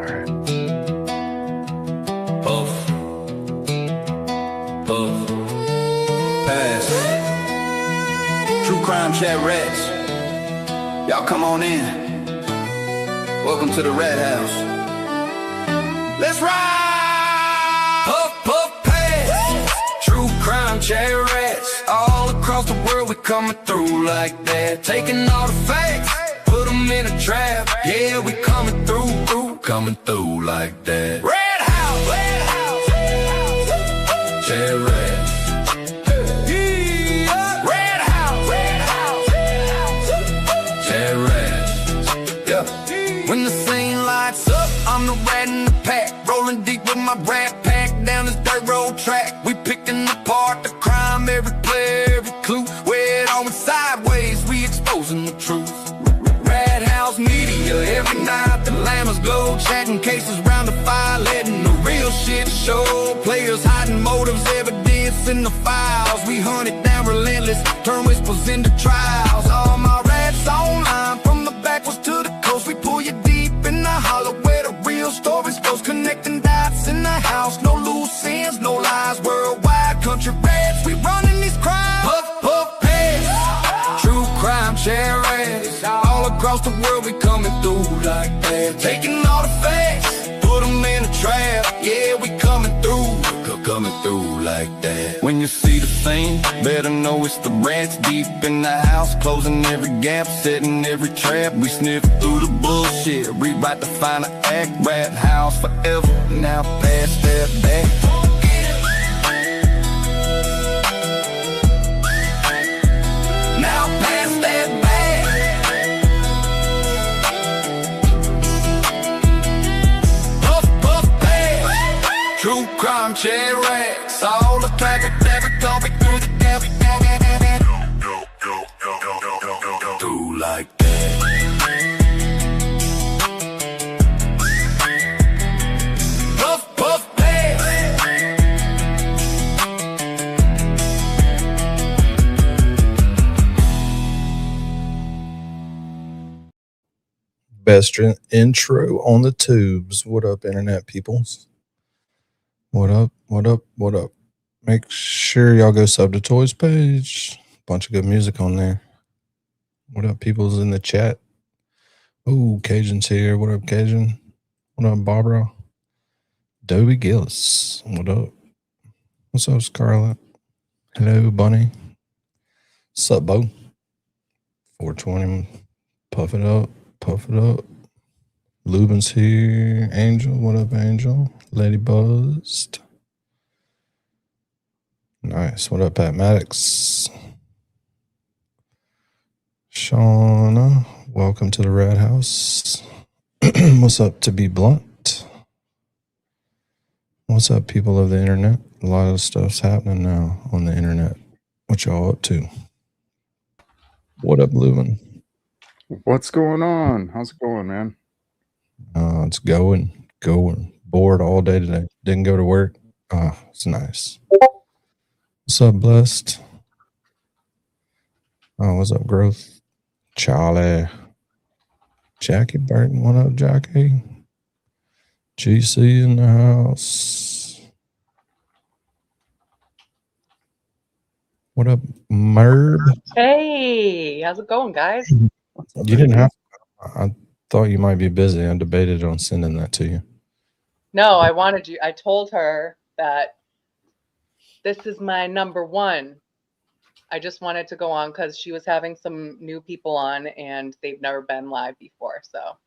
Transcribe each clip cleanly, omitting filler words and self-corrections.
Alright. Puff. Puff. Pass. True crime chat rats. Y'all come on in. Welcome to the Rat House. Let's ride! Puff, puff, pass. True crime chat rats. All across the world we coming through like that. Taking all the facts, put them in a trap. Yeah, we coming through like that. Rat House, Rat House, chat rats. Yeah. Rat House, Rat House, chat rats. Yeah. When the scene lights up, I'm the rat in the pack, rolling deep with my rat pack down this dirt road track. We picking apart the crime, every player, every clue. Where it all went sideways, we exposing the truth. Rat House Media, every night the llamas glow, chatting cases round the fire, letting the real shit show. Players hiding motives, evidence in the files. We hunt it down relentless, turn whispers into trials. All my rats online, from the backwards to the coast. We pull you deep in the hollow where the real stories goes. Connecting dots in the house, no loose ends, no lies. Worldwide country rats, we running these crimes. Puff, puff, pass. True crime chat rats. All across the world we coming through like that. Taking all the facts, put them in a trap. Yeah, we coming through like that. When you see the scene, better know it's the rats deep in the house, closing every gap, setting every trap. We sniff through the bullshit, rewrite the final act. Rat House forever, now pass that back. Now pass that back. Puff, puff, pass. True crime chat rats. All the traffic, never talking through the gap. Through like that. Puff, puff, pass. Best intro on the tubes. What up, internet peoples? What up? What up? What up? Make sure y'all go sub to Toys page. Bunch of good music on there. What up, people's in the chat? Ooh, Cajun's here. What up, Cajun? What up, Barbara? Dobie Gillis. What up? What's up, Scarlett? Hello, Bunny. What's up, Bo? 420. Puff it up. Puff it up. Lubin's here. Angel. What up, Angel? Lady Buzzed. Nice. What up, Pat Maddox? Shauna. Welcome to the Rat House. What's up, To Be Blunt? What's up, people of the internet? A lot of stuff's happening now on the internet. What y'all up to? What up, Lubin? What's going on? How's it going, man? It's going. Bored all day today. Didn't go to work. It's nice. What's up, Blessed? Oh, what's up, Growth? Charlie. Jackie Burton. What up, Jackie? GC in the house. What up, Merb? Hey, how's it going, guys? You didn't have to. I thought you might be busy. I debated on sending that to you. No, I wanted you. I told her that this is my number one. I just wanted to go on because she was having some new people on and they've never been live before. So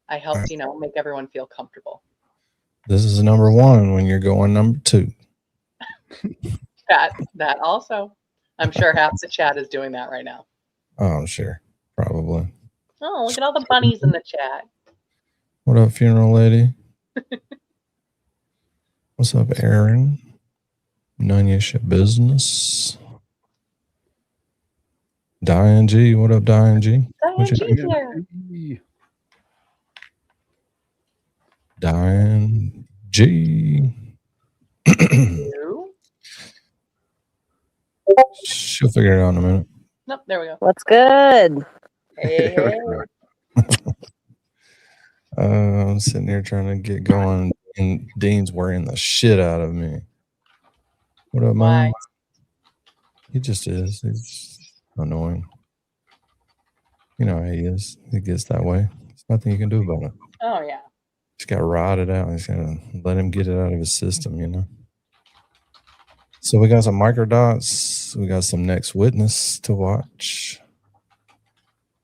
I helped, make everyone feel comfortable. This is number one when you're going number two. That also. I'm sure half the chat is doing that right now. Oh, sure. Probably. Oh, look at all the bunnies in the chat. What up, funeral lady? What's up, Aaron? None of your shit business. Diane G. What up, Diane G? Diane G's here. Diane G. She'll figure it out in a minute. Nope, there we go. What's good? Hey. I'm sitting here trying to get going, and Dean's worrying the shit out of me. What up, Why? man? He just is. He's annoying. You know how he is. He gets that way. There's nothing you can do about it. Oh yeah. He's got to ride it out. He's got to let him get it out of his system, you know. So we got some microdots. We got some Next Witness to watch.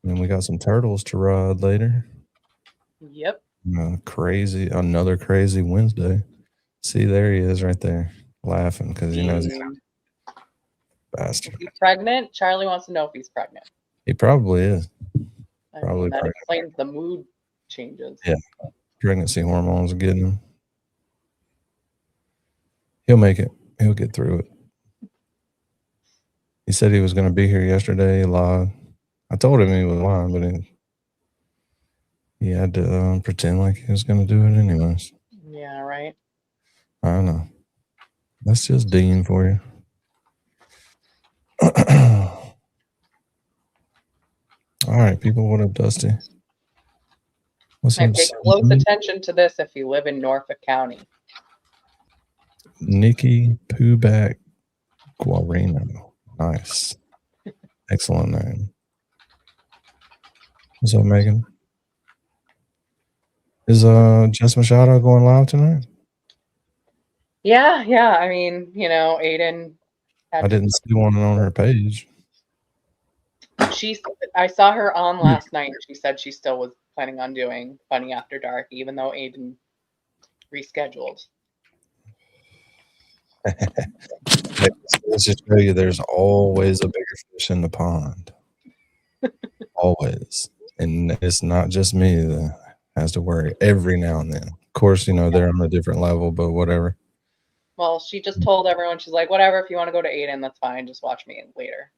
And we got some turtles to ride later. Yep. Another crazy Wednesday. See, there he is right there laughing because he knows he's a bastard. Is he pregnant? Charlie wants to know if he's pregnant. He probably is. I Probably mean, that pregnant. explains the mood changes. Yeah. Pregnancy hormones are getting him. He'll make it. He'll get through it. He said he was going to be here yesterday. He lied. I told him he was lying, but he had to pretend like he was going to do it anyways. Yeah, right. I don't know. That's just Dean for you. All right, people. What up, Dusty? What's I up, pay close attention to this if you live in Norfolk County. Nikki Pooback Guarino. Nice. Excellent name. What's up, Megan? Is Jess Machado going live tonight? Yeah. I mean, you know, Aiden. I didn't see one on her page. I saw her on last night. She said she still was planning on doing Funny After Dark, even though Aiden rescheduled. Let's just show you there's always a bigger fish in the pond. Always. And it's not just me that has to worry every now and then. Of course, you know, they're on a different level, but whatever. Well, she just told everyone, she's like, whatever, if you want to go to Aiden, that's fine. Just watch me later.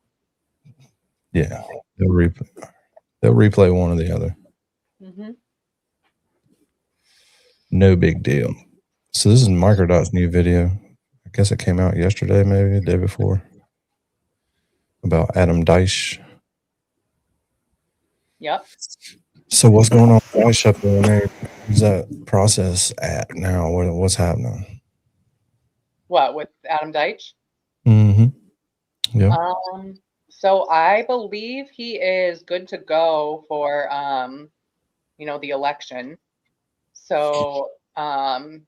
Yeah. They'll replay one or the other. Mm-hmm. No big deal. So this is Microdot's new video. I guess it came out yesterday, maybe the day before, about Adam Deitch. Yep. So what's going on with Deitch up there? Where's that process at now? What's happening? What, with Adam Deitch? Mm-hmm. Yeah. So I believe he is good to go for you know, the election. So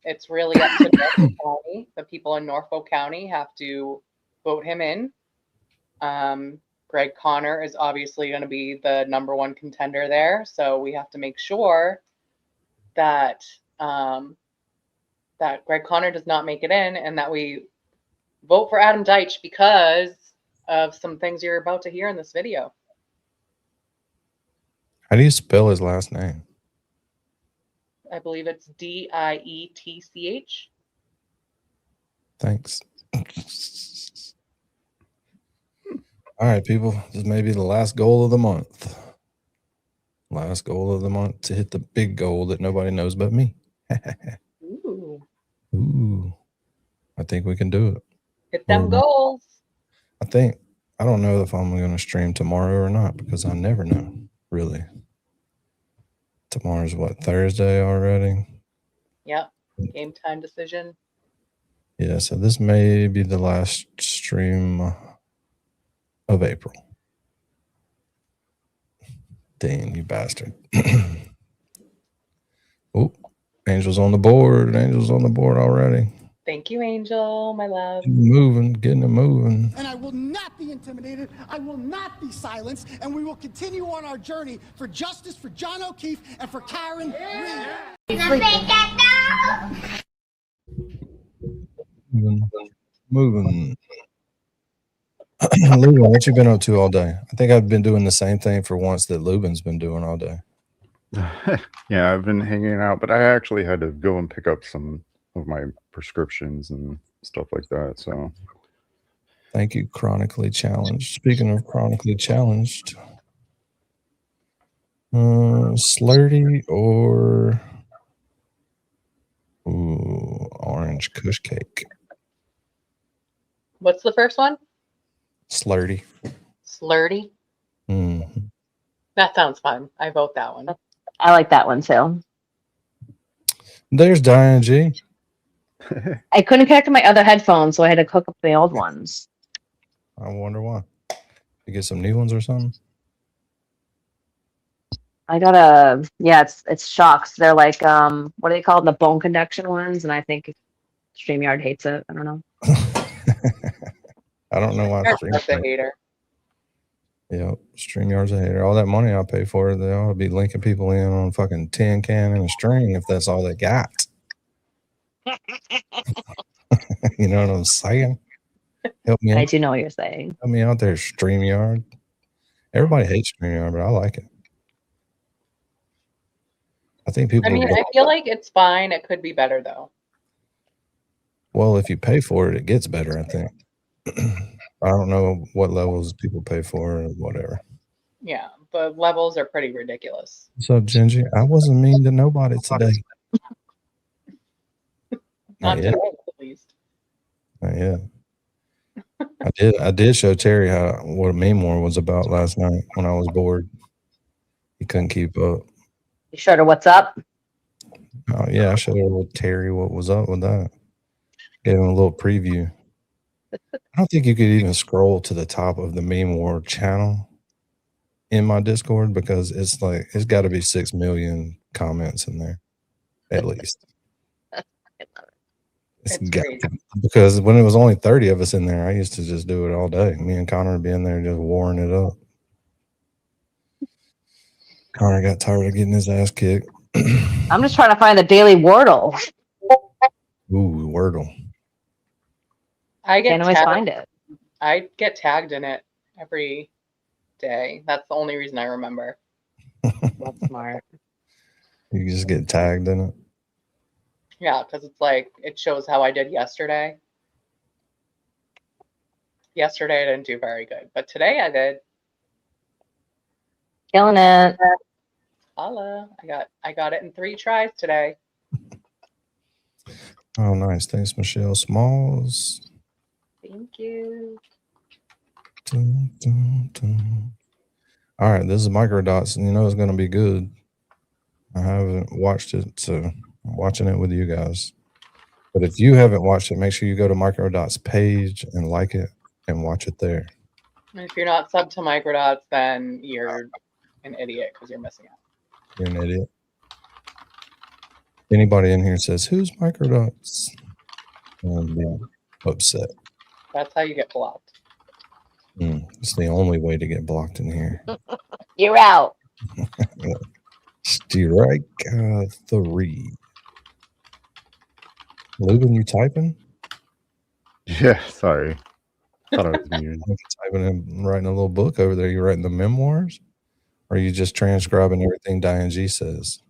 it's really up to Norfolk County. The people in Norfolk County have to vote him in. Greg Connor is obviously going to be the #1 contender there. So we have to make sure that that Greg Connor does not make it in and that we vote for Adam Deitch because of some things you're about to hear in this video. How do you spell his last name? I believe it's Dietch. Thanks. All right, people. This may be the last goal of the month. Last goal of the month to hit the big goal that nobody knows but me. Ooh. Ooh. I think we can do it. Hit them goals. I don't know if I'm going to stream tomorrow or not because I never know, really. Tomorrow's what, Thursday already? Yep. Game time decision. Yeah, so this may be the last stream of April. Dang, you bastard. Oh, Angel's on the board. Angel's on the board already. Thank you, Angel, my love. Getting it moving. And I will not be intimidated. I will not be silenced. And we will continue on our journey for justice for John O'Keefe and for Karen Reed. Moving. Lubin, what you been up to all day? I think I've been doing the same thing for once that Lubin's been doing all day. Yeah, I've been hanging out, but I actually had to go and pick up some of my prescriptions and stuff like that. So thank you, Chronically Challenged. Speaking of Chronically Challenged, Slurdy or orange kush cake? What's the first one? Slurdy. Slurdy. Mm-hmm. That sounds fun. I vote that one. I like that one too. There's Diane G. I couldn't connect to my other headphones, so I had to hook up the old ones. I wonder why. You get some new ones or something? I got a it's shocks. They're like what do they call them? The bone conduction ones, and I think StreamYard hates it. I don't know. I don't know why. That's a hater. Yep, StreamYard's a hater. All that money I pay for it, they ought to be linking people in on fucking tin can and a string if that's all they got. You know what I'm saying? Help me I out. do know what you're saying. Help me out there, StreamYard. Everybody hates StreamYard, but I like it. I think people. I mean, I feel like it's fine. It could be better though. Well, if you pay for it, it gets better, I think. I don't know what levels people pay for or whatever. Yeah, the levels are pretty ridiculous. What's up, Gingy? I wasn't mean to nobody today. Not Not yet. today, at least. Not yet. I did show Terry what a meme war was about last night when I was bored. He couldn't keep up. You showed her what's up? Oh yeah, I showed Terry what was up with that. Gave him a little preview. I don't think you could even scroll to the top of the meme war channel in my Discord because it's got to be 6 million comments in there at least. It's got to, because when it was only 30 of us in there, I used to just do it all day. Me and Connor would be in there just warring it up. Connor got tired of getting his ass kicked. I'm just trying to find the daily Wordle. Ooh, Wordle. I Can't always find it. I get tagged in it every day. That's the only reason I remember. That's smart. You just get tagged in it. Yeah, because it's like it shows how I did yesterday. Yesterday I didn't do very good, but today I did. Killing it. Holla. I got it in 3 tries today. Oh, nice. Thanks, Michelle Smalls. Thank you. Dun, dun, dun. All right, this is Microdots, and you know it's going to be good. I haven't watched it, so I'm watching it with you guys. But if you haven't watched it, make sure you go to Microdots page and like it and watch it there. And if you're not subbed to Microdots, then you're an idiot because you're missing out. You're an idiot. Anybody in here says, who's Microdots? I'll be upset. That's how you get blocked. It's the only way to get blocked in here. You're out. Strike 3. Lubin, you typing? Yeah, sorry. Thought I was muted. Typing and writing a little book over there. You writing the memoirs? Or are you just transcribing everything Diane G says?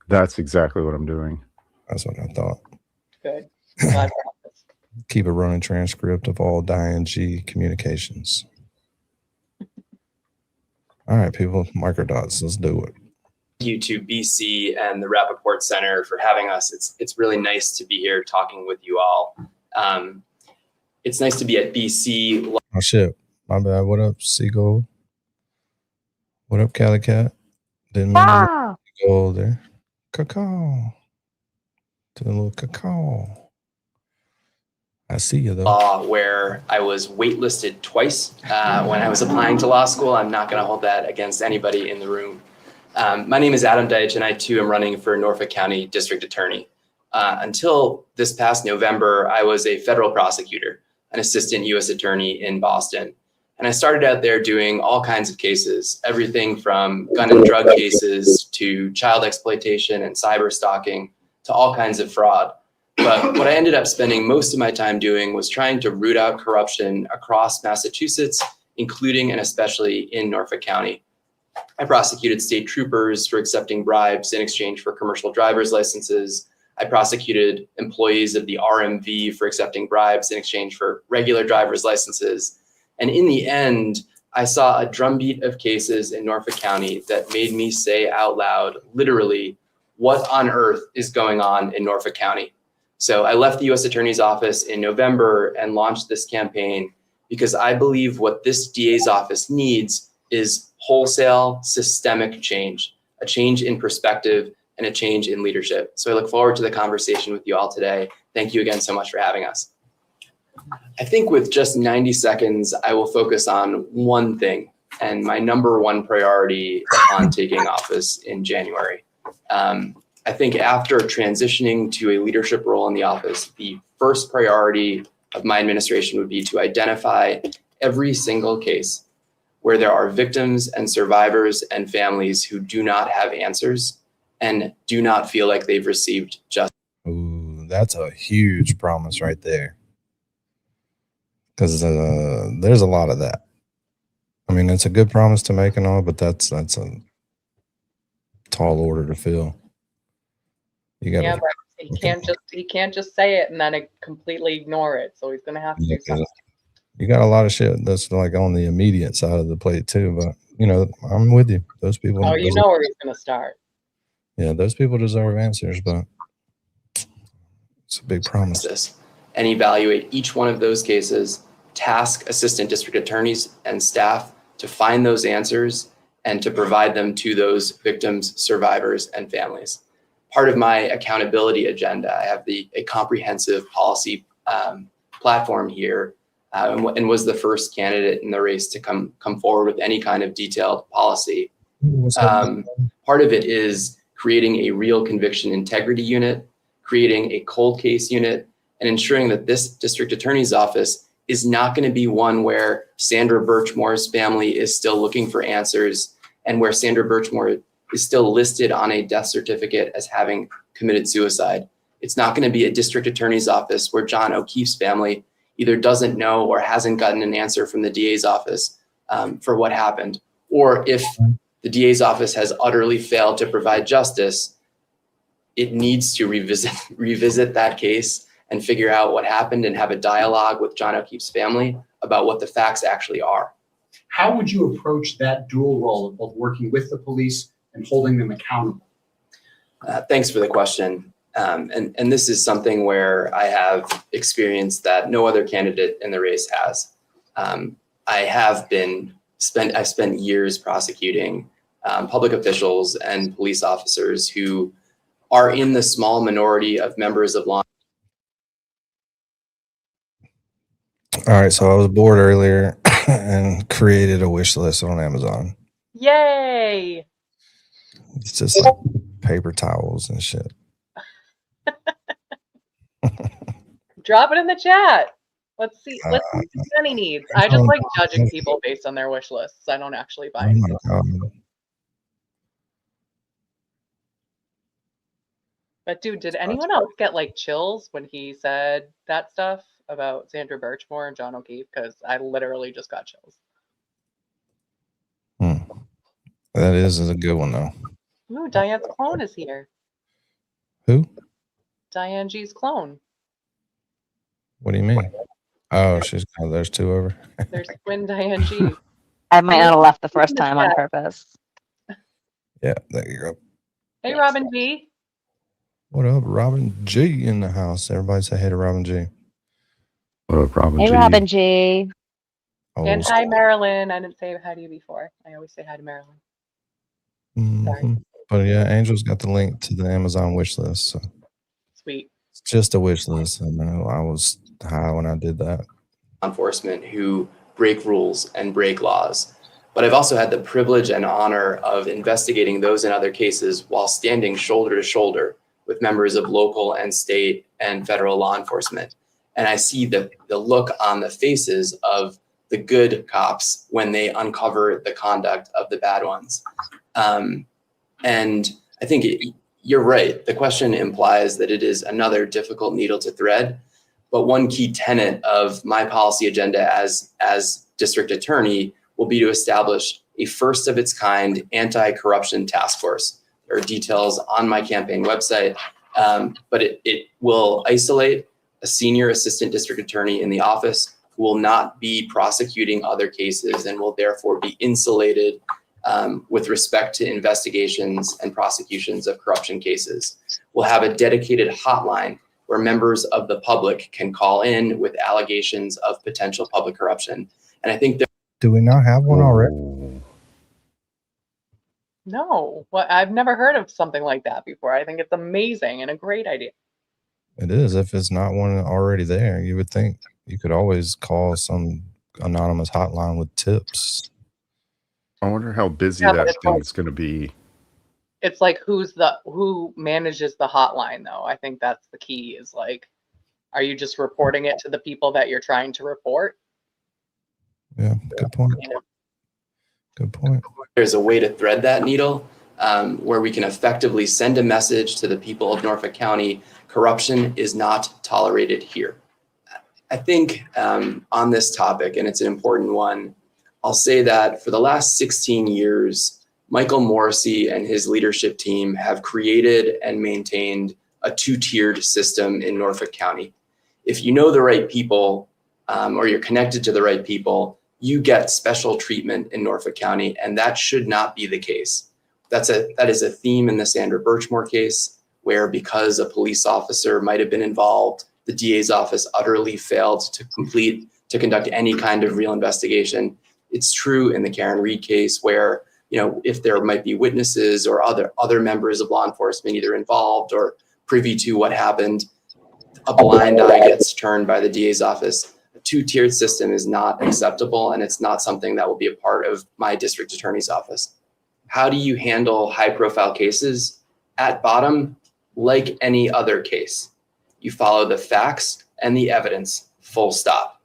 That's exactly what I'm doing. That's what I thought. Good. Glad for this. Keep a running transcript of all Diane G communications. All right, people. Microdots. Let's do it. Thank you to BC and the Rappaport Center for having us. It's really nice to be here talking with you all. It's nice to be at BC. Oh, shit. My bad. What up, Seagull? What up, Cali Cat? Didn't mean to go there. Cacao. To a little cacao. I see you, though. Law where I was waitlisted twice when I was applying to law school. I'm not going to hold that against anybody in the room. My name is Adam Deitch, and I too am running for Norfolk County District Attorney. Until this past November, I was a federal prosecutor, an assistant U.S. attorney in Boston. And I started out there doing all kinds of cases, everything from gun and drug cases to child exploitation and cyber stalking to all kinds of fraud. But what I ended up spending most of my time doing was trying to root out corruption across Massachusetts, including and especially in Norfolk County. I prosecuted state troopers for accepting bribes in exchange for commercial driver's licenses. I prosecuted employees of the RMV for accepting bribes in exchange for regular driver's licenses. And in the end, I saw a drumbeat of cases in Norfolk County that made me say out loud, literally, what on earth is going on in Norfolk County? So I left the U.S. Attorney's Office in November and launched this campaign because I believe what this DA's office needs is wholesale systemic change, a change in perspective and a change in leadership. So I look forward to the conversation with you all today. Thank you again so much for having us. I think with just 90 seconds, I will focus on one thing and my number one priority on taking office in January. I think after transitioning to a leadership role in the office, the first priority of my administration would be to identify every single case where there are victims and survivors and families who do not have answers and do not feel like they've received justice. Ooh, that's a huge promise right there. Because there's a lot of that. I mean, it's a good promise to make and all, but that's a tall order to fill. You got Yeah, but he can't just say it and then completely ignore it. So he's gonna have to do something. You got a lot of shit that's like on the immediate side of the plate too. But you know, I'm with you. Those people. Oh, you know where he's gonna start. Yeah, those people deserve answers, but it's a big promise. And evaluate each one of those cases, task assistant district attorneys and staff to find those answers and to provide them to those victims, survivors, and families. Part of my accountability agenda, I have a comprehensive policy platform here, and was the first candidate in the race to come forward with any kind of detailed policy. Part of it is creating a real conviction integrity unit, creating a cold case unit, and ensuring that this district attorney's office is not going to be one where Sandra Birchmore's family is still looking for answers and where Sandra Birchmore is still listed on a death certificate as having committed suicide. It's not going to be a district attorney's office where John O'Keefe's family either doesn't know or hasn't gotten an answer from the DA's office for what happened. Or if the DA's office has utterly failed to provide justice, it needs to revisit that case and figure out what happened and have a dialogue with John O'Keefe's family about what the facts actually are. How would you approach that dual role of both working with the police and holding them accountable? Thanks for the question. And this is something where I have experience that no other candidate in the race has. I spent years prosecuting public officials and police officers who are in the small minority of members of law. All right, so I was bored earlier and created a wish list on Amazon. Yay! It's just like paper towels and shit. Drop it in the chat. Let's see what Jenny needs. I just like judging people based on their wish lists. I don't actually buy anything. But dude, did anyone else get like chills when he said that stuff about Sandra Birchmore and John O'Keefe? Because I literally just got chills. That is a good one though. Ooh, Diane's clone is here. Who? Diane G's clone. What do you mean? Oh, there's two over. There's twin Diane G. I might not have left the first time on purpose. Yeah, there you go. Hey, Robin G. What up, Robin G in the house? Everybody say hey to Robin G. What up, Robin G? Hey, Robin G. Oh, And hi, Marilyn. I didn't say hi to you before. I always say hi to Marilyn. Sorry. But yeah, Angel's got the link to the Amazon wish list. So. Sweet. It's just a wish list. I know I was high when I did that. Enforcement who break rules and break laws. But I've also had the privilege and honor of investigating those and other cases while standing shoulder to shoulder with members of local and state and federal law enforcement. And I see the look on the faces of the good cops when they uncover the conduct of the bad ones. And I think you're right. The question implies that it is another difficult needle to thread. But one key tenet of my policy agenda as district attorney will be to establish a first of its kind anti-corruption task force. There are details on my campaign website, but it will isolate a senior assistant district attorney in the office who will not be prosecuting other cases and will therefore be insulated with respect to investigations and prosecutions of corruption cases. We'll have a dedicated hotline where members of the public can call in with allegations of potential public corruption. And I think do we not have one already? No, what I've never heard of something like that before. I think it's amazing and a great idea. It is. If it's not one already there, you would think you could always call some anonymous hotline with tips. I wonder how busy Yeah, but that it's like- thing's going to be. It's like who manages the hotline though? I think that's the key is like, are you just reporting it to the people that you're trying to report? Yeah, good point. You know? Good point. There's a way to thread that needle where we can effectively send a message to the people of Norfolk County, corruption is not tolerated here. I think on this topic, and it's an important one, I'll say that for the last 16 years, Michael Morrissey and his leadership team have created and maintained a two-tiered system in Norfolk County. If you know the right people or you're connected to the right people, you get special treatment in Norfolk County, and that should not be the case. That is a theme in the Sandra Birchmore case, where because a police officer might have been involved, the DA's office utterly failed to conduct any kind of real investigation. It's true in the Karen Reed case where, you know, if there might be witnesses or other members of law enforcement either involved or privy to what happened, a blind eye gets turned by the DA's office. A two-tiered system is not acceptable, and it's not something that will be a part of my district attorney's office. How do you handle high-profile cases? At bottom, like any other case, you follow the facts and the evidence, full stop.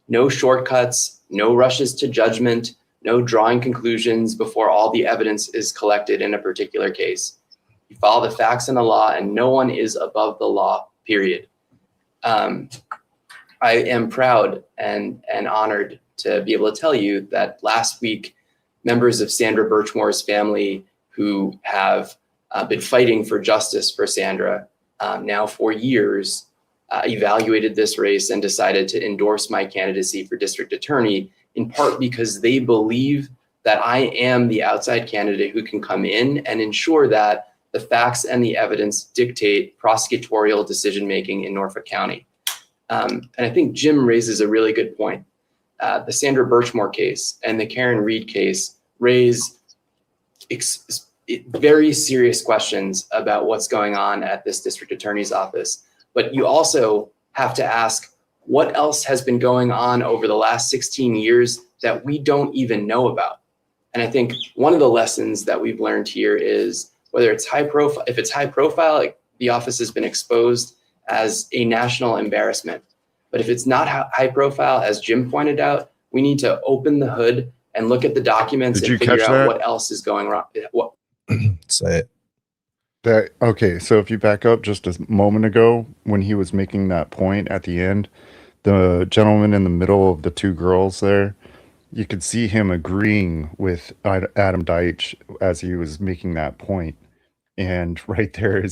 No shortcuts, no rushes to judgment, no drawing conclusions before all the evidence is collected in a particular case. You follow the facts and the law, and no one is above the law, period. I am proud and honored to be able to tell you that last week, members of Sandra Birchmore's family who have been fighting for justice for Sandra now for years, evaluated this race and decided to endorse my candidacy for district attorney, in part because they believe that I am the outside candidate who can come in and ensure that the facts and the evidence dictate prosecutorial decision-making in Norfolk County. And I think Jim raises a really good point. The Sandra Birchmore case and the Karen Reed case raise very serious questions about what's going on at this district attorney's office. But you also have to ask, what else has been going on over the last 16 years that we don't even know about? And I think one of the lessons that we've learned here is whether it's high profile, if it's high profile, like the office has been exposed as a national embarrassment. But if it's not high profile, as Jim pointed out, we need to open the hood and look at the documents and figure out what else is going wrong. Say it. Okay, so if you back up just a moment ago, when he was making that point at the end, the gentleman in the middle of the two girls there, you could see him agreeing with Adam Deitch as he was making that point. And right there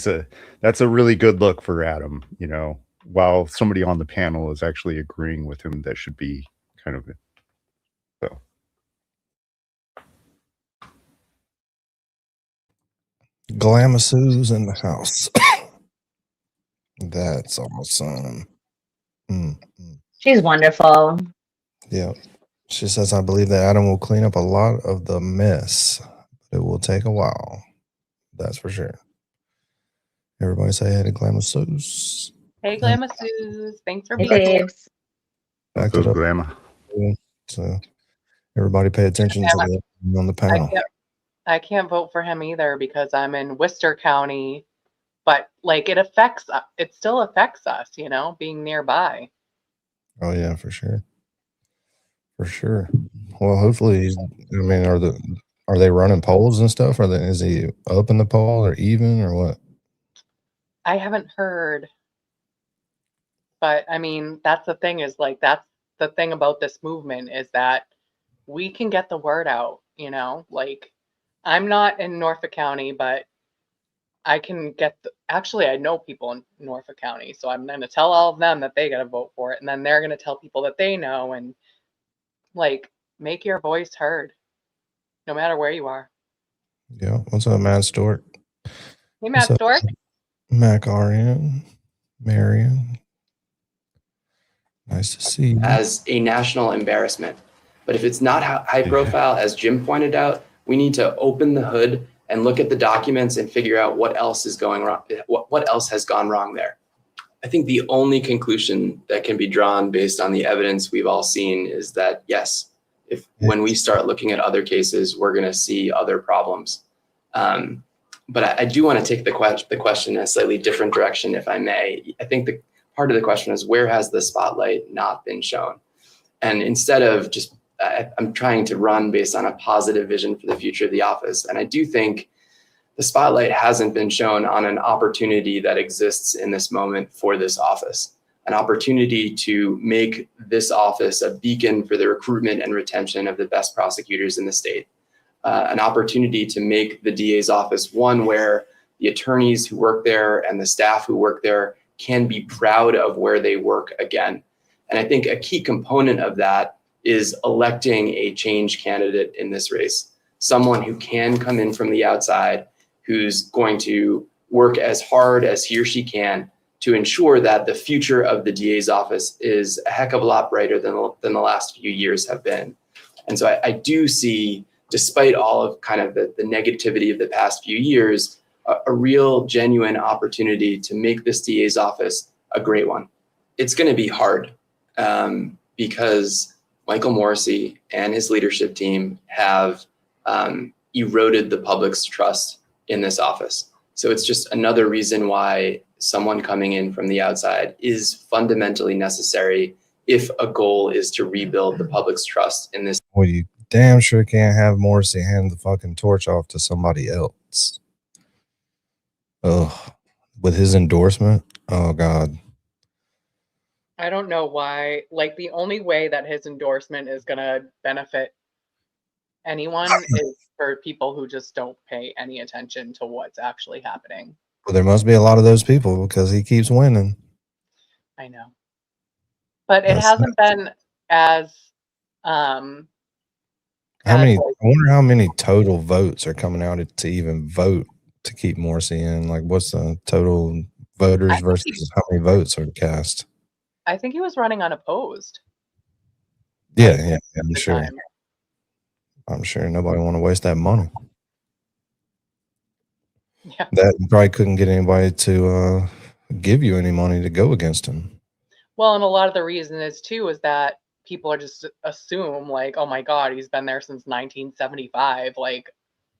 that's a really good look for Adam, you know, while somebody on the panel is actually agreeing with him. That should be kind of it. So. Glamasu's in the house. That's awesome. She's wonderful. Yeah. She says, I believe that Adam will clean up a lot of the mess. It will take a while. That's for sure. Everybody say hey to Glamasu's. Hey, Glamasu's, thanks for Hey, being here. babes. Back Those to grandma. So everybody pay attention to the on the panel. I can't vote for him either because I'm in Worcester County, but like it still affects us, you know, being nearby. Oh yeah, for sure. For sure. Well, hopefully, I mean, are they running polls and stuff? Is he up in the poll or even or what? I haven't heard, but I mean, that's the thing is like, that's the thing about this movement is that we can get the word out, you know, like I'm not in Norfolk County, but I can actually, I know people in Norfolk County, so I'm going to tell all of them that they got to vote for it. And then they're going to tell people that they know and like make your voice heard no matter where you are. Yeah. What's up, Matt Stewart? Hey, Matt Stewart. Mac RN, Marion. Nice to see you. As a national embarrassment. But if it's not high profile, as Jim pointed out, We need to open the hood and look at the documents and figure out what else is going wrong, what else has gone wrong there. I think the only conclusion that can be drawn based on the evidence we've all seen is that, yes, when we start looking at other cases, we're going to see other problems. But I do want to take the question in a slightly different direction, if I may. I think the part of the question is, where has the spotlight not been shown? And instead of just, I'm trying to run based on a positive vision for the future of the office. And I do think the spotlight hasn't been shown on an opportunity that exists in this moment for this office, an opportunity to make this office a beacon for the recruitment and retention of the best prosecutors in the state, an opportunity to make the DA's office one where the attorneys who work there and the staff who work there can be proud of where they work again. And I think a key component of that is electing a change candidate in this race, someone who can come in from the outside, who's going to work as hard as he or she can to ensure that the future of the DA's office is a heck of a lot brighter than the last few years have been. And so I do see, despite all of kind of the negativity of the past few years, a real genuine opportunity to make this DA's office a great one. It's going to be hard because Michael Morrissey and his leadership team have eroded the public's trust in this office. So it's just another reason why someone coming in from the outside is fundamentally necessary if a goal is to rebuild the public's trust in this. Well, you damn sure can't have Morrissey hand the fucking torch off to somebody else. Oh, with his endorsement. Oh God. I don't know why. Like, the only way that his endorsement is going to benefit anyone is for people who just don't pay any attention to what's actually happening. Well, there must be a lot of those people because he keeps winning. I know. But it hasn't been as how many? I wonder how many total votes are coming out to even vote to keep Morrissey in. Like, what's the total voters versus how many votes are cast? I think he was running unopposed. Yeah, I'm sure. I'm sure nobody want to waste that money. Yeah. That you probably couldn't get anybody to give you any money to go against him. Well, and a lot of the reason is that people are just assume like, oh my God, he's been there since 1975. Like,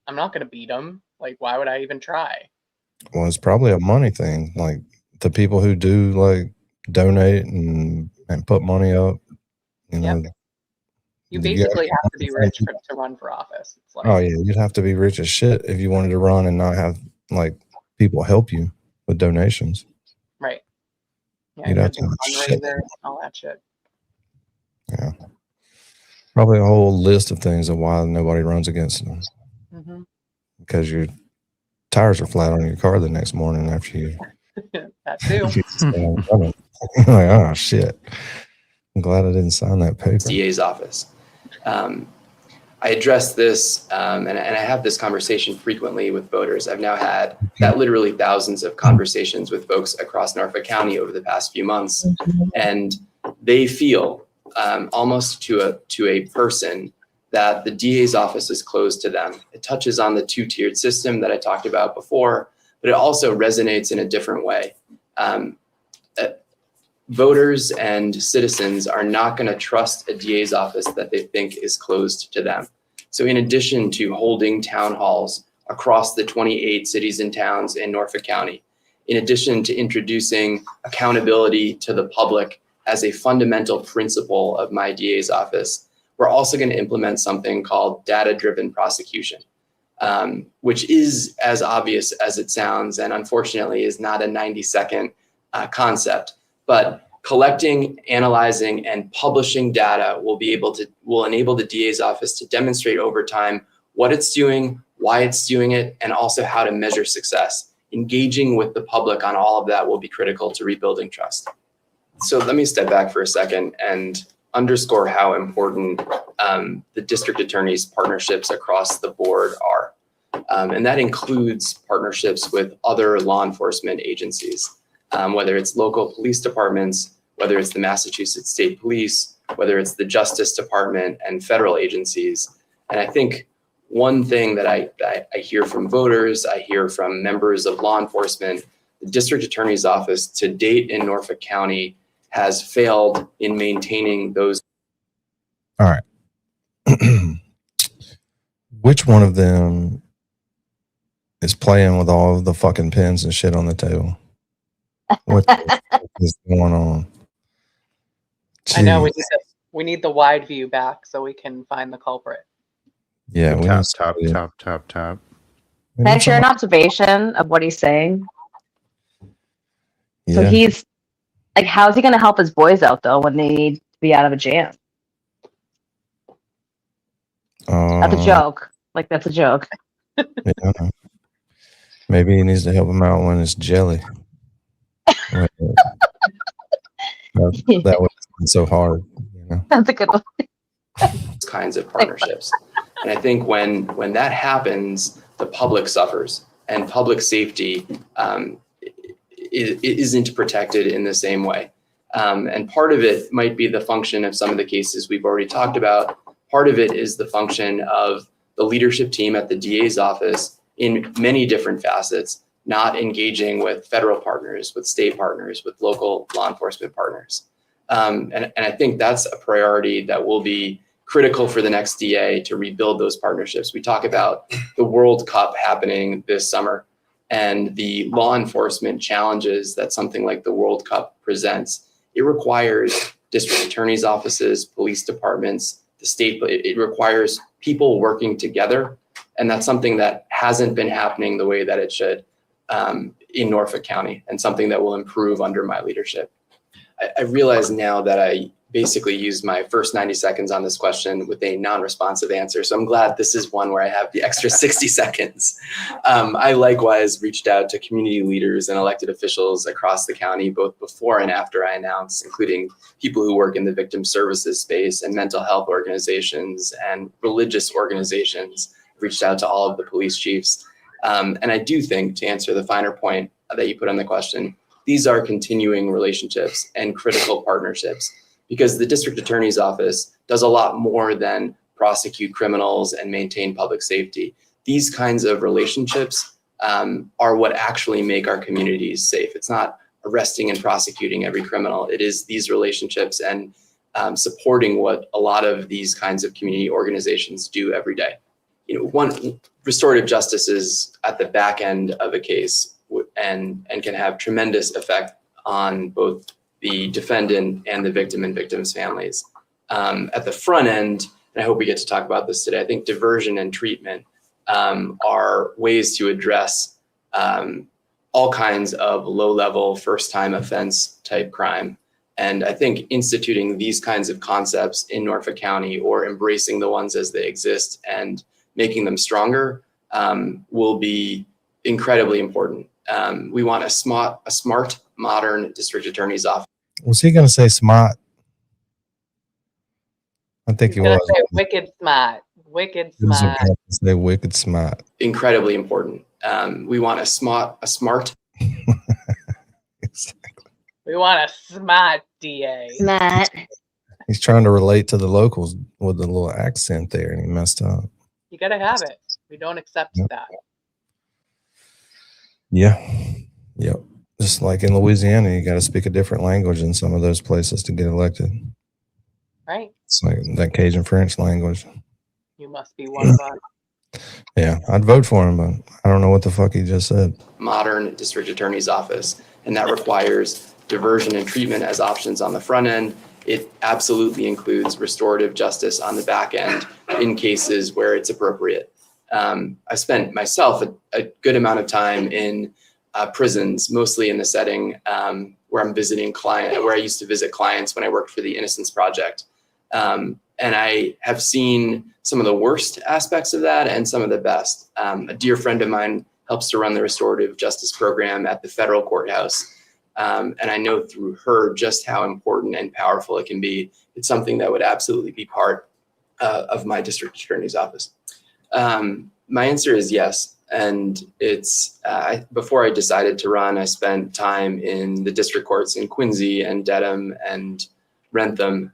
I'm not going to beat him. Like, why would I even try? Well, it's probably a money thing. Like the people who do like donate and put money up, you know. Yep. You basically have to be rich to run for office. It's like, oh yeah, you'd have to be rich as shit if you wanted to run and not have like people help you with donations. Right. Yeah, you'd have to fundraiser, all that shit. Yeah. Probably a whole list of things of why nobody runs against them. Mm-hmm. Because your tires are flat on your car the next morning after you. That too. Like, oh shit. I'm glad I didn't sign that paper. DA's office. I address this, and I have this conversation frequently with voters. I've now had literally thousands of conversations with folks across Norfolk County over the past few months, and they feel almost to a person that the DA's office is closed to them. It touches on the two-tiered system that I talked about before, but it also resonates in a different way. Voters and citizens are not going to trust a DA's office that they think is closed to them. So in addition to holding town halls across the 28 cities and towns in Norfolk County, in addition to introducing accountability to the public as a fundamental principle of my DA's office, we're also going to implement something called data-driven prosecution, which is as obvious as it sounds, and unfortunately is not a 90-second concept. But collecting, analyzing, and publishing data will enable the DA's office to demonstrate over time what it's doing, why it's doing it, and also how to measure success. Engaging with the public on all of that will be critical to rebuilding trust. So let me step back for a second and underscore how important the district attorney's partnerships across the board are. And that includes partnerships with other law enforcement agencies. Whether it's local police departments, whether it's the Massachusetts State Police, whether it's the Justice Department and federal agencies. And I think one thing that I hear from voters, I hear from members of law enforcement, the district attorney's office to date in Norfolk County has failed in maintaining those. All right. Which one of them is playing with all of the fucking pens and shit on the table? What the fuck is going on? I know Jeez. we need the wide view back so we can find the culprit. Yeah, we Tap, need tap, somebody- tap, tap, tap. we Can I need share an somebody- observation of what he's saying? So Yeah. he's like, how's he going to help his boys out though when they need to be out of a jam? That's a joke. Like, that's a joke. Yeah. Maybe he needs to help him out when it's jelly. that would have been so hard. You know? That's a good one. kinds of partnerships. And I think when that happens, the public suffers, and public safety isn't protected in the same way. And part of it might be the function of some of the cases we've already talked about. Part of it is the function of the leadership team at the DA's office in many different facets, not engaging with federal partners, with state partners, with local law enforcement partners. And I think that's a priority that will be critical for the next DA to rebuild those partnerships. We talk about the World Cup happening this summer and the law enforcement challenges that something like the World Cup presents. It requires district attorneys' offices, police departments, the state, it requires people working together. And that's something that hasn't been happening the way that it should in Norfolk County, and something that will improve under my leadership. I realize now that I basically used my first 90 seconds on this question with a non-responsive answer. So I'm glad this is one where I have the extra 60 seconds. I likewise reached out to community leaders and elected officials across the county, both before and after I announced, including people who work in the victim services space and mental health organizations and religious organizations. Reached out to all of the police chiefs. And I do think, to answer the finer point that you put on the question, these are continuing relationships and critical partnerships, because the district attorney's office does a lot more than prosecute criminals and maintain public safety. These kinds of relationships are what actually make our communities safe. It's not arresting and prosecuting every criminal. It is these relationships and supporting what a lot of these kinds of community organizations do every day. You know, one, restorative justice is at the back end of a case and can have tremendous effect on both the defendant and the victim and victims' families. At the front end, and I hope we get to talk about this today, I think diversion and treatment are ways to address all kinds of low-level, first-time offense type crime. And I think instituting these kinds of concepts in Norfolk County, or embracing the ones as they exist and making them stronger, will be incredibly important. We want a smart, modern district attorney's office. Was he going to say smart? I think he Gonna was. say wicked smart. Wicked He was smart. about to say wicked smart. Incredibly important. We want a smart. Exactly. We want a smart DA. Matt. He's trying to relate to the locals with a little accent there, and he messed up. You gotta have it. We don't accept Yep. that. Yeah. Yep. Just like in Louisiana, you got to speak a different language in some of those places to get elected. Right? It's like that Cajun French language. You must be one of us. Yeah, I'd vote for him, but I don't know what the fuck he just said. Modern district attorney's office, and that requires diversion and treatment as options on the front end. It absolutely includes restorative justice on the back end in cases where it's appropriate. I spent myself a good amount of time in prisons, mostly in the setting where I'm visiting where I used to visit clients when I worked for the Innocence Project. And I have seen some of the worst aspects of that and some of the best. A dear friend of mine helps to run the restorative justice program at the federal courthouse. And I know through her just how important and powerful it can be. It's something that would absolutely be part of my district attorney's office. My answer is yes. And it's before I decided to run, I spent time in the district courts in Quincy and Dedham and Rentham,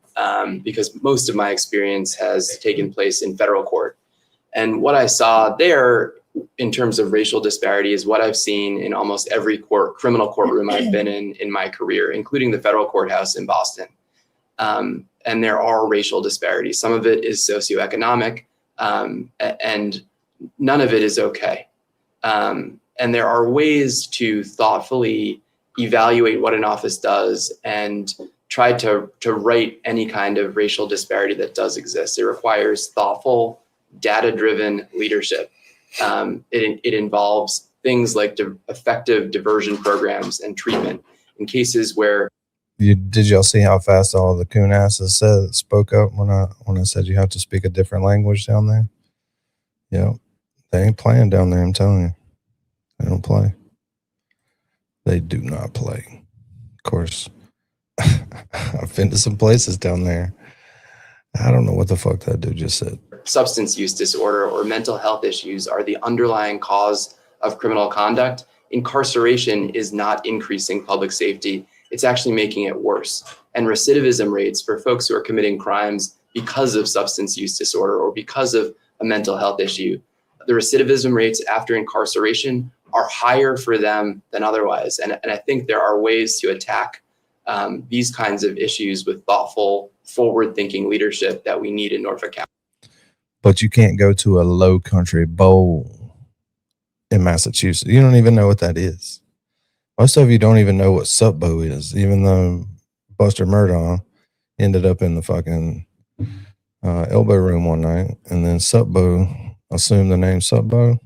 because most of my experience has taken place in federal court. And what I saw there in terms of racial disparity is what I've seen in almost every criminal courtroom I've been in my career, including the federal courthouse in Boston. And there are racial disparities. Some of it is socioeconomic, and none of it is okay. And there are ways to thoughtfully evaluate what an office does and try to right any kind of racial disparity that does exist. It requires thoughtful, data-driven leadership. It involves things like effective diversion programs and treatment in cases where. Did y'all see how fast all the coon asses spoke up when I said you have to speak a different language down there? Yeah, they ain't playing down there. I'm telling you, they don't play. They do not play. Of course, I've been to some places down there. I don't know what the fuck that dude just said. Substance use disorder or mental health issues are the underlying cause of criminal conduct. Incarceration is not increasing public safety. It's actually making it worse. And recidivism rates for folks who are committing crimes because of substance use disorder or because of a mental health issue, the recidivism rates after incarceration are higher for them than otherwise. And I think there are ways to attack these kinds of issues with thoughtful, forward-thinking leadership that we need in Norfolk County. But you can't go to a low country bowl in Massachusetts. You don't even know what that is. Most of you don't even know what Supbo is, even though Buster Murdaugh ended up in the fucking elbow room one night, and then Supbo assumed the name Supbo.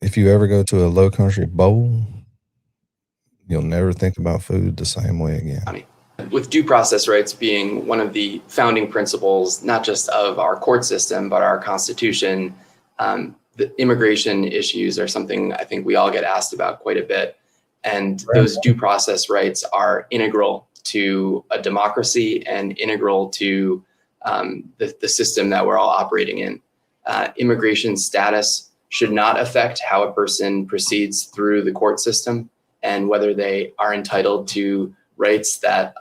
If you ever go to a low country bowl, you'll never think about food the same way again. With due process rights being one of the founding principles, not just of our court system, but our Constitution, the immigration issues are something I think we all get asked about quite a bit. And those due process rights are integral to a democracy and integral to the system that we're all operating in. Immigration status should not affect how a person proceeds through the court system and whether they are entitled to rights that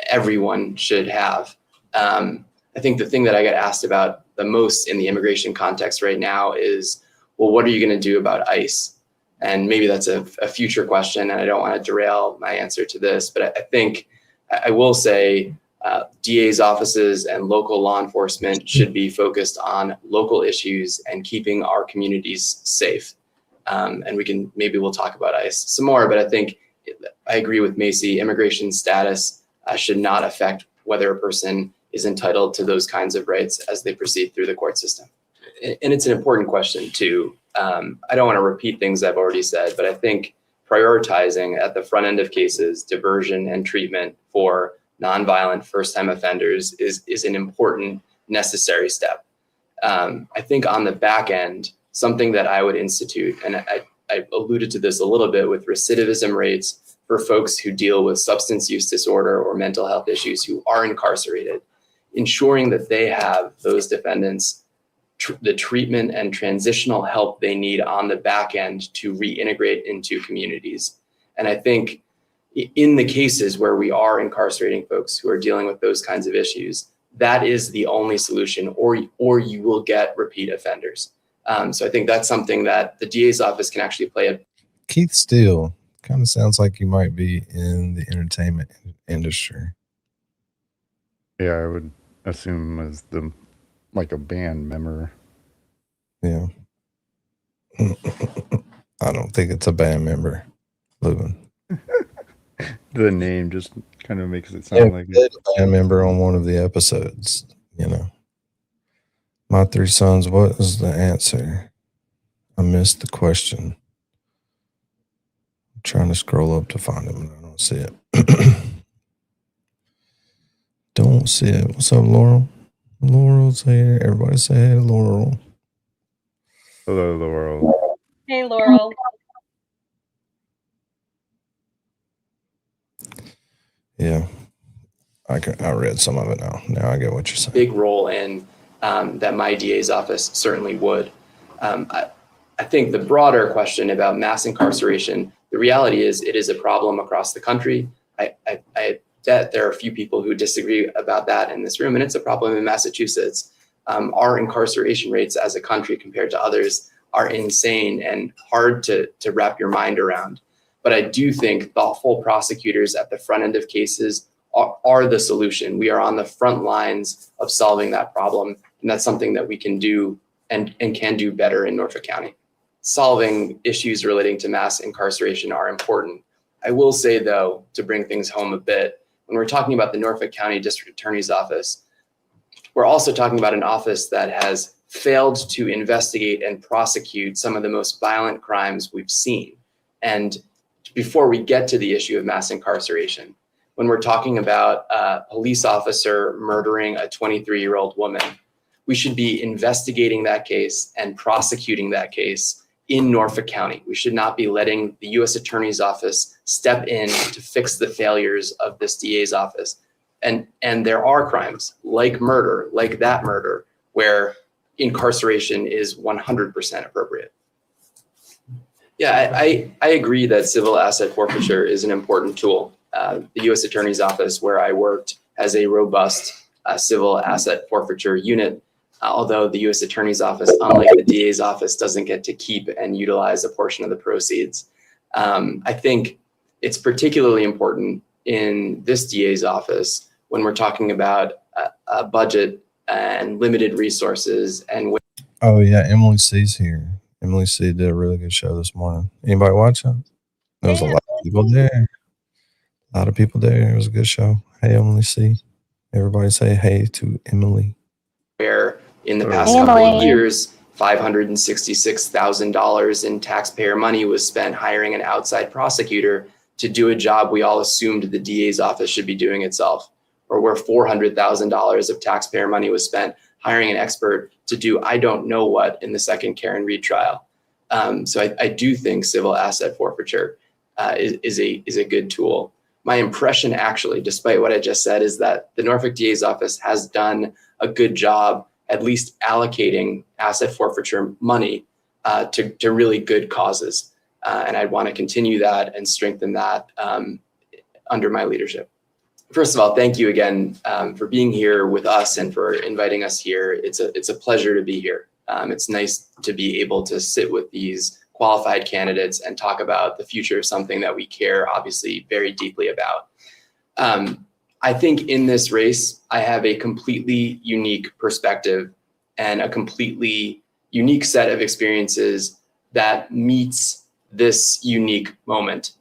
everyone should have. I think the thing that I get asked about the most in the immigration context right now is, well, what are you going to do about ICE? And maybe that's a future question, and I don't want to derail my answer to this, but I think I will say DA's offices and local law enforcement should be focused on local issues and keeping our communities safe. And maybe we'll talk about ICE some more, but I think I agree with Macy. Immigration status should not affect whether a person is entitled to those kinds of rights as they proceed through the court system. And it's an important question too. I don't want to repeat things I've already said, but I think prioritizing at the front end of cases, diversion and treatment for nonviolent first-time offenders is an important, necessary step. I think on the back end, something that I would institute, and I alluded to this a little bit with recidivism rates for folks who deal with substance use disorder or mental health issues who are incarcerated, ensuring that they have those defendants the treatment and transitional help they need on the back end to reintegrate into communities. And I think in the cases where we are incarcerating folks who are dealing with those kinds of issues, that is the only solution, or you will get repeat offenders. So I think that's something that the DA's office can actually play a. Keith Steele kind of sounds like you might be in the entertainment industry. Yeah, I would assume as like a band member. Yeah. I don't think it's a band member, Lubin. The name just kind of makes it sound like a band member on one of the episodes, you know. My three sons, what is the answer? I missed the question. I'm trying to scroll up to find it, but I don't see it. Don't see it. What's up, Laurel? Laurel's here. Everybody say hey to Laurel. Hello, Laurel. Hey, Laurel. Yeah. I read some of it now. Now I get what you're saying. Big role in that my DA's office certainly would. I think the broader question about mass incarceration, the reality is it is a problem across the country. I bet there are a few people who disagree about that in this room, and it's a problem in Massachusetts. Our incarceration rates as a country compared to others are insane and hard to wrap your mind around. But I do think thoughtful prosecutors at the front end of cases are the solution. We are on the front lines of solving that problem, and that's something that we can do and can do better in Norfolk County. Solving issues relating to mass incarceration are important. I will say, though, to bring things home a bit, when we're talking about the Norfolk County District Attorney's Office, we're also talking about an office that has failed to investigate and prosecute some of the most violent crimes we've seen. And before we get to the issue of mass incarceration, when we're talking about a police officer murdering a 23-year-old woman, we should be investigating that case and prosecuting that case in Norfolk County. We should not be letting the U.S. Attorney's Office step in to fix the failures of this DA's office. And there are crimes like murder, like that murder, where incarceration is 100% appropriate. Yeah, I agree that civil asset forfeiture is an important tool. The U.S. Attorney's Office, where I worked, has a robust civil asset forfeiture unit, although the U.S. Attorney's Office, unlike the DA's office, doesn't get to keep and utilize a portion of the proceeds. I think it's particularly important in this DA's office when we're talking about a budget and limited resources. And Oh yeah, Emily C's here. Emily C did a really good show this morning. Anybody watching? There was a lot of people there. A lot of people there. It was a good show. Hey, Emily C. Everybody say hey to Emily. where in the past couple of years, $566,000 in taxpayer money was spent hiring an outside prosecutor to do a job we all assumed the DA's office should be doing itself, or where $400,000 of taxpayer money was spent hiring an expert to do I don't know what in the second Karen Reed trial. So I do think civil asset forfeiture is a good tool. My impression, actually, despite what I just said, is that the Norfolk DA's office has done a good job at least allocating asset forfeiture money to really good causes. And I'd want to continue that and strengthen that under my leadership. First of all, thank you again for being here with us and for inviting us here. It's a pleasure to be here. It's nice to be able to sit with these qualified candidates and talk about the future of something that we care, obviously, very deeply about. I think in this race, I have a completely unique perspective and a completely unique set of experiences that meets this unique moment.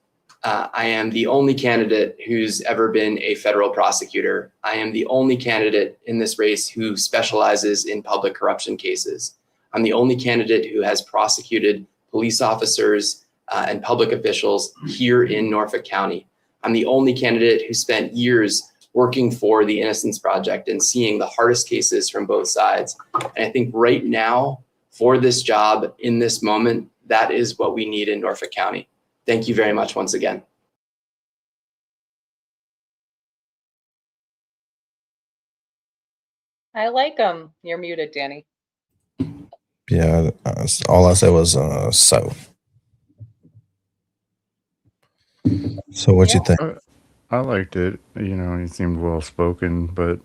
I am the only candidate who's ever been a federal prosecutor. I am the only candidate in this race who specializes in public corruption cases. I'm the only candidate who has prosecuted police officers and public officials here in Norfolk County. I'm the only candidate who spent years working for the Innocence Project and seeing the hardest cases from both sides. And I think right now, for this job, in this moment, that is what we need in Norfolk County. Thank you very much once again. I like them. You're muted, Danny. Yeah, all I said was so. So what you think? I liked it. You know, he seemed well spoken, but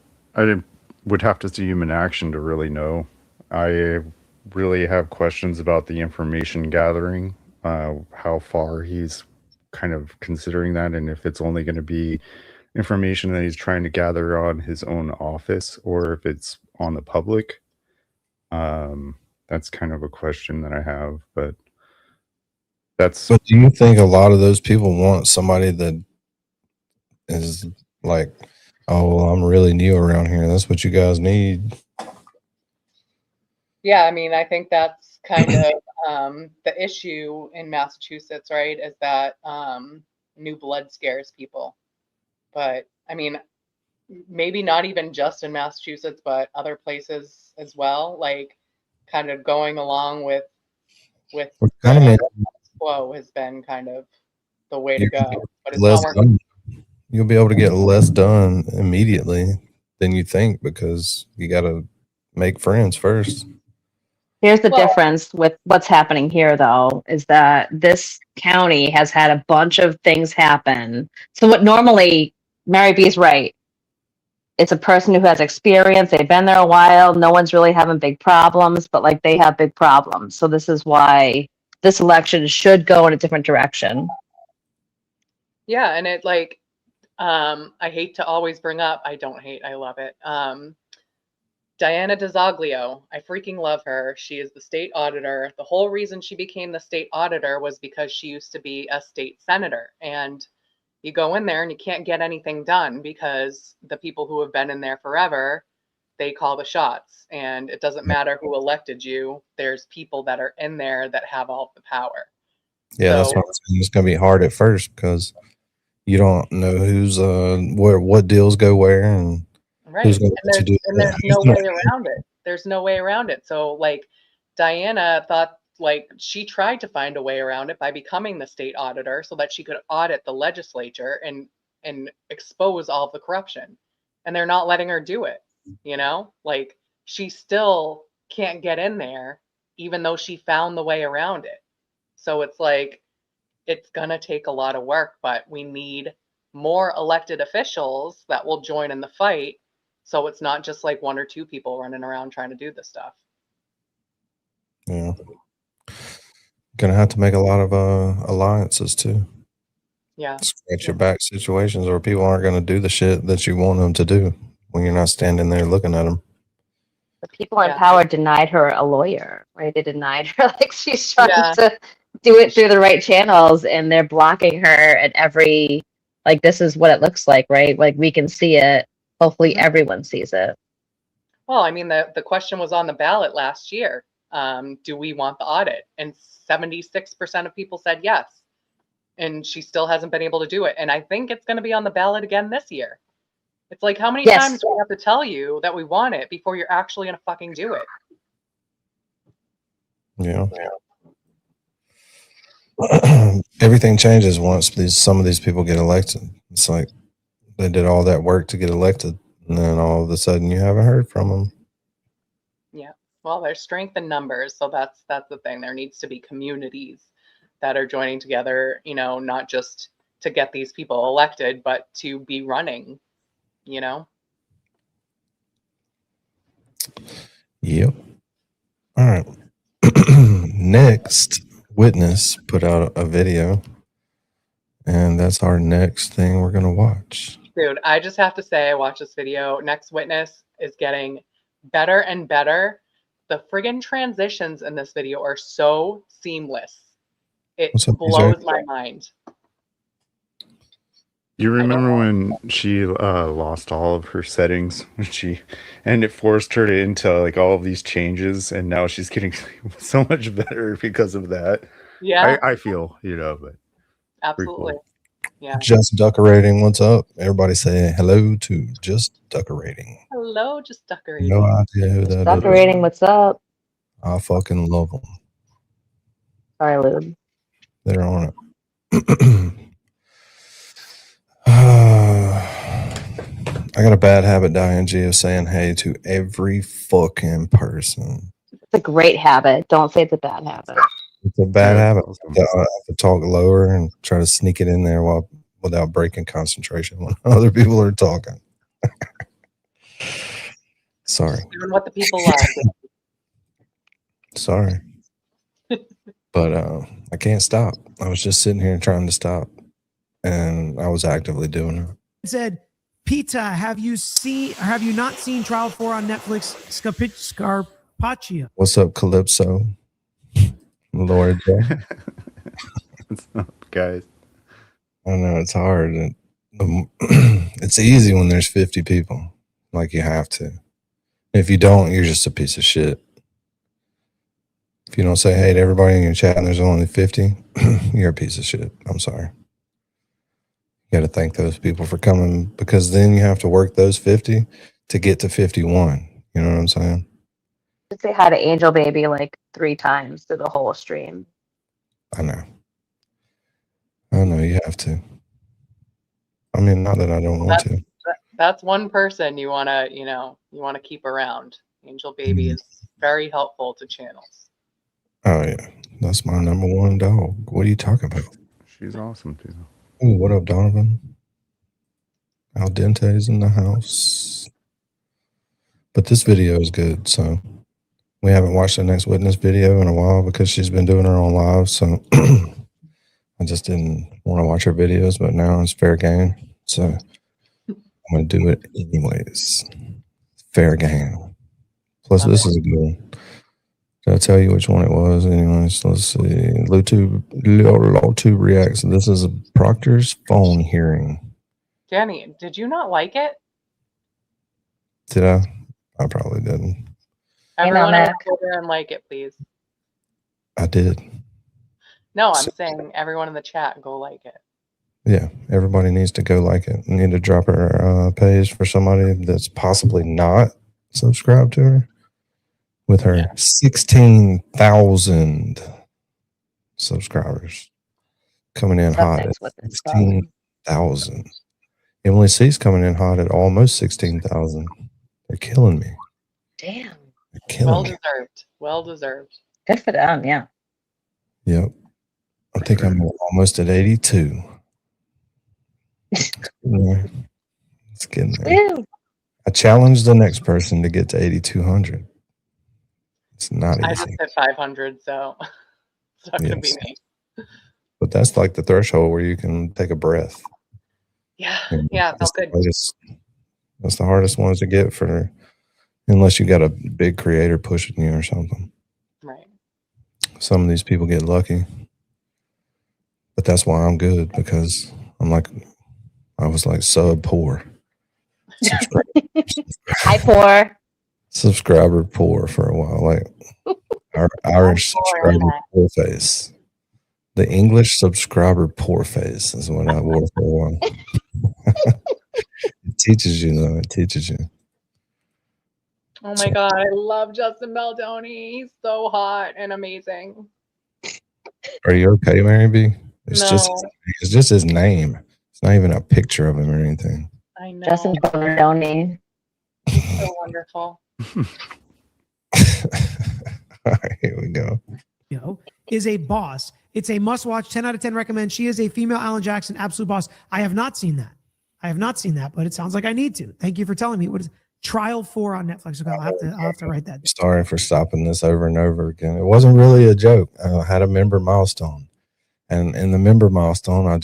would have to see him in action to really know. I really have questions about the information gathering, how far he's kind of considering that, and if it's only going to be information that he's trying to gather on his own office or if it's on the public. That's kind of a question that I have, but that's. But do you think a lot of those people want somebody that is like, oh, well, I'm really new around here. That's what you guys need. Yeah, I mean, I think that's kind of the issue in Massachusetts, right? Is that new blood scares people. But I mean, maybe not even just in Massachusetts, but other places as well. Like, kind of going along with the status quo has been kind of the way to go. But it's not working. You'll be able to get less done immediately than you think because you got to make friends first. Here's the difference with what's happening here, though, is that this county has had a bunch of things happen. So what normally, Mary B is right. it's a person who has experience. They've been there a while. No one's really having big problems, but like they have big problems. So this is why this election should go in a different direction. Yeah, and it like, I hate to always bring up, I don't hate, I love it. Diana DiZoglio, I freaking love her. She is the state auditor. The whole reason she became the state auditor was because she used to be a state senator. And you go in there and you can't get anything done because the people who have been in there forever, they call the shots. And it doesn't matter who elected you, there's people that are in there that have all the power. Yeah, that's So- what I'm saying. It's gonna be hard at first because you don't know who's what deals go where and Right. who's And gonna let you do there's that. no way around it. There's no way around it. So like Diana thought like she tried to find a way around it by becoming the state auditor so that she could audit the legislature and expose all of the corruption. And they're not letting her do it, you know? Like she still can't get in there even though she found the way around it. So it's like it's gonna take a lot of work, but we need more elected officials that will join in the fight. So it's not just like one or two people running around trying to do this stuff. Yeah. Gonna have to make a lot of alliances too. Yeah. Scratch your back situations, or people aren't gonna do the shit that you want them to do when you're not standing there looking at them. The people in Yeah. power denied her a lawyer, right? They denied her, like she's trying Yeah. to do it through the right channels, and they're blocking her at every, like, this is what it looks like, right? Like, we can see it. Hopefully, everyone sees it. Well, I mean, the question was on the ballot last year. Do we want the audit? And 76% of people said yes. And she still hasn't been able to do it. And I think it's going to be on the ballot again this year. It's like, how many Yes. times do we have to tell you that we want it before you're actually going to fucking do it? Yeah. Everything changes once some of these people get elected. It's like they did all that work to get elected, and then all of a sudden you haven't heard from them. Yeah. Well, there's strength in numbers, so that's the thing. There needs to be communities that are joining together, you know, not just to get these people elected, but to be running, you know. Yep. All right. Next witness put out a video, and that's our next thing we're gonna watch. Dude, I just have to say, I watched this video. Next Witness is getting better and better. The friggin' transitions in this video are so seamless. It What's up, blows DJ? my mind. You remember when she lost all of her settings and it forced her into like all of these changes, and now she's getting so much better because of that. Yeah, I feel, you know, but absolutely. Yeah. Just decorating. What's up? Everybody say hello to Just Decorating. Hello, just decorating. No idea who that is. Decorating, what's up? I fucking love them. Sorry, Lube. They're on it. I got a bad habit, Diane, of saying hey to every fucking person. It's a great habit. Don't say it's a bad habit. It's a bad Yeah, habit. awesome. I have to talk lower and try to sneak it in there without breaking concentration when other people are talking. Sorry. Just doing what the people love. Sorry. But I can't stop. I was just sitting here trying to stop, and I was actively doing it. Said, Pizza, have you not seen Trial 4 on Netflix? Scarpaccia. What's up, Calypso? Lord, What's up, guys? I know it's hard. It's easy when there's 50 people. Like, you have to. If you don't, you're just a piece of shit. If you don't say hey to everybody in your chat and there's only 50, you're a piece of shit. I'm sorry. You got to thank those people for coming, because then you have to work those 50 to get to 51. You know what I'm saying? Just say hi to Angel Baby like 3 times through the whole stream. I know. You have to. I mean, not that I don't want to. That's one person you want to keep around. Angel Baby is very helpful to channels. Oh, yeah. That's my number one dog. What are you talking about? She's awesome too. Ooh, what up, Donovan? Al dente's in the house. But this video is good, so we haven't watched the next witness video in a while because she's been doing her own live, so I just didn't want to watch her videos, but now it's fair game, so I'm going to do it anyways. Fair game. Plus, this is a good one. Did I tell you which one it was? Anyways, let's see. LawTube reacts. This is a Proctor's phone hearing. Jenny, did you not like it? Did I? I probably didn't. Everyone on Mac. Twitter and like it, please. I did. No, I'm saying everyone in the chat go like it. Yeah, everybody needs to go like it. We need to drop her page for somebody that's possibly not subscribed to her. With her 16,000 subscribers coming in hot at 16,000. Emily C's coming in hot at almost 16,000. They're killing me. Damn. They're killing Well me. deserved. Well deserved. Good for them. Yeah. Yep. I think I'm almost at 82. It's getting there. Woo. I challenge the next person to get to 8,200. It's not I just easy. hit 500, so it's not going to be me. But that's like the threshold where you can take a breath. Yeah, And yeah, it felt good. That's the hardest ones to get for, unless you got a big creator pushing you or something. Right. Some of these people get lucky. But that's why I'm good, because I was like sub poor. Hi, poor. Subscriber poor for a while, like our Irish subscriber poor face. The English subscriber poor face is what I wore for a while. It teaches you, though. It teaches you. Oh my God, I love Justin Baldoni. He's so hot and amazing. Are you okay, Mary B? It's No. just his name. It's not even a picture of him or anything. I know. Justin Baldoni. He's so wonderful. All right, here we go. Is a boss. It's a must watch. 10 out of 10 recommend. She is a female Alan Jackson, absolute boss. I have not seen that. But it sounds like I need to. Thank you for telling me. What is Trial 4 on Netflix? Okay, I'll have to write that. Sorry for stopping this over and over again. It wasn't really a joke. I had a member milestone. And in the member milestone,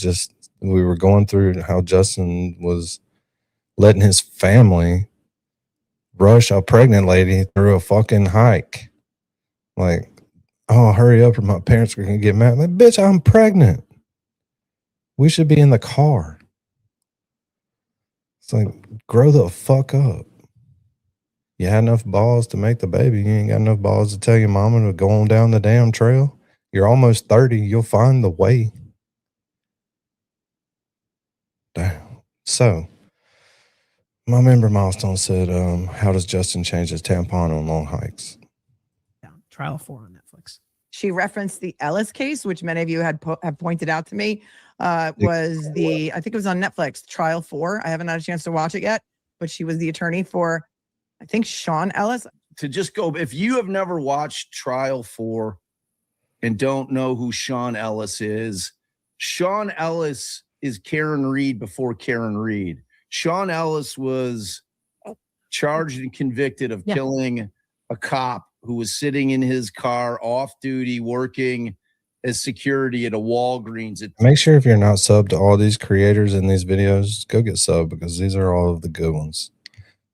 we were going through how Justin was letting his family rush a pregnant lady through a fucking hike. Like, oh, hurry up or my parents are going to get mad. I'm like, bitch, I'm pregnant. We should be in the car. It's like, grow the fuck up. You had enough balls to make the baby. You ain't got enough balls to tell your mama to go on down the damn trail. You're almost 30. You'll find the way. Damn. So, my member milestone said, how does Justin change his tampon on long hikes? Yeah, Trial 4 on Netflix. She referenced the Ellis case, which many of you have pointed out to me. I think it was on Netflix, Trial 4. I haven't had a chance to watch it yet, but she was the attorney for, I think, Sean Ellis. To just go, if you have never watched Trial 4 and don't know who Sean Ellis is Karen Reed before Karen Reed. Sean Ellis was charged and convicted of killing a cop who was sitting in his car off duty working as security at a Walgreens. Make sure if you're not subbed to all these creators in these videos, go get subbed, because these are all of the good ones.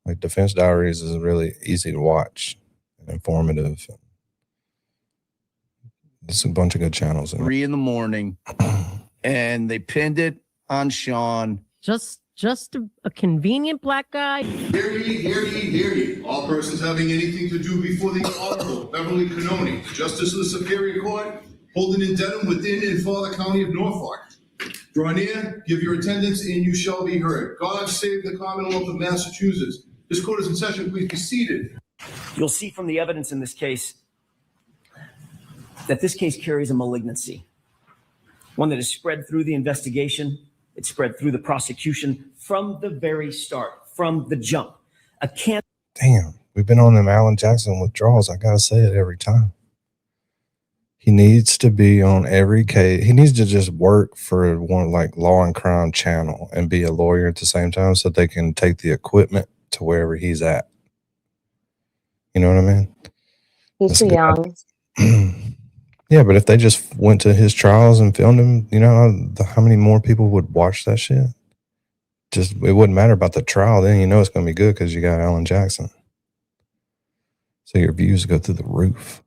Like Defense Diaries is really easy to watch and informative. There's a bunch of good channels in 3 a.m, and they pinned it on Sean. Just a convenient black guy. Hear ye, hear ye, hear ye. All persons having anything to do before the Honorable Beverly Cannoni, Justice of the Superior Court, holding in Dedham within and for the County of Norfolk. Draw near, give your attendance, and you shall be heard. God save the Commonwealth of Massachusetts. This court is in session. Please be seated. You'll see from the evidence in this case that this case carries a malignancy, one that is spread through the investigation. It's spread through the prosecution from the very start, from the jump. Damn, we've been on them Alan Jackson withdrawals. I gotta say it every time. He needs to be on every case. He needs to just work for one like Law and Crime channel and be a lawyer at the same time so they can take the equipment to wherever he's at. You know what I mean? He's too young. Yeah, but if they just went to his trials and filmed him, you know how many more people would watch that shit? Just it wouldn't matter about the trial. Then you know it's going to be good because you got Alan Jackson. So your views go through the roof.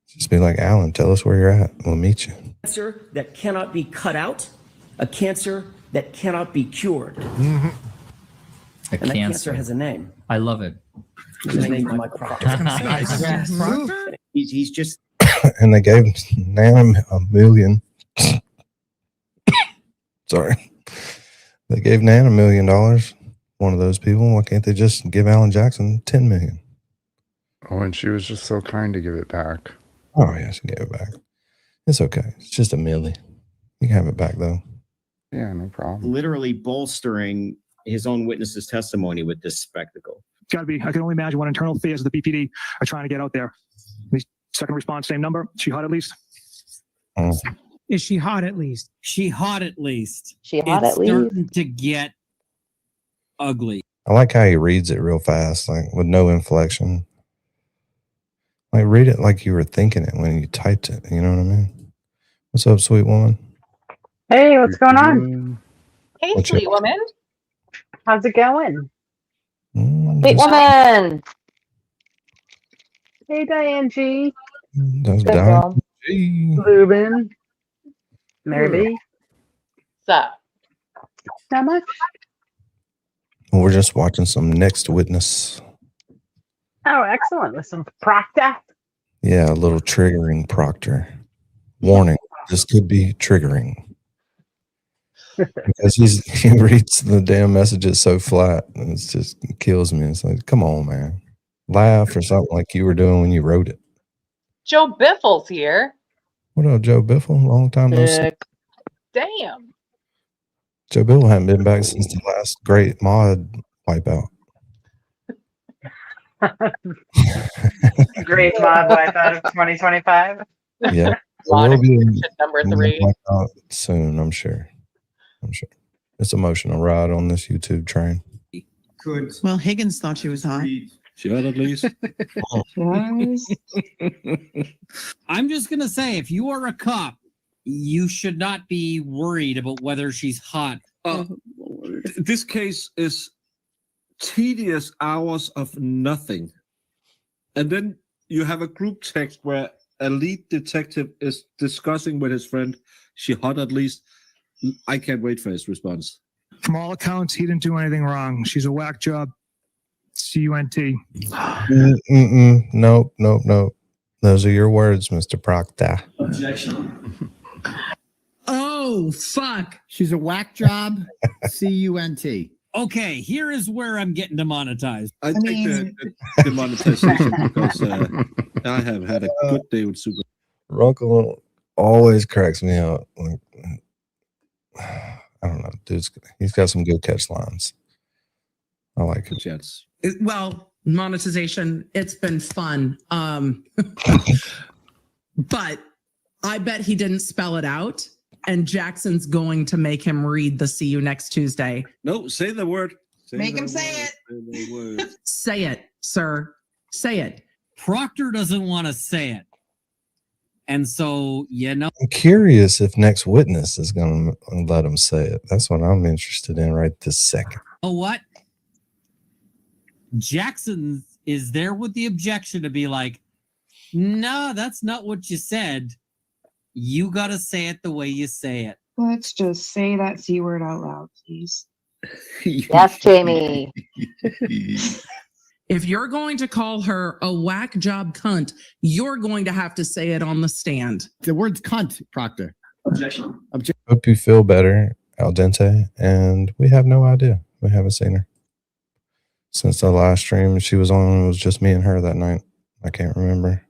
Just be like, Alan, tell us where you're at. We'll meet you. Cancer that cannot be cut out, a cancer that cannot be cured. A And that cancer has a name. I love it. His name is Mike Proctor. Nice. Proctor? He's just And they gave Nan $1 million. Sorry. They gave Nan $1 million. One of those people. Why can't they just give Alan Jackson $10 million? Oh, and she was just so kind to give it back. Oh, yeah, she gave it back. It's okay. It's just $1 million. You can have it back, though. Yeah, no problem. Literally bolstering his own witness's testimony with this spectacle. It's got to be. I can only imagine what internal affairs of the BPD are trying to get out there. The second response, same number. She hot at least. Is she hot at least? She hot at least. She hot it's at least. starting to get ugly. I like how he reads it real fast, like with no inflection. Like read it like you were thinking it when you typed it. You know what I mean? What's up, sweet woman? Hey, what's going on? Hey, What's sweet your- woman. How's it going? Sweet woman. Hey, Diane G. That's Good Diane girl. G. Lubin. Mary B. What's up? Not much. We're just watching some Next Witness. Oh, excellent. With some Proctor. Yeah, a little triggering, Proctor. Warning, this could be triggering. Because he reads the damn messages so flat, and it kills me. It's like, come on, man. Laugh or something like you were doing when you wrote it. Joe Biffle's here. What up, Joe Biffle? Long time no see. Damn. Joe Biffle hadn't been back since the last great mod wipeout. Great mod wipeout of 2025. Yeah. Mod We'll be number 3. wipeout soon, I'm sure. It's emotional ride on this YouTube train. Good. Well, Higgins thought she was hot. She had at least. I'm just going to say, if you are a cop, you should not be worried about whether she's hot. This case is tedious hours of nothing. And then you have a group text where a lead detective is discussing with his friend, she hot at least. I can't wait for his response. From all accounts, he didn't do anything wrong. She's a whack job. CUNT. Nope. Those are your words, Mr. Proctor. Objection. Oh, fuck. She's a whack job. CUNT. Okay, here is where I'm getting demonetized. I take the demonetization because I have had a good day with Super. Runkle always cracks me out. Like, I don't know, dude's he's got some good catch lines. I like it. Yes. Well, monetization, it's been fun. But I bet he didn't spell it out. And Jackson's going to make him read the "See you next Tuesday." No, say the word. Make him say it. Say the word. Say it, sir. Say it. Proctor doesn't want to say it. And so, I'm curious if Next Witness is going to let him say it. That's what I'm interested in right this second. know what? Jackson is there with the objection to be like, no, that's not what you said. You got to say it the way you say it. Let's just say that C word out loud, please. Yes, Jamie. If you're going to call her a whack job cunt, you're going to have to say it on the stand. The word's cunt, Proctor. Objection. Hope you feel better, Al Dente. And we have no idea. We haven't seen her. Since the last stream she was on, it was just me and her that night. I can't remember.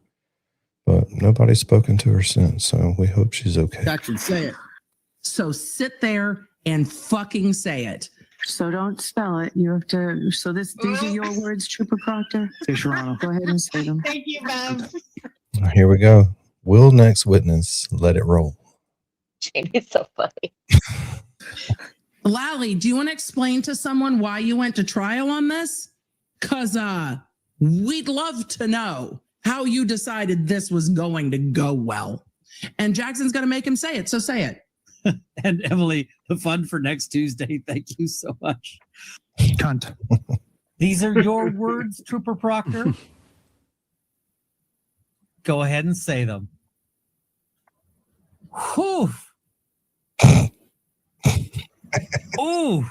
But nobody's spoken to her since, so we hope she's okay. Jackson, say it. So sit there and fucking say it. So don't spell it. You have to. So these are your words, Trooper Proctor. Say Toronto. Go ahead and say them. Thank you, Bev. Here we go. Will next witness let it roll? Jamie's so funny. Lally, do you want to explain to someone why you went to trial on this? Because we'd love to know how you decided this was going to go well. And Jackson's going to make him say it, so say it. And Emily, the fun for next Tuesday. Thank you so much. Cunt. These are your words, Trooper Proctor. Go ahead and say them. Whew. Ooh.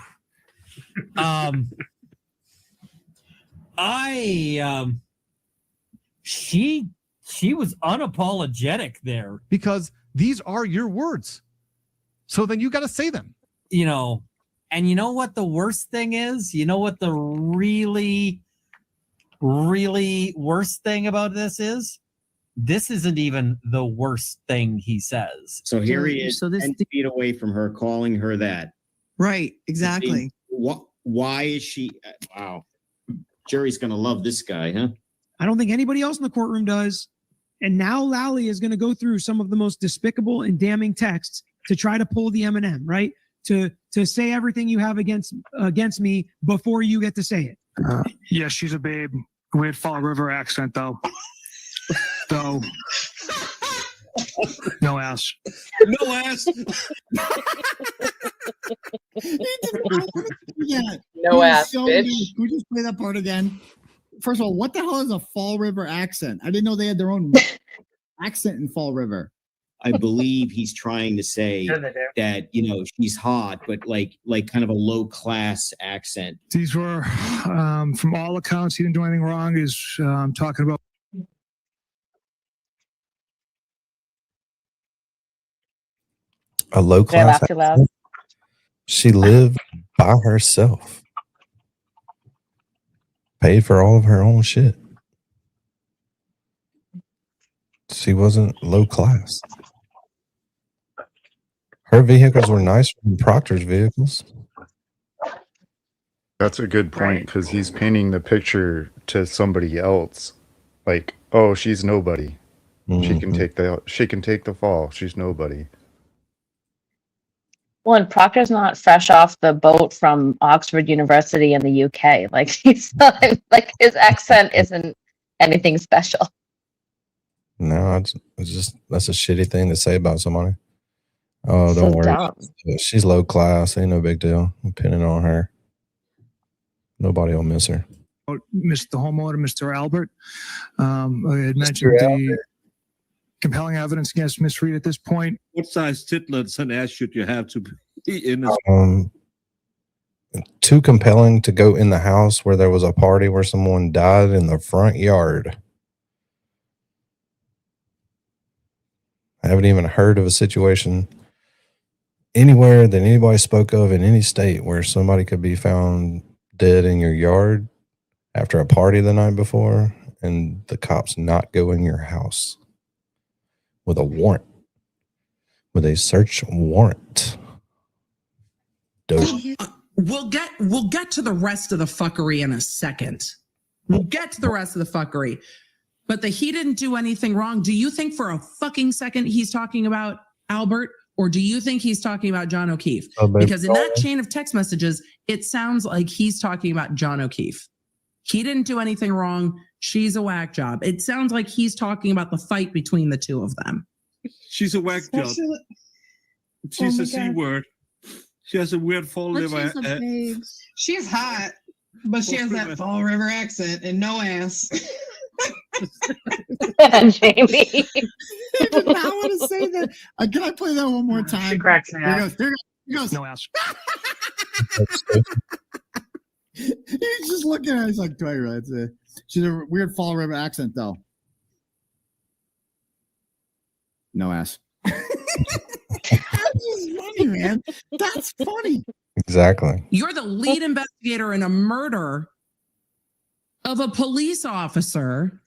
She was unapologetic there. Because these are your words. So then you got to say them. You know, and you know what the worst thing is? You know what the really, really worst thing about this is? This isn't even the worst thing he says. So here he is, 10 feet away from her, calling her that. Right, exactly. Why is she? Wow. Jerry's going to love this guy, huh? I don't think anybody else in the courtroom does. And now Lally is going to go through some of the most despicable and damning texts to try to pull the M&M, right? To say everything you have against me before you get to say it. Yeah, she's a babe. Weird Fall River accent, though. Though. No ass. No ass. No Yeah. He was ass, so bitch. mean. Can we just play that part again? First of all, what the hell is a Fall River accent? I didn't know they had their own accent in Fall River. I believe he's trying to say that, you know, she's hot, but like kind of a low class accent. These were, from all accounts, he didn't do anything wrong. He's talking about. A low Did I class. laugh too loud? She lived by herself. Paid for all of her own shit. She wasn't low class. Her vehicles were nicer than Proctor's vehicles. That's a good point because he's painting the picture to somebody else. Like, oh, she's nobody. She can take the fall. She's nobody. Well, and Proctor's not fresh off the boat from Oxford University in the UK. Like he's not, like his accent isn't anything special. No, it's just that's a shitty thing to say about somebody. Oh, don't So worry. dumb. She's low class. Ain't no big deal. I'm pinning on her. Nobody will miss her. Mr. Homeowner, Mr. Albert. I had mentioned the compelling evidence against Miss Reed at this point. What size titlets and ass should you have to be in a Too compelling to go in the house where there was a party where someone died in the front yard. I haven't even heard of a situation anywhere that anybody spoke of in any state where somebody could be found dead in your yard after a party the night before and the cops not go in your house with a warrant, with a search warrant. Dope. We'll get to the rest of the fuckery in a second. We'll get to the rest of the fuckery. But he didn't do anything wrong. Do you think for a fucking second he's talking about Albert, or do you think he's talking about John O'Keefe? Because in that chain of text messages, it sounds like he's talking about John O'Keefe. He didn't do anything wrong. She's a whack job. It sounds like he's talking about the fight between the two of them. She's a whack job. She's a C word. She has a weird fall liver. She's hot, but she has that Fall River accent and no ass. Jamie. I did not want to say that. Can I play that one more time? She cracks me There up. he goes. No ass. He's just looking at it. He's like, she's a weird Fall River accent, though. No ass. That's just funny, man. That's funny. Exactly. You're the lead investigator in a murder of a police officer,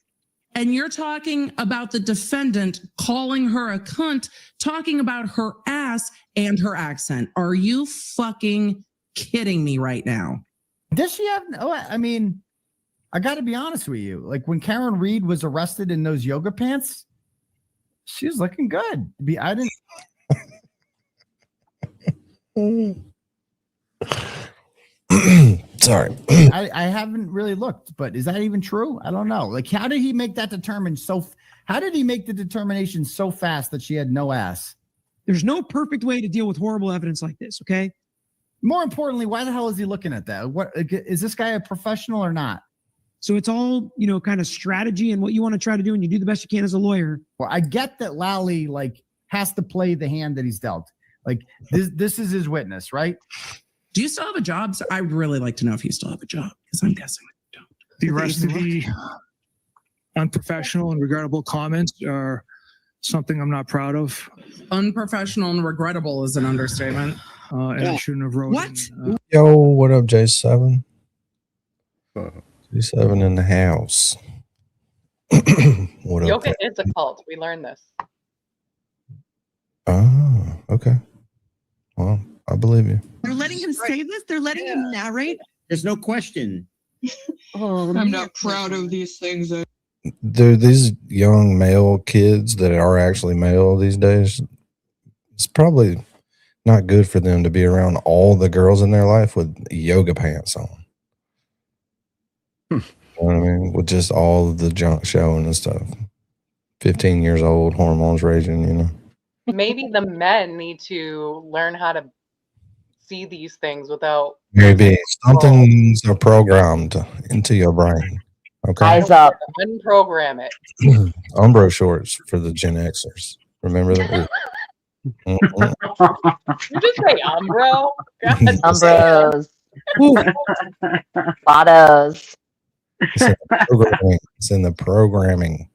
and you're talking about the defendant calling her a cunt, talking about her ass and her accent. Are you fucking kidding me right now? Does she have? Oh, I mean, I got to be honest with you. Like when Karen Reed was arrested in those yoga pants, She's looking good. I didn't. Sorry. I haven't really looked, but is that even true? I don't know. Like, how did he make that how did he make the determination so fast that she had no ass? There's no perfect way to deal with horrible evidence like this, okay? More importantly, why the hell is he looking at that? What is this guy a professional or not? So it's all, kind of strategy and what you want to try to do, and you do the best you can as a lawyer. Well, I get that Lally has to play the hand that he's dealt. Like this is his witness, right? Do you still have a job? So I'd really like to know if you still have a job, because I'm guessing you don't. The rest of the unprofessional and regrettable comments are something I'm not proud of. Unprofessional and regrettable is an understatement. And I shouldn't have wrote What? Yo, what up, J7? J7 in the house. What up? Yoga is a cult. We learned this. Oh, okay. Well, I believe you. They're letting him say this? They're letting him narrate? There's no question. I'm not proud of these things. Dude, these young male kids that are actually male these days, it's probably not good for them to be around all the girls in their life with yoga pants on. You know what I mean? With just all of the junk showing and stuff. 15 years old, hormones raging, Maybe the men need to learn how to see these things without. Maybe some things are programmed into your brain. Okay. Eyes up. Unprogram it. Umbro shorts for the Gen Xers. Remember that? You just say umbro? God. Umbros. Bottos. It's in the programming.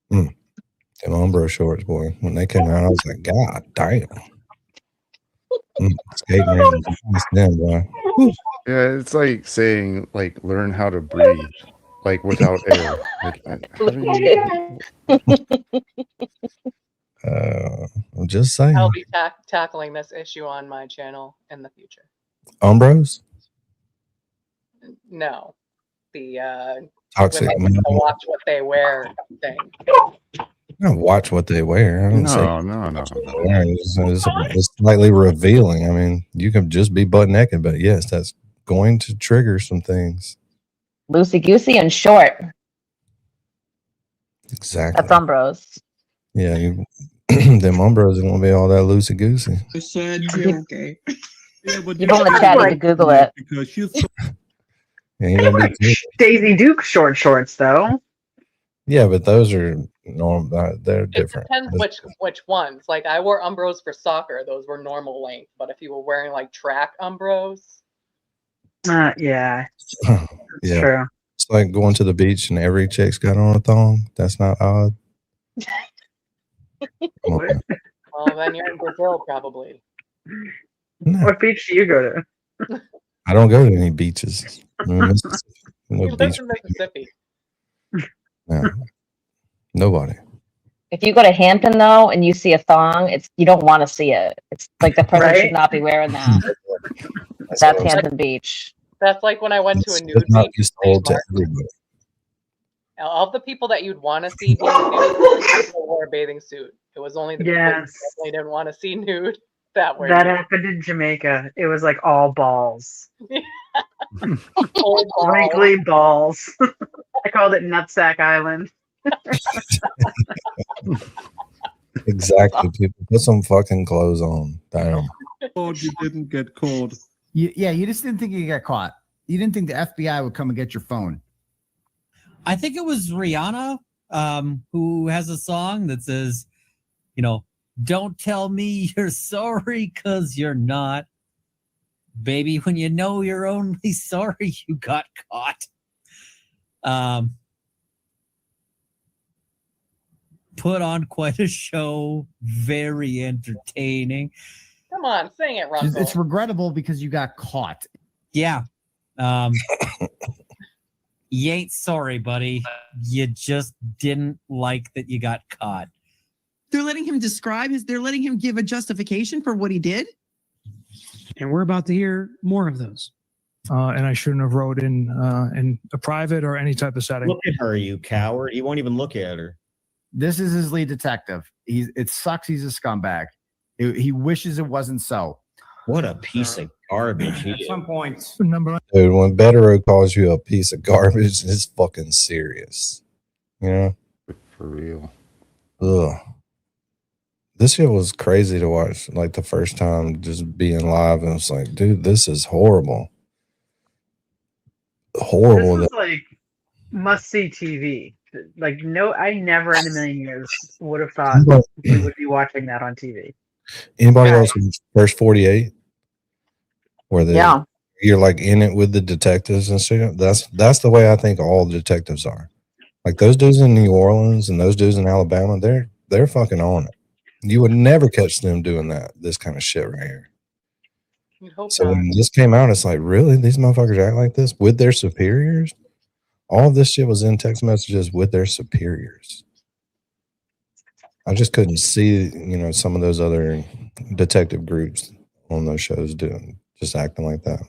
Them Umbro shorts, boy. When they came out, I was like, God damn. Skate man, them, boy. Yeah, it's like saying, learn how to breathe, without air. How do you... I'm just saying. I'll be tackling this issue on my channel in the future. Umbros? No, the Toxic. women need to watch what they wear thing. Watch what they wear. I don't say No. It's slightly revealing. I mean, you can just be butt naked, but yes, that's going to trigger some things. Loosey goosey and short. Exactly. That's Umbros. Yeah, them Umbros won't be all that loosey goosey. I said you're okay. Yeah, but You don't want to chat, you can Google it. Because you Daisy Duke short shorts, though. Yeah, but those are normal. They're different. Depends which ones. Like I wore Umbros for soccer; those were normal length. But if you were wearing track Umbros, Yeah. Yeah. True. It's like going to the beach and every chick's got on a thong. That's not odd. well, then you're in Brazil probably. No. What beach do you go to? I don't go to any beaches. No You live beach. in Mississippi. No. Nobody. If you go to Hampton though and you see a thong, you don't want to see it. It's like the person should not be wearing that. That's Hampton Beach. That's like when I went to a nude Not beach. sold to everybody. Of the people that you'd want to see being nude, people wore a bathing suit. It was only the people you definitely didn't want to see nude that were That nude. happened in Jamaica. It was like all balls. Old balls. Wrinkly balls. I called it Nutsack Island. Exactly. People put some fucking clothes on. Damn. Oh, you didn't get caught. You just didn't think you got caught. You didn't think the FBI would come and get your phone. I think it was Rihanna who has a song that says, don't tell me you're sorry because you're not. Baby, when you know you're only sorry you got caught. Put on quite a show. Very entertaining. Come on, sing it, Russell. It's regrettable because you got caught. Yeah. You ain't sorry, buddy. You just didn't like that you got caught. They're letting him they're letting him give a justification for what he did. And we're about to hear more of those. And I shouldn't have wrote in a private or any type of setting. Look at her, you coward. You won't even look at her. This is his lead detective. It sucks. He's a scumbag. He wishes it wasn't so. What a piece of garbage. At some point, Number Dude, when Betero calls you a piece of garbage, it's fucking serious. You know? For real. Ugh. This shit was crazy to watch, like the first time just being live, and it's like, dude, this is horrible. Horrible. This was like must-see TV. Like, no, I never in a million years would have thought we would be watching that on TV. Anybody else watch First 48? Where Yeah. you're like in it with the detectives and shit. That's the way I think all detectives are. Like those dudes in New Orleans and those dudes in Alabama, they're fucking on it. You would never catch them doing this kind of shit right here. So when this came out, it's like, really? These motherfuckers act like this with their superiors? All of this shit was in text messages with their superiors. I just couldn't see, some of those other detective groups on those shows just acting like that.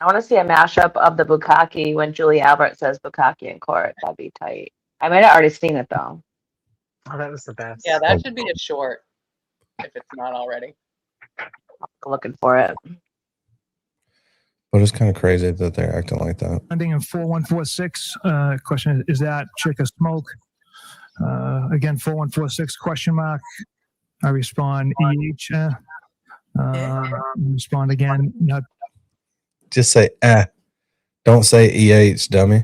I want to see a mashup of the Bukkake when Julie Albert says Bukkake in court. That'd be tight. I might have already seen it though. Oh, that was the best. Yeah, that should be a short if it's not already. Looking for it. But it's kind of crazy that they're acting like that. ending in 4146. Question is that chick a smoke? Again, 4146 question mark. I respond EH. Respond again. Not Just say Don't say EH, dummy.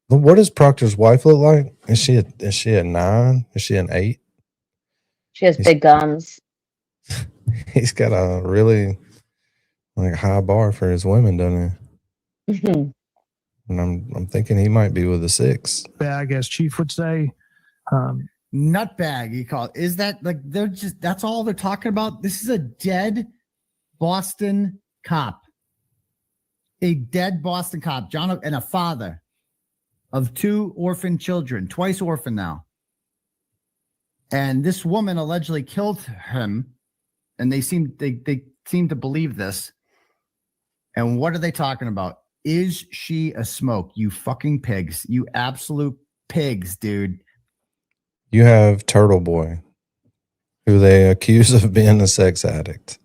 What does Proctor's wife look like? Is she a 9? Is she an 8? She has big gums. He's got a really high bar for his women, doesn't he? Mm-hmm. And I'm thinking he might be with a 6. bag, as Chief would say. Nutbag, you call it. Is that that's all they're talking about? This is a dead Boston cop. A dead Boston cop, John, and a father of 2 orphan children, twice orphan now. And this woman allegedly killed him, and they seem to believe this. And what are they talking about? Is she a smoke? You fucking pigs. You absolute pigs, dude. You have Turtleboy, who they accuse of being a sex addict,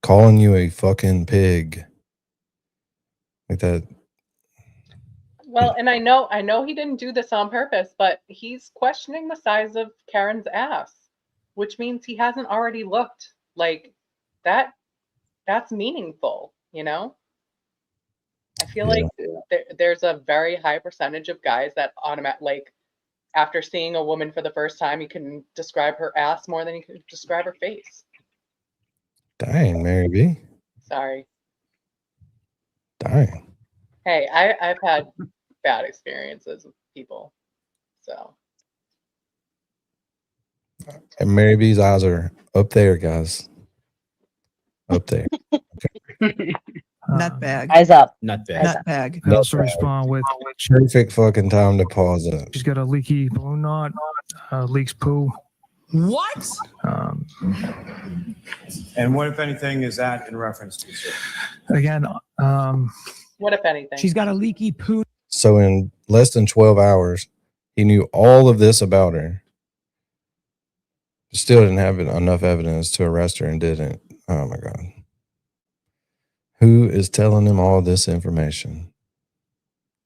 calling you a fucking pig. Like that. Well, and I know he didn't do this on purpose, but he's questioning the size of Karen's ass, which means he hasn't already looked like that. That's meaningful, I feel like there's a very high percentage of guys that after seeing a woman for the first time, you can describe her ass more than you can describe her face. Dang, Mary B. Sorry. Dang. Hey, I've had bad experiences with people, so. And Mary B's eyes are up there, guys. Up there. Okay. Nutbag. Eyes up. Nutbag. I also respond with Perfect fucking time to pause it. she's got a leaky balloon knot, leaks poo. What? And what, if anything, is that in reference to? Again, What if anything? She's got a leaky poo. So in less than 12 hours, he knew all of this about her. Still didn't have enough evidence to arrest her and didn't. Oh my God. Who is telling him all this information?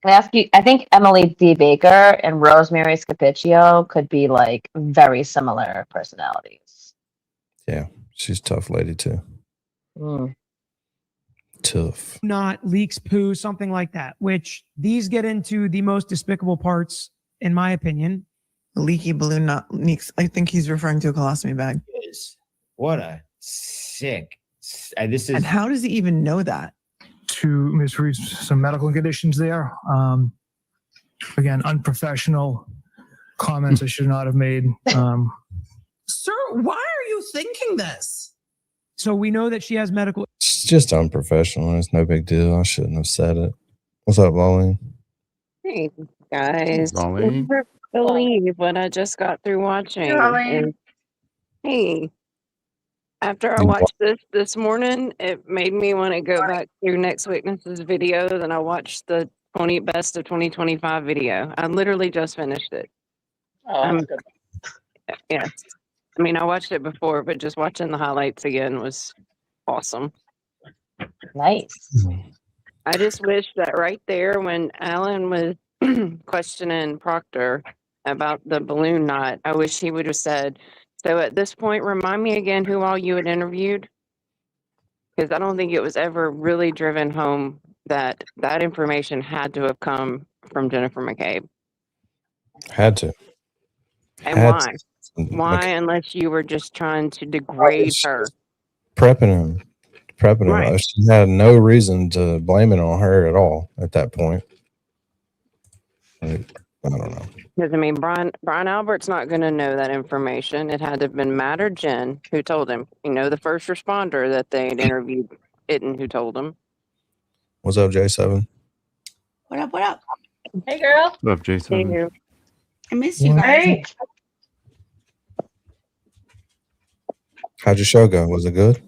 I ask you, I think Emily D. Baker and Rosemary Scapiccio could be very similar personalities. Yeah, she's a tough lady too. Tough. Not leaks poo, something like that, which these get into the most despicable parts, in my opinion. Leaky balloon knot leaks. I think he's referring to a colostomy bag. What a sick. This is. And how does he even know that? To misread some medical conditions there. Again, unprofessional comments I should not have made. Sir, why are you thinking this? So we know that she has medical. It's just unprofessional. It's no big deal. I shouldn't have said it. What's up, Lolly? Hey guys, Golly. never believe what I just got through watching. Golly. And, hey, after I watched this morning, it made me want to go back through Next Witness's video. Then I watched the 20 best of 2025 video. I literally just finished it. Oh, that's good. Yeah. I mean, I watched it before, but just watching the highlights again was awesome. Nice. I just wish that right there when Alan was questioning Proctor about the balloon knot, I wish he would have said, so at this point, remind me again who all you had interviewed. Because I don't think it was ever really driven home that that information had to have come from Jennifer McCabe. Had to. And Had why? to. Why, unless you were just trying to degrade her? Prepping him. Right. She had no reason to blame it on her at all at that point. Like, I don't know. Because I mean, Brian Albert's not going to know that information. It had to have been Matt or Jen who told him. You know, the first responder that they'd interviewed, Itten, who told him. What's up, J7? What up? What up? Hey, girl. Love Jason. Hey, I miss you guys. Hey. How'd your show go? Was it good?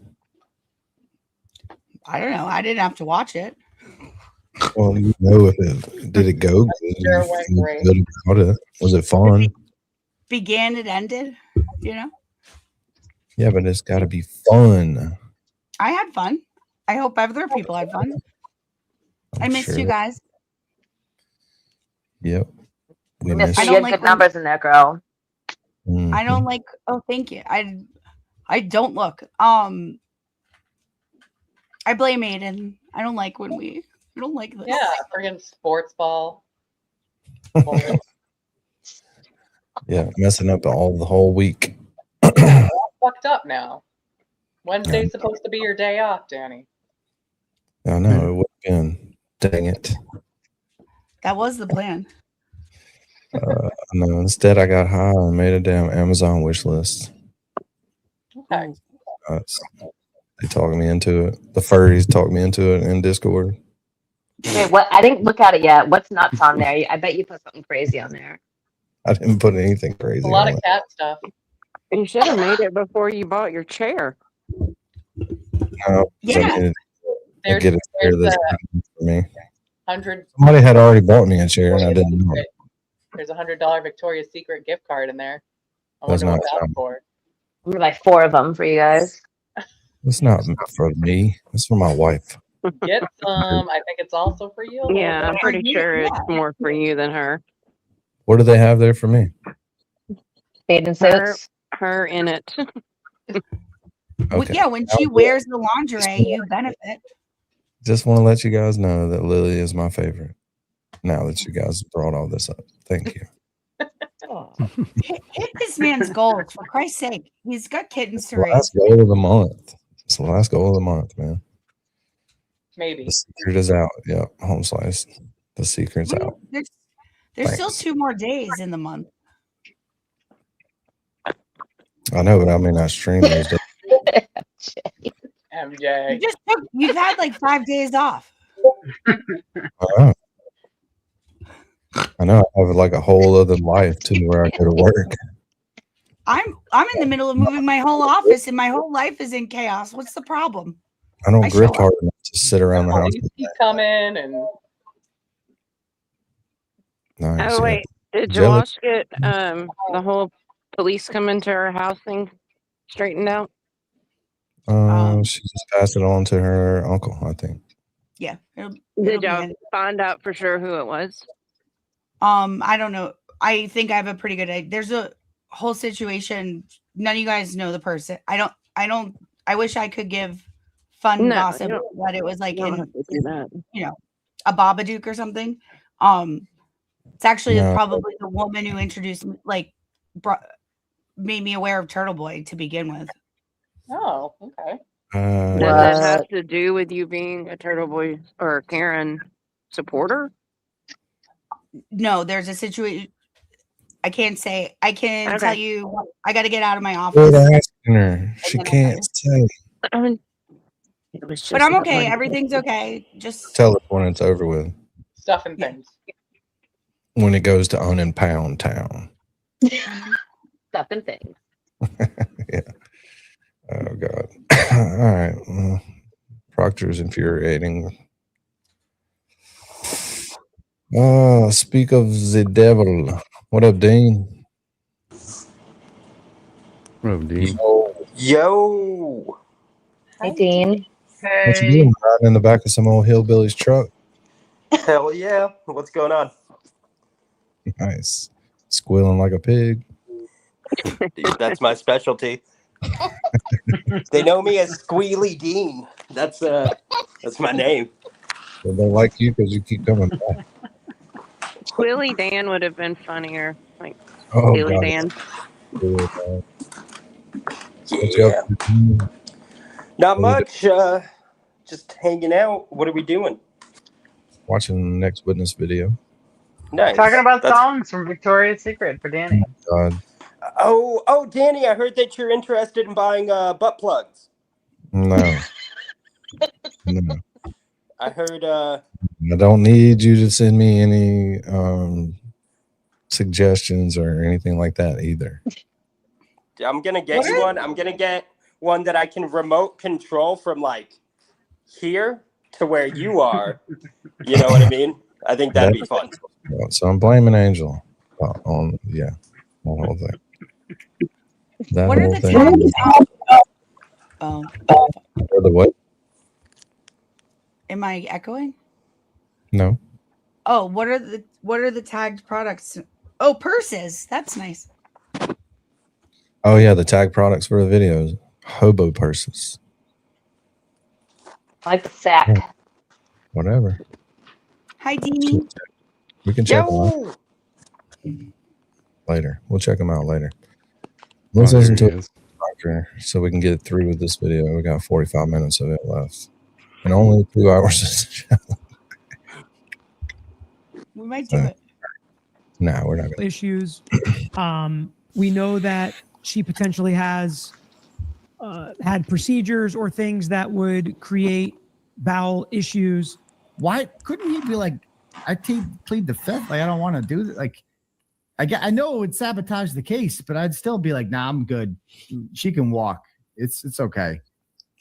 I don't know. I didn't have to watch it. Well, you know, if it did it go good? Sure You went feel great. good about it? Was it fun? Began, it ended. You know, Yeah, but it's got to be fun. I had fun. I hope other people had fun. I missed sure. you guys. Yep. We Miss missed you. don't You had like good when- numbers in there, girl. I don't like. Oh, thank you. I don't look. I blame Aiden. I don't like when we. I don't like this. Yeah, friggin' sports ball. Yeah, messing up the whole week. All fucked up now. Wednesday's supposed to be your day off, Danny. I know it would have been. Dang it. That was the plan. No, instead I got high and made a damn Amazon wish list. Okay. They talked me into it. The furries talked me into it in Discord. Wait, what? I didn't look at it yet. What's nuts on there? I bet you put something crazy on there. I didn't put anything crazy. A lot on of it. cat stuff. You should have made it before you bought your chair. No, 'cause Yeah. I needed to There's, get a chair there's this a time for me. 100. Somebody had already bought me a chair and I didn't know it. There's $100 Victoria's Secret gift card in there. I That's wonder what not that's for. I'm gonna buy 4 of them for you guys. It's not for me. It's for my wife. Get some. I think it's also for you. a little Yeah, I'm bit. pretty sure it's more for you than her. What do they have there for me? Aiden Her, suits. her in it. Well, Okay. yeah, when she wears the lingerie, you benefit. Just want to let you guys know that Lily is my favorite. Now that you guys brought all this up. Thank you. Hit this man's goals, for Christ's sake. He's got kittens It's to the raise. last goal of the month. It's the last goal of the month, man. Maybe. The secret is out. Yep. Home slice. The secret's out. There's still Thanks. 2 more days in the month. I know, but I may not stream those days. MJ. You've had like 5 days off. I know. I have like a whole other life too where I go to work. I'm in the middle of moving my whole office and my whole life is in chaos. What's the problem? I don't I grip show hard enough to sit around the house. He's coming and Nice, Oh yeah. wait, did Jelly. Josh get the whole police coming to her house thing straightened out? She just passed it on to her uncle, I think. Yeah. it'll Did be y'all in. find out for sure who it was? I don't know. I think I have a pretty good idea. There's a whole situation. None of you guys know the person. I wish I could give fun No, gossip, you don't- but it was like you don't in, have to do that. you know, a Babadook or something. It's actually No. probably the woman who introduced me, made me aware of Turtleboy to begin with. oh, okay. Does that have to do with you being a Turtleboy or Karen supporter? No, there's a situation. I can't say. I can Okay. tell you. I got to get out of my Quit office. asking her. She can't say. It was just But I'm that okay. one. Everything's okay. Just Tell her when it's over with. Stuff and things. When it goes to Unimpound Town. Stuff and things. Yeah. Oh God. All right. Well, Proctor's infuriating. Speak of the devil. What up, Dean? What up, Dean? Yo. Hey, Dean. What you doing? Riding in the back of some old hillbilly's truck. Hell yeah. What's going on? Nice. Squealing like a pig. Dude, that's my specialty. They know me as Squealy Dean. That's my name. They don't like you because you keep coming back. Willie Dan would have been funnier. Like Oh, Willie God. Dan. Yeah. Not much. Just hanging out. What are we doing? Watching the next witness video. Nice. Talking about That's- songs from Victoria's Secret for Danny. God. Oh, Danny, I heard that you're interested in buying butt plugs. No. No. I heard I don't need you to send me any suggestions or anything like that either. I'm gonna get you one. I'm gonna get one that I can remote control from like here to where you are. You know what I mean? I think that'd be fun. So I'm blaming Angel on the whole thing. That What are whole the thing. tags? Oh, Or the what? am I echoing? No. Oh, what are the tagged products? Oh, purses. That's nice. Oh yeah, the tag products for the videos. Hobo purses. I like the sack. Whatever. Hi, Deanie. We can check them out later. We'll check them out later. Let's listen to it, Proctor, so we can get through with this video. We got 45 minutes of it left, and only 2 hours of the show. We might do it. No, we're not going issues. We know that she potentially has had procedures or things that would create bowel issues. Why couldn't he be like, I plead the fifth? Like, I don't want to do that. Like, I know it would sabotage the case, but I'd still be like, nah, I'm good. She can walk. It's okay.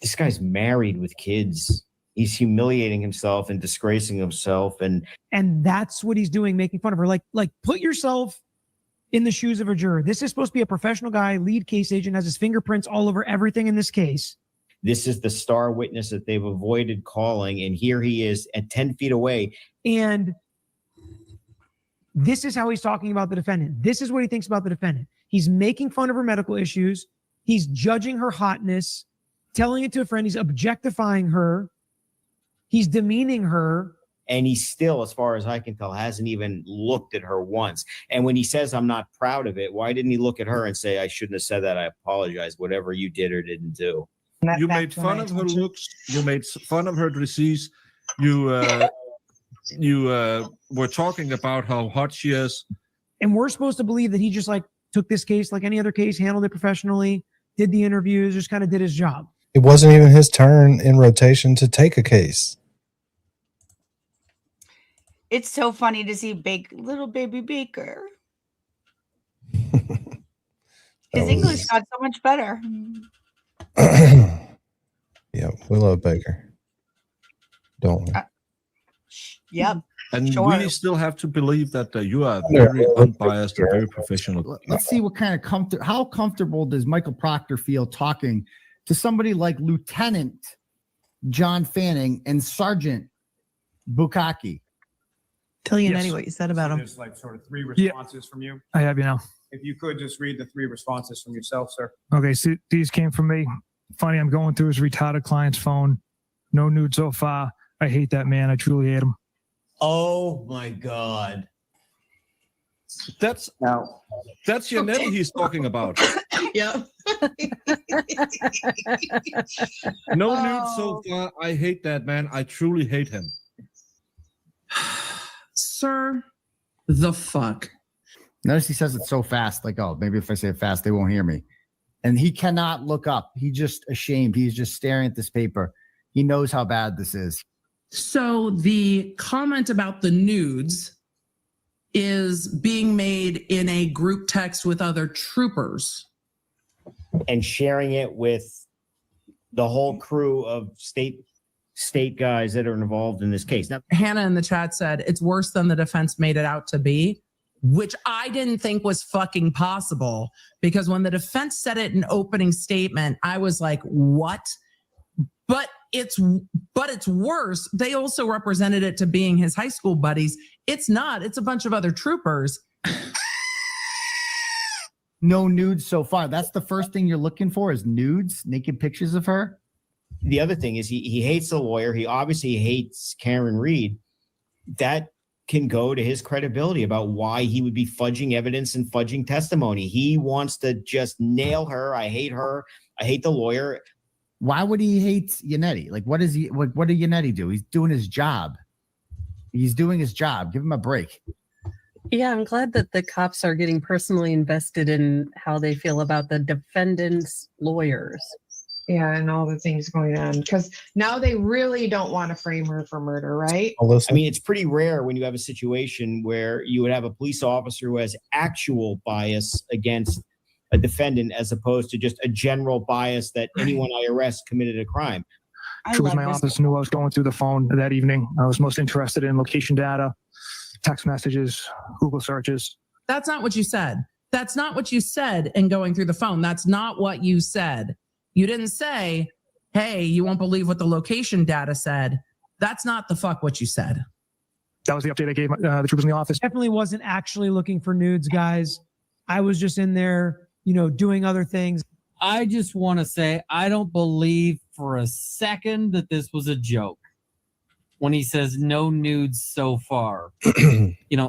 This guy's married with kids. He's humiliating himself and disgracing himself, and that's what he's doing, making fun of her. Like put yourself in the shoes of a juror. This is supposed to be a professional guy, lead case agent, has his fingerprints all over everything in this case. this is the star witness that they've avoided calling, and here he is at 10 feet away. And this is how he's talking about the defendant. This is what he thinks about the defendant. He's making fun of her medical issues. He's judging her hotness, telling it to a friend. He's objectifying her. He's demeaning her. And he still, as far as I can tell, hasn't even looked at her once. And when he says, I'm not proud of it, why didn't he look at her and say, I shouldn't have said that. I apologize, whatever you did or didn't do. You made fun of her looks. You made fun of her disease. You were talking about how hot she is. And we're supposed to believe that he just like took this case like any other case, handled it professionally, did the interviews, just kind of did his job. It wasn't even his turn in rotation to take a case. It's so funny to see little baby Baker. His English got so much better. Yeah, we love Baker. Don't we? Yep. And Sure. we still have to believe that you are very unbiased and very professional. Let's see what kind of how comfortable does Michael Proctor feel talking to somebody like Lieutenant John Fanning and Sergeant Bukaki. Tell you what you said about him. There's like sort of three responses from you. I have you now. If you could just read the three responses from yourself, sir. Okay, so these came from me. Funny, I'm going through his retarded client's phone. No nude so far. I hate that man. I truly hate him. Oh my God. That's Yannetti he's talking about. Yeah. No nude so far. I hate that man. I truly hate him. Sir, the fuck. Notice he says it so fast, like, oh, maybe if I say it fast, they won't hear me. And he cannot look up. He's just ashamed. He's just staring at this paper. He knows how bad this is. So the comment about the nudes is being made in a group text with other troopers. And sharing it with the whole crew of state state guys that are involved in this case. Now, Hannah in the chat said it's worse than the defense made it out to be, which I didn't think was fucking possible, because when the defense said it in opening statement, I was like, what? But it's worse. They also represented it to being his high school buddies. It's not. It's a bunch of other troopers. No nudes so far. That's the first thing you're looking for is nudes, naked pictures of her. the other thing is he hates the lawyer. He obviously hates Karen Reed. That can go to his credibility about why he would be fudging evidence and fudging testimony. He wants to just nail her. I hate her. I hate the lawyer. Why would he hate Yannetti? Like, what is he? What did Yannetti do? He's doing his job. He's doing his job. Give him a break. Yeah, I'm glad that the cops are getting personally invested in how they feel about the defendant's lawyers. Yeah, and all the things going on, because now they really don't want to frame her for murder, right? I mean, it's pretty rare when you have a situation where you would have a police officer who has actual bias against a defendant as opposed to just a general bias that anyone I arrest committed a crime. She was in my office, knew I was going through the phone that evening. I was most interested in location data, text messages, Google searches. That's not what you said. That's not what you said in going through the phone. That's not what you said. You didn't say, hey, you won't believe what the location data said. That's not the fuck what you said. That was the update I gave the troopers in the office. Definitely wasn't actually looking for nudes, guys. I was just in there, doing other things. I just want to say, I don't believe for a second that this was a joke. When he says no nudes so far,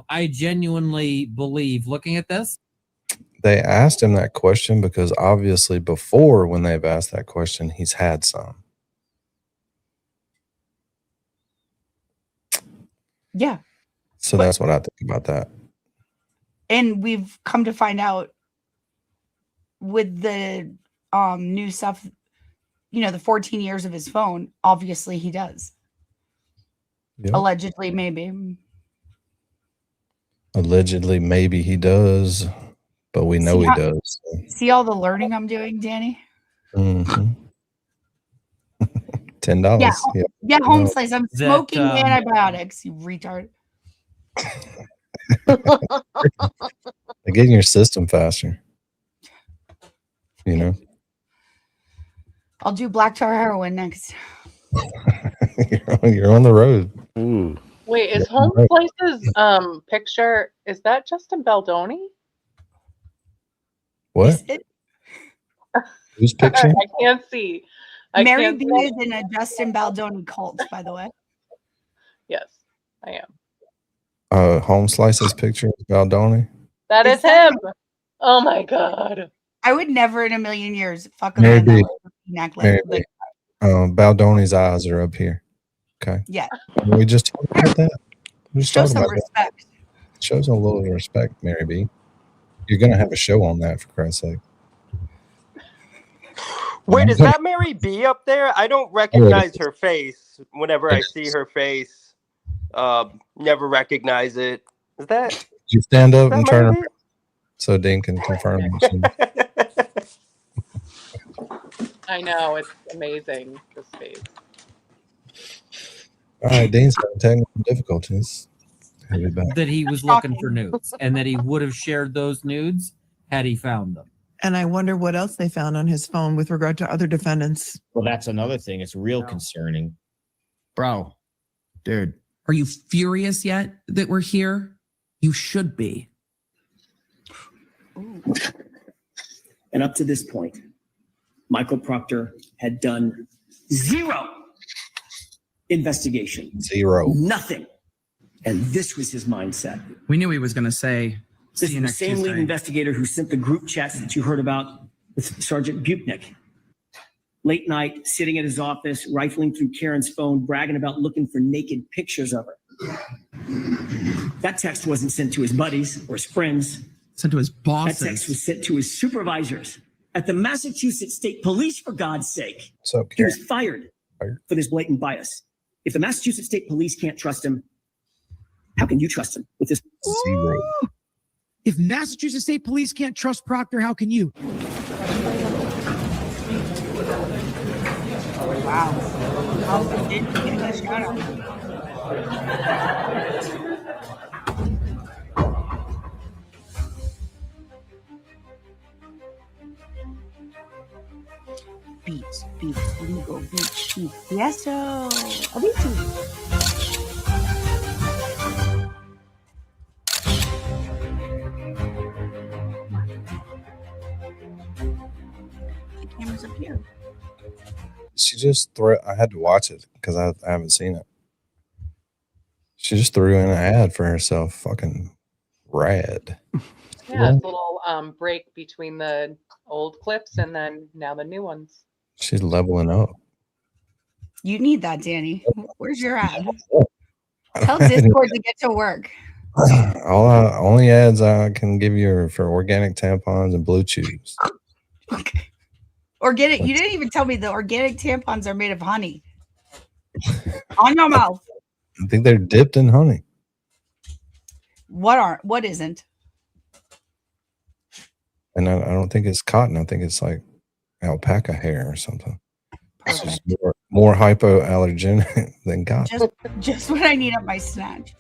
I genuinely believe, looking at this, They asked him that question because obviously before, when they've asked that question, he's had some. Yeah. So that's what I think about that. And we've come to find out with the new stuff, the 14 years of his phone, obviously he does. Yep. Allegedly, maybe. Allegedly, maybe he does, but we know he does. See all the learning I'm doing, Danny? Mm-hmm. $10. Yeah, home slice. I'm smoking antibiotics, you retard. They get in your system faster. I'll do black tar heroin next. You're on the road. Wait, is Home Slice's picture, is that Justin Baldoni? What? Whose picture? I can't see. Mary B is in a Justin Baldoni cult, by the way. Yes, I am. Home Slice's picture is Baldoni. That is him. Oh my God. I would never in a million years fuck a Mary man that B. was with a necklace. Mary Like, B. Baldoni's eyes are up here. Okay. yeah. We just talked about that. We just Show talked some about that. respect. Show some little respect, Mary B. You're gonna have a show on that, for Christ's sake. Wait, is that Mary B up there? I don't recognize her face. Whenever I see her face, never recognize it. Is that? You stand up Is and that turn Mary around so Dean can confirm. I know, it's amazing, this face. All right, Dean's having technical difficulties. He'll be back. that he was looking for nudes and that he would have shared those nudes had he found them. And I wonder what else they found on his phone with regard to other defendants. Well, that's another thing. It's real concerning. Bro, dude. Are you furious yet that we're here? You should be. And up to this point, Michael Proctor had done zero investigation. Zero. Nothing. And this was his mindset. We knew he was going to say, This see you is the next same lead Tuesday. investigator who sent the group chats that you heard about with Sergeant Bupnik. Late night, sitting at his office, rifling through Karen's phone, bragging about looking for naked pictures of her. That text wasn't sent to his buddies or his friends. Sent to his bosses. That text was sent to his supervisors at the Massachusetts State Police, for God's sake. So he was fired for this blatant bias. If the Massachusetts State Police can't trust him, how can you trust him with this? Zero. If Massachusetts State Police can't trust Proctor, how can you? Wow. Oh, Deitch getting a shout out. Beats, legal, beats. Yes, so. The camera's up here. She just threw. I had to watch it because I haven't seen it. She just threw in an ad for herself. Fucking rad. Yeah, it's a little break between the old clips and then now the new ones. She's leveling up. You need that, Danny. Where's your ad? Tell Discord to get to work. Only ads I can give you are for organic tampons and blue chews. Organic. You didn't even tell me the organic tampons are made of honey. On your mouth. I think they're dipped in honey. What isn't? And I don't think it's cotton. I think it's like alpaca hair or something. It's just more hypoallergenic than cotton. Just what I need at my snatch.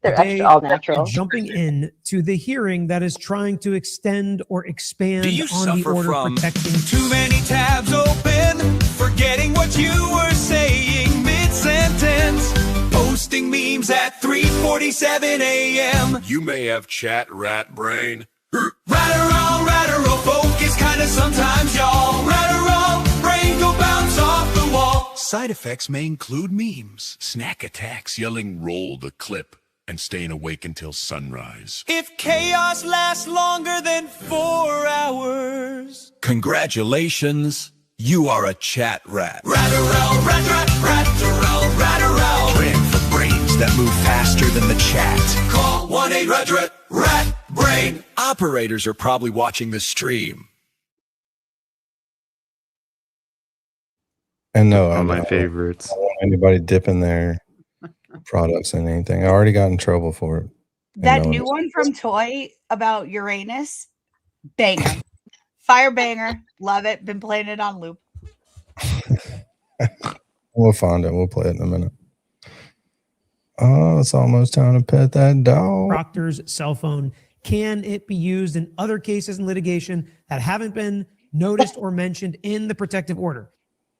They're all natural. Jumping in to the hearing that is trying to extend or expand Do you on the suffer order from protecting. too many tabs open, forgetting what you were saying mid-sentence, posting memes at 3:47 a.m. You may have chat rat brain. Right or roll, focus kinda sometimes, y'all. Right or roll, brain go bounce off the wall. Side effects may include memes, snack attacks, yelling roll the clip, and staying awake until sunrise. If chaos lasts longer than 4 hours. Congratulations, you are a chat rat. Rat-a-roll, rat-a-roll, rat-a-roll. Trained for brains that move faster than the chat. Call 1-800-RAT-BRAIN. Operators are probably watching the stream. And no, One of my don't favorites. want anybody dipping their products in anything. I already got in trouble for it. That new one from Toy about Uranus, banger. Fire banger. Love it. Been playing it on loop. We'll find it. We'll play it in a minute. Oh, it's almost time to pet that dog. Proctor's cell phone. Can it be used in other cases in litigation that haven't been noticed or mentioned in the protective order?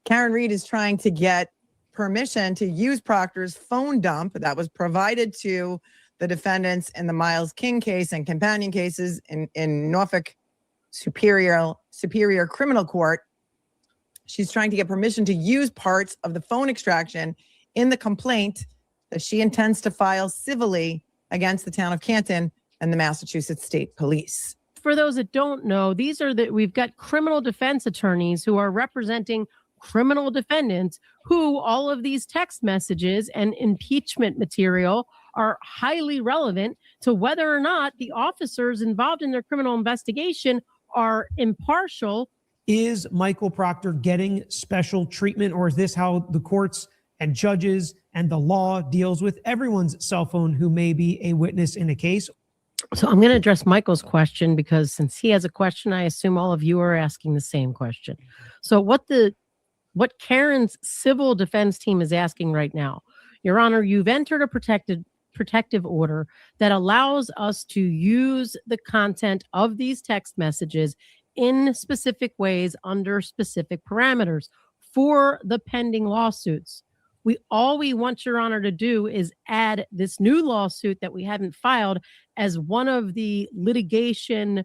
Karen Reed is trying to get permission to use Proctor's phone dump that was provided to the defendants in the Miles King case and companion cases in Norfolk Superior Criminal Court. She's trying to get permission to use parts of the phone extraction in the complaint that she intends to file civilly against the town of Canton and the Massachusetts State Police. For those that don't know, we've got criminal defense attorneys who are representing criminal defendants who all of these text messages and impeachment material are highly relevant to whether or not the officers involved in their criminal investigation are impartial. Is Michael Proctor getting special treatment, or is this how the courts and judges and the law deals with everyone's cell phone who may be a witness in a case? So I'm going to address Michael's question because since he has a question, I assume all of you are asking the same question. So what Karen's civil defense team is asking right now, Your Honor, you've entered a protective order that allows us to use the content of these text messages in specific ways under specific parameters for the pending lawsuits. All we want Your Honor to do is add this new lawsuit that we haven't filed as one of the litigation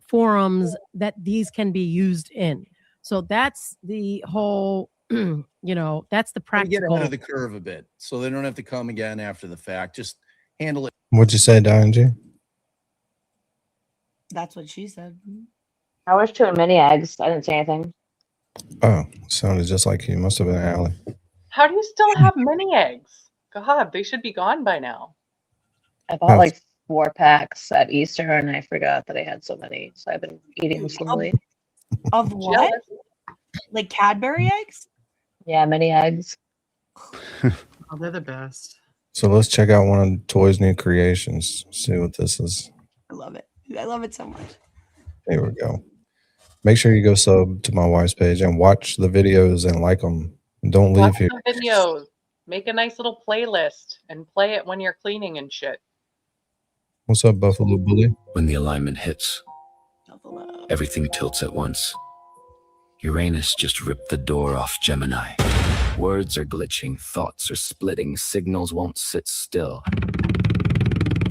forums that these can be used in. So that's the whole, that's the practical. Get ahead of the curve a bit so they don't have to come again after the fact. Just handle it. What'd you say, Diane? That's what she said. I was chewing mini eggs. I didn't say anything. Oh, sounded just like you. Must have been Allie. How do you still have mini eggs? God, they should be gone by now. I bought like 4 packs at Easter and I forgot that I had so many. So I've been eating them slowly. Of what? Like Cadbury eggs? Yeah, mini eggs. Oh, they're the best. So let's check out one of Toy's new creations. See what this is. I love it. I love it so much. There we go. Make sure you go sub to my wife's page and watch the videos and like them. Don't leave Watch here. some videos. Make a nice little playlist and play it when you're cleaning and shit. What's up, Buffalo Bully? When the alignment hits, everything tilts at once. Uranus just ripped the door off Gemini. Words are glitching, thoughts are splitting, signals won't sit still.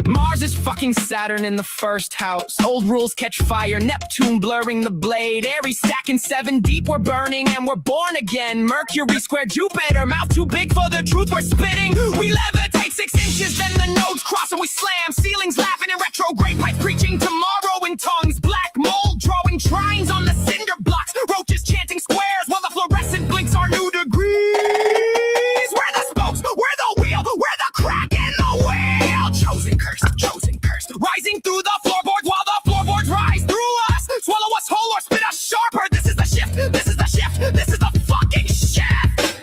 Mars is fucking Saturn in the first house. Old rules catch fire, Neptune blurring the blade. Aries stacking 7 deep, we're burning and we're born again. Mercury square Jupiter, mouth too big for the truth we're spitting. We levitate 6 inches, then the nodes cross and we slam. Ceilings laughing in retrograde, pipes preaching tomorrow in tongues. Black mold drawing trines on the cinder blocks. Roaches chanting squares while the fluorescent blinks our new degrees. We're the spokes, we're the wheel, we're the crack in the wheel. Chosen cursed, rising through the floorboards while the floorboards rise through us. Swallow us whole or spit us sharper. This is the shift, this is the shift, this is the fucking shift.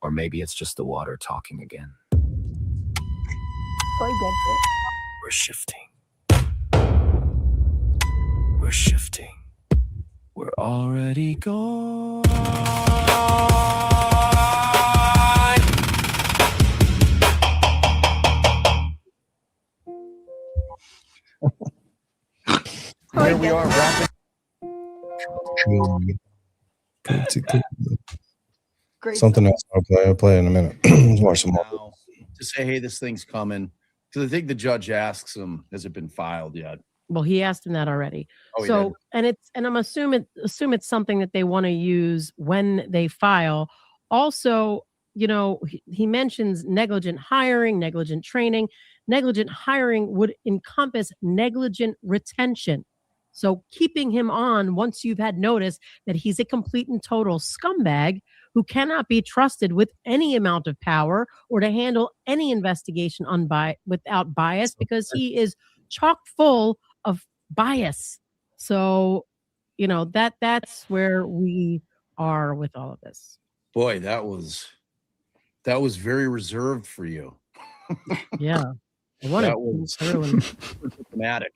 Or maybe it's just the water talking again. We're shifting. We're shifting. We're already gone. Here we are wrapping. Great. Something else I'll play in a minute. Let's watch some more. Now, to say, hey, this thing's coming. Because I think the judge asks him, has it been filed yet? Well, he asked him that already. Oh, he So, did? and I'm assume it's something that they want to use when they file. Also, you know, he mentions negligent hiring, negligent training. Negligent hiring would encompass negligent retention. So keeping him on once you've had notice that he's a complete and total scumbag who cannot be trusted with any amount of power or to handle any investigation without bias, because he is chock full of bias. So, you know, that's where we are with all of this. Boy, that was very reserved for you. Yeah. I wanted That to was through and- super diplomatic.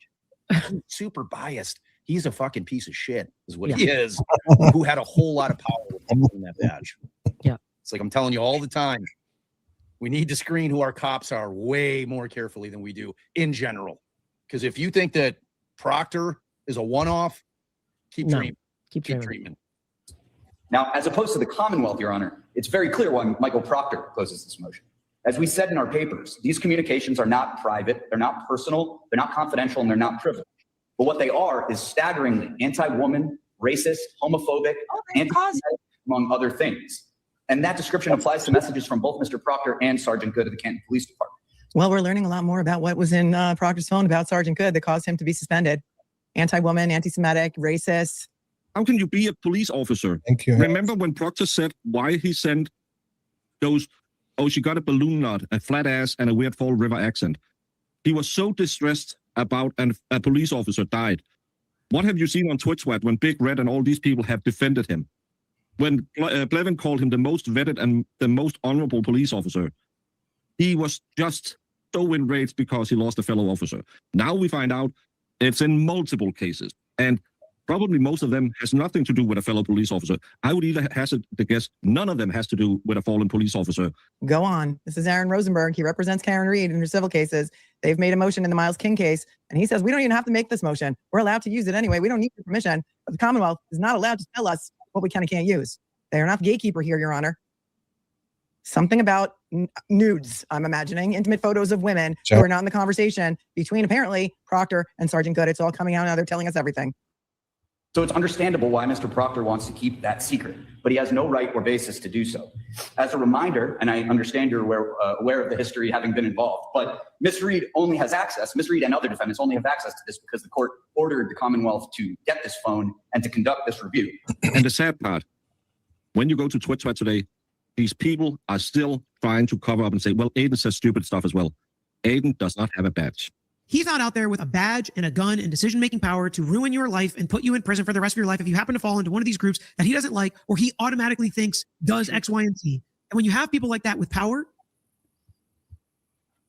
Super biased. He's a fucking piece of shit, is what Yeah. he is. Who had a whole lot of power with holding that badge. Yeah. It's like I'm telling you all the time. We need to screen who our cops are way more carefully than we do in general. Because if you think that Proctor is a one-off, keep No. dreaming. Keep dreaming. Now, as opposed to the Commonwealth, Your Honor, it's very clear why Michael Proctor opposes this motion. As we said in our papers, these communications are not private, they're not personal, they're not confidential, and they're not privileged. But what they are is staggeringly anti-woman, racist, homophobic, anti-Semitic, among other things. And that description applies to messages from both Mr. Proctor and Sergeant Good of the Canton Police Department. Well, we're learning a lot more about what was in Proctor's phone about Sergeant Good that caused him to be suspended. Anti-woman, anti-Semitic, racist. How can you be a police officer? Thank you. Remember when Proctor said why he sent those, oh, she got a balloon knot, a flat ass, and a weird Fall River accent. He was so distressed about a police officer died. What have you seen on Twitch Sweat when Big Red and all these people have defended him? When Blevin called him the most vetted and the most honorable police officer, he was just so enraged because he lost a fellow officer. Now we find out it's in multiple cases. And probably most of them has nothing to do with a fellow police officer. I would either hazard to guess none of them has to do with a fallen police officer. Go on. This is Aaron Rosenberg. He represents Karen Reed in her civil cases. They've made a motion in the Miles King case, and he says we don't even have to make this motion. We're allowed to use it anyway. We don't need your permission. But the Commonwealth is not allowed to tell us what we can and can't use. They are not the gatekeeper here, Your Honor. Something about nudes, I'm imagining, intimate photos of women who are not in the conversation between apparently Proctor and Sergeant Good. It's all coming out now. They're telling us everything. So it's understandable why Mr. Proctor wants to keep that secret, but he has no right or basis to do so. As a reminder, and I understand you're aware of the history having been involved, but Ms. Reed only has access, Ms. Reed and other defendants only have access to this because the court ordered the Commonwealth to get this phone and to conduct this review. And the sad part, when you go to Twitch today, these people are still trying to cover up and say, well, Aiden says stupid stuff as well. Aiden does not have a badge. He's not out there with a badge and a gun and decision-making power to ruin your life and put you in prison for the rest of your life if you happen to fall into one of these groups that he doesn't like or he automatically thinks does X, Y, and Z. And when you have people like that with power,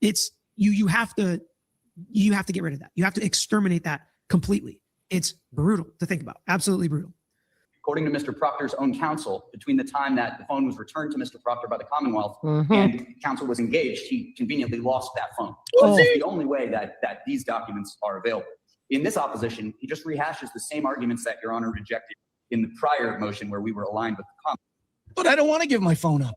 it's you have to get rid of that. You have to exterminate that completely. It's brutal to think about. Absolutely brutal. according to Mr. Proctor's own counsel, between the time that the phone was returned to Mr. Proctor by the Commonwealth and counsel was engaged, he conveniently lost that phone. So this is the only way that these documents are available. In this opposition, he just rehashes the same arguments that Your Honor rejected in the prior motion where we were aligned with the Commonwealth. But I don't want to give my phone up.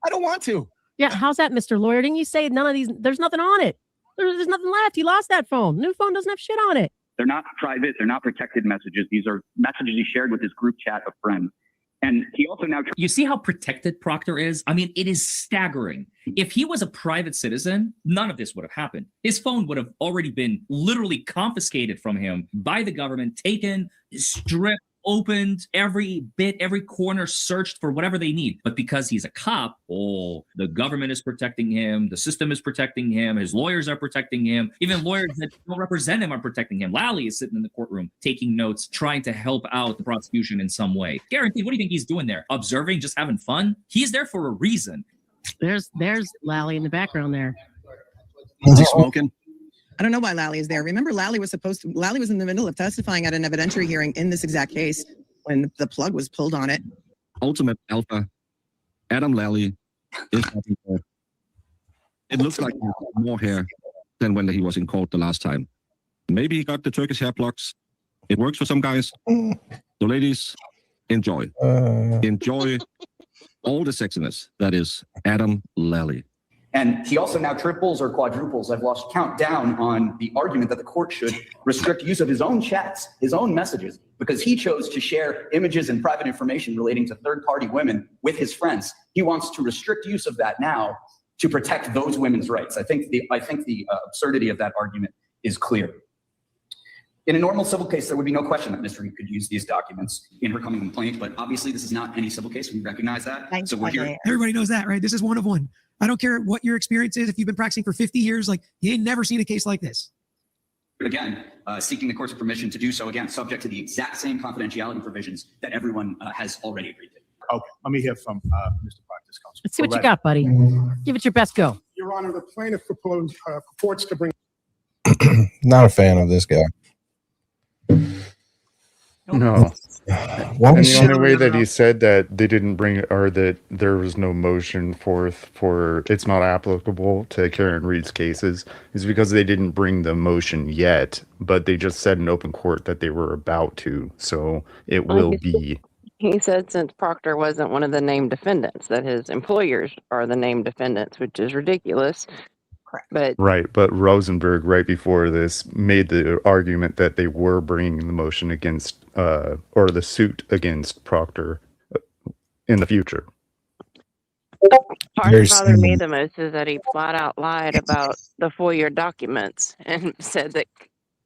I don't want to. Yeah, how's that, Mr. Lawyer? Didn't you say none of these, there's nothing on it? There's nothing left. He lost that phone. New phone doesn't have shit on it. They're not private. They're not protected messages. These are messages he shared with his group chat of friends. And he also now... You see how protected Proctor is? I mean, it is staggering. If he was a private citizen, none of this would have happened. His phone would have already been literally confiscated from him by the government, taken, stripped, opened, every bit, every corner searched for whatever they need. But because he's a cop, the government is protecting him, the system is protecting him, his lawyers are protecting him, even lawyers that don't represent him are protecting him. Lally is sitting in the courtroom taking notes, trying to help out the prosecution in some way. Guaranteed, what do you think he's doing there? Observing, just having fun? He's there for a reason. There's Lally in the background there. Is he smoking? I don't know why Lally is there. Remember, Lally was in the middle of testifying at an evidentiary hearing in this exact case when the plug was pulled on it. Ultimate alpha, Adam Lally is having hair. It looks like he has more hair than when he was in court the last time. Maybe he got the Turkish hair plugs. It works for some guys. So ladies, enjoy. Enjoy all the sexiness that is Adam Lally. And he also now triples or quadruples, I've lost count, down on the argument that the court should restrict use of his own chats, his own messages, because he chose to share images and private information relating to third-party women with his friends. He wants to restrict use of that now to protect those women's rights. I think the absurdity of that argument is clear. In a normal civil case, there would be no question that Ms. Reed could use these documents in her coming complaint, but obviously this is not any civil case. We recognize that. So we're here. Everybody knows that, right? This is one of one. I don't care what your experience is. If you've been practicing for 50 years, like you ain't never seen a case like this. Again, seeking the court's permission to do so, again, subject to the exact same confidentiality provisions that everyone has already agreed to. Okay, let me hear from Mr. Proctor's counsel. Let's see what you got, buddy. Give it your best go. Your Honor, the plaintiff purports to bring... Not a fan of this guy. No. Why And was the only way that he said that they didn't bring, or that there was no motion forth for it's not applicable to Karen Reed's cases is because they didn't bring the motion yet, but they just said in open court that they were about to. So it will be. He said since Proctor wasn't one of the named defendants, that his employers are the named defendants, which is ridiculous. But Right, but Rosenberg, right before this, made the argument that they were bringing the motion against, or the suit against Proctor in the future. part that bothered me the most is that he flat out lied about the FOIA documents and said that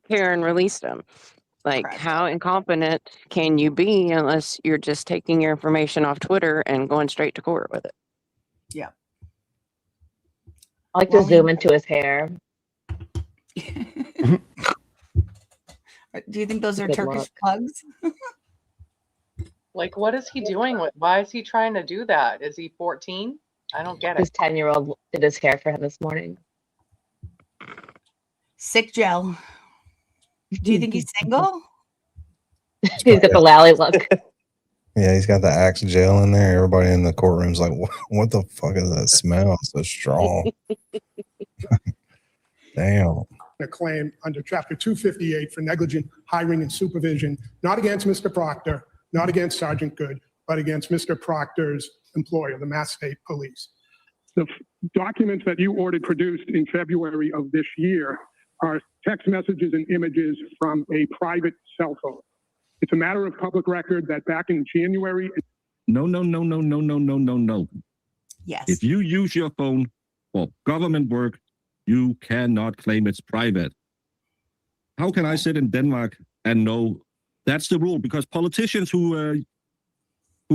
Karen released them. Like, how incompetent can you be unless you're just taking your information off Twitter and going straight to court with it? Yeah. I like to zoom into his hair. Do you think those are Good Turkish luck. plugs? Like, what is he doing with? Why is he trying to do that? Is he 14? I don't get His it. 10-year-old did his hair for him this morning. Sick gel. Do you think he's single? He's got the lally look. Yeah, he's got the Axe gel in there. Everybody in the courtroom's like, what the fuck is that smell? It's so strong. Damn. A claim under Chapter 258 for negligent hiring and supervision, not against Mr. Proctor, not against Sergeant Good, but against Mr. Proctor's employer, the Mass State Police. The documents that you ordered produced in February of this year are text messages and images from a private cell phone. It's a matter of public record that back in January. No. Yes. If you use your phone for government work, you cannot claim it's private. How can I sit in Denmark and know that's the rule? Because politicians who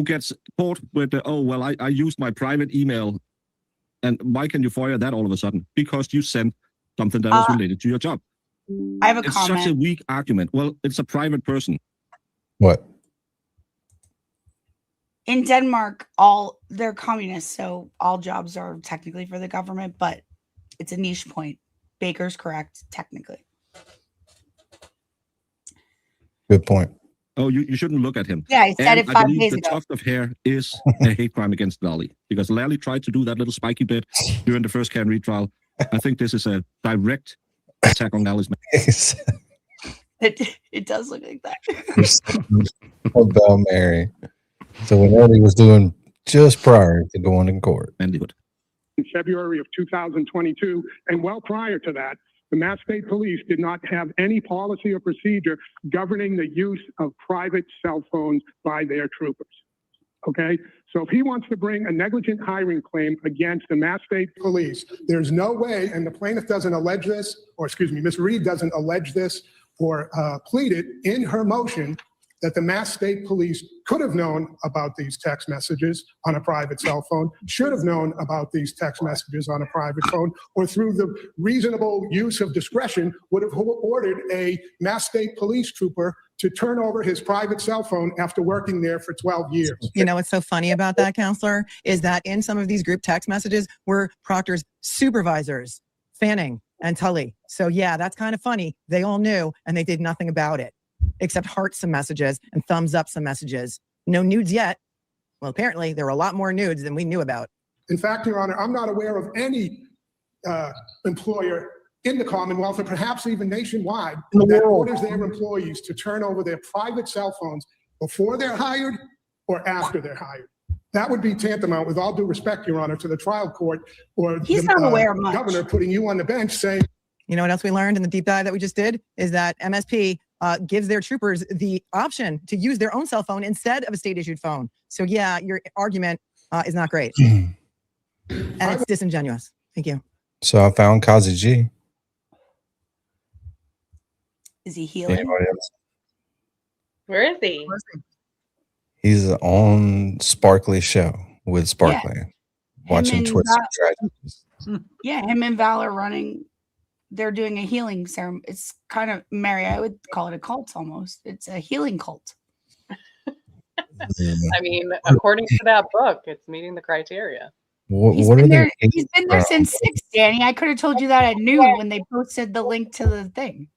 gets caught with, I used my private email, and why can you fire that all of a sudden? Because you sent something that is related to your job. I have a It's comment. such a weak argument. Well, it's a private person. What? In Denmark, they're communists, so all jobs are technically for the government, but it's a niche point. Baker's correct, technically. Good point. Oh, you shouldn't look at him. Yeah, he said And it I 5 believe days the ago. tuft of hair is a hate crime against Lally because Lally tried to do that little spiky bit during the first Karen Reed trial. I think this is a direct attack on Lally's. It does look like that. About Mary. So what Eddie was doing just prior to going in court. And he would. In February of 2022, and well prior to that, the Mass State Police did not have any policy or procedure governing the use of private cell phones by their troopers. Okay, so if he wants to bring a negligent hiring claim against the Mass State Police, there's no way, and the plaintiff doesn't allege this, or excuse me, Ms. Reed doesn't allege this or plead it in her motion, that the Mass State Police could have known about these text messages on a private cell phone, should have known about these text messages on a private phone, or through the reasonable use of discretion would have ordered a Mass State Police trooper to turn over his private cell phone after working there for 12 years. You know what's so funny about that, counselor, is that in some of these group text messages were Proctor's supervisors, Fanning and Tully. So yeah, that's kind of funny. They all knew and they did nothing about it, except heart some messages and thumbs up some messages. No nudes yet. Well, apparently there were a lot more nudes than we knew about. In fact, Your Honor, I'm not aware of any employer in the Commonwealth, or perhaps even nationwide, that orders their employees to turn over their private cell phones before they're hired or after they're hired. That would be tantamount, with all due respect, Your Honor, to the trial court or He's the not aware of much. governor putting you on the bench saying. You know what else we learned in the deep dive that we just did is that MSP gives their troopers the option to use their own cell phone instead of a state-issued phone. So yeah, your argument is not great. And it's disingenuous. Thank you. So I found Kazi G. Is he healing? Anybody else? Where is he? He's on Sparkly show with Sparkly, watching and Twists and Tragedies. Yeah, him and Val are running. They're doing a healing ceremony. It's kind of, Mary, I would call it a cult almost. It's a healing cult. I mean, according to that book, it's meeting the criteria. He's What are been they? there, he's been there since 6, Danny. I could have told you that at noon when they posted the link to the thing.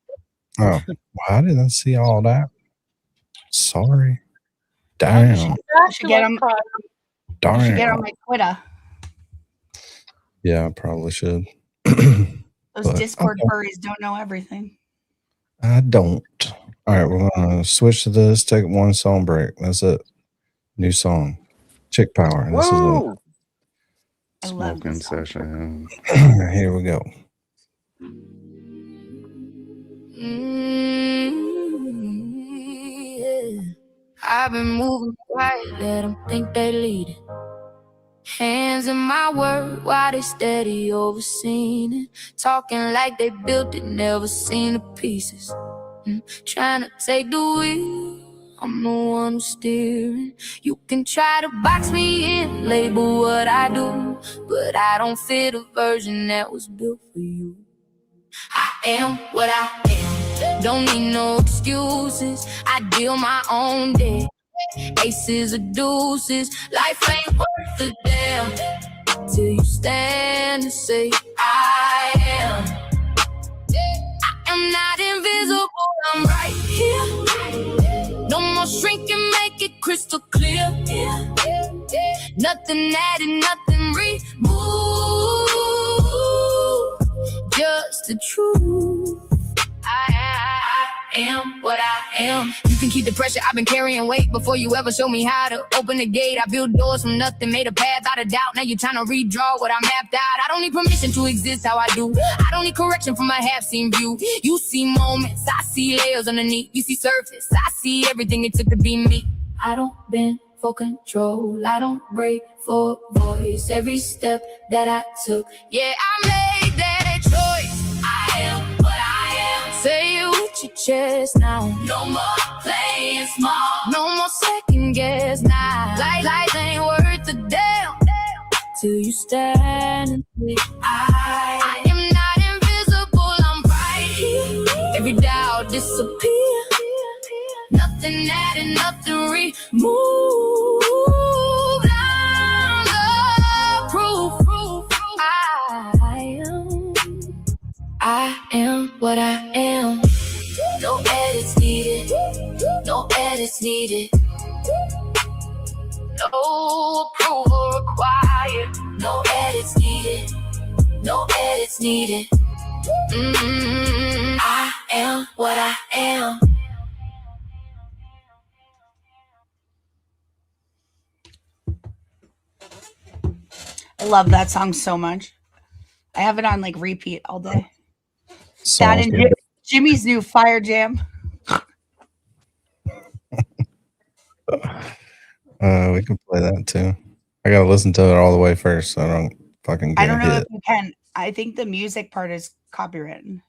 Oh, I didn't see all that. Sorry. Damn. I should get him. I should get Darn. on my Twitter. Yeah, I probably should. Those But, Discord okay. furries don't know everything. I don't. All right, we're gonna switch to this. Take one song break. That's it. New song, Chick Power. And this is Whoa! I love Smoking session. here we go. I've been moving quiet, let them think they leading. Hands in my work while they steady overseeing it. Talking like they built it, never seen the pieces. Trying to take the wheel, I'm the one who's steering. You can try to box me in, label what I do, but I don't fit a version that was built for you. I am what I am, don't need no excuses. I deal my own day, aces or deuces. Life ain't worth a damn till you stand and say I am. I'm not invisible, I'm right here. No more shrinking, make it crystal clear. Nothing added, nothing removed, just the truth. I am what I am. You can keep the pressure, I've been carrying weight before you ever show me how to open the gate. I built doors from nothing, made a path out of doubt. Now you're trying to redraw what I mapped out. I don't need permission to exist how I do. I don't need correction from my half-seen view. You see moments, I see layers underneath. You see surface, I see everything it took to be me. I don't bend for control, I don't break for voice. Every step that I took, yeah, I made that choice. I am what I am. Say it with your chest now. No more playing small. No more second guess now. Life ain't worth a damn till you stand and say I am not invisible, I'm right here. Every doubt disappear. Nothing added, nothing removed. I'm the proof. I am what I am. No edits needed. No edits needed. No approval required. No edits needed. No edits needed. I am what I am. I love that song so much. I have it on like repeat all day. That and Jimmy's new Fire Jam. We can play that too. I gotta listen to it all the way first, so I don't fucking I get don't know hit. if you can. I think the music part is copywritten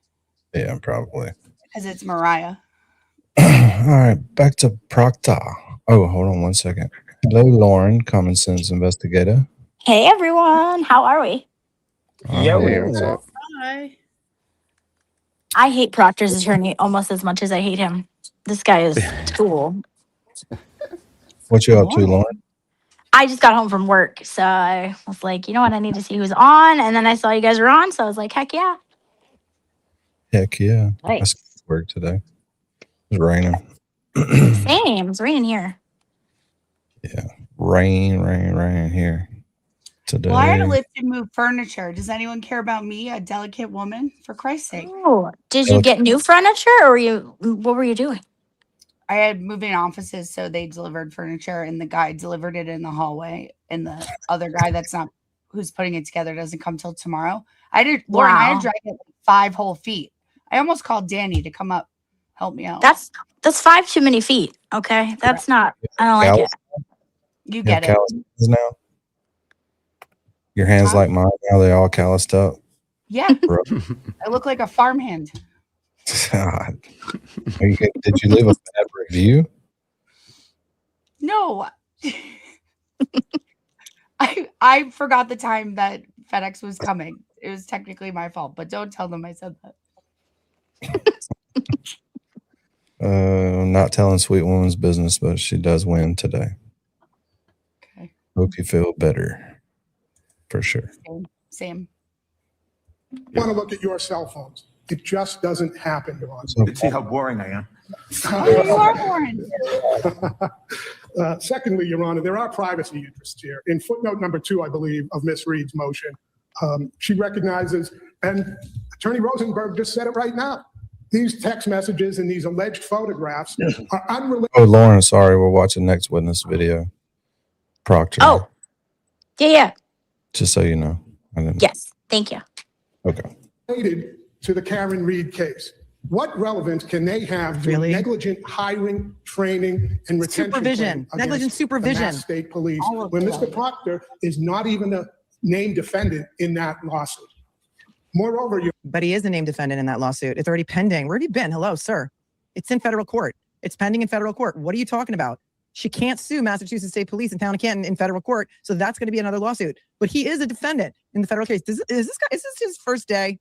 Yeah, probably. because it's Mariah. All right, back to Proctor. Oh, hold on 1 second. Hello, Lauren, Common Sense Investigator. Hey everyone, how are we? Hey, what's up? Hi. I hate Proctor's attorney almost as much as I hate him. This guy is cool. What you up to, Lauren? I just got home from work, so I was like, you know what, I need to see who's on, and then I saw you guys were on, so I was like, heck yeah. Heck yeah. I Nice. skipped work today. It's raining. Same, it's raining here. Rain here today. Well, I had to lift and move furniture. Does anyone care about me, a delicate woman? For Christ's sake. Oh, did you get new furniture, or what were you doing? I had moving offices, so they delivered furniture, and the guy delivered it in the hallway, and the other guy who's putting it together doesn't come till tomorrow. Lauren, I had Wow. dragged it 5 whole feet. I almost called Danny to come up, help me out. That's 5 too many feet. Okay, that's not. I don't like it. You You get have it. calluses now? Your hands like mine now, they all calloused up. Yeah, I look like a farmhand. God. Did you leave a bad review? No, I forgot the time that FedEx was coming. It was technically my fault, but don't tell them I said that. Not telling Sweet Woman's business, but she does win today. Okay. Hope you feel better. For sure. Same. Want to look at your cell phones. It just doesn't happen, Your Honor. You can see how boring I am. You are boring. Secondly, Your Honor, there are privacy interests here. In footnote number 2, I believe, of Ms. Reed's motion, she recognizes, and Attorney Rosenberg just said it right now, these text messages and these alleged photographs are unrelated. Oh, Lauren, sorry, we're watching Next Witness video. Proctor. Oh, yeah. Just so you know. Yes, thank you. Okay. Related to the Karen Reed case. What relevance can they have to negligent hiring, training, and retention Supervision, claim negligent against the supervision. Mass State Police All of when that. Mr. Proctor is not even a named defendant in that lawsuit? Moreover, But he is a named defendant in that lawsuit. It's already pending. Where have you been? Hello, sir. It's in federal court. It's pending in federal court. What are you talking about? She can't sue Massachusetts State Police in town of Canton in federal court, so that's going to be another lawsuit. But he is a defendant in the federal case. Is this his first day?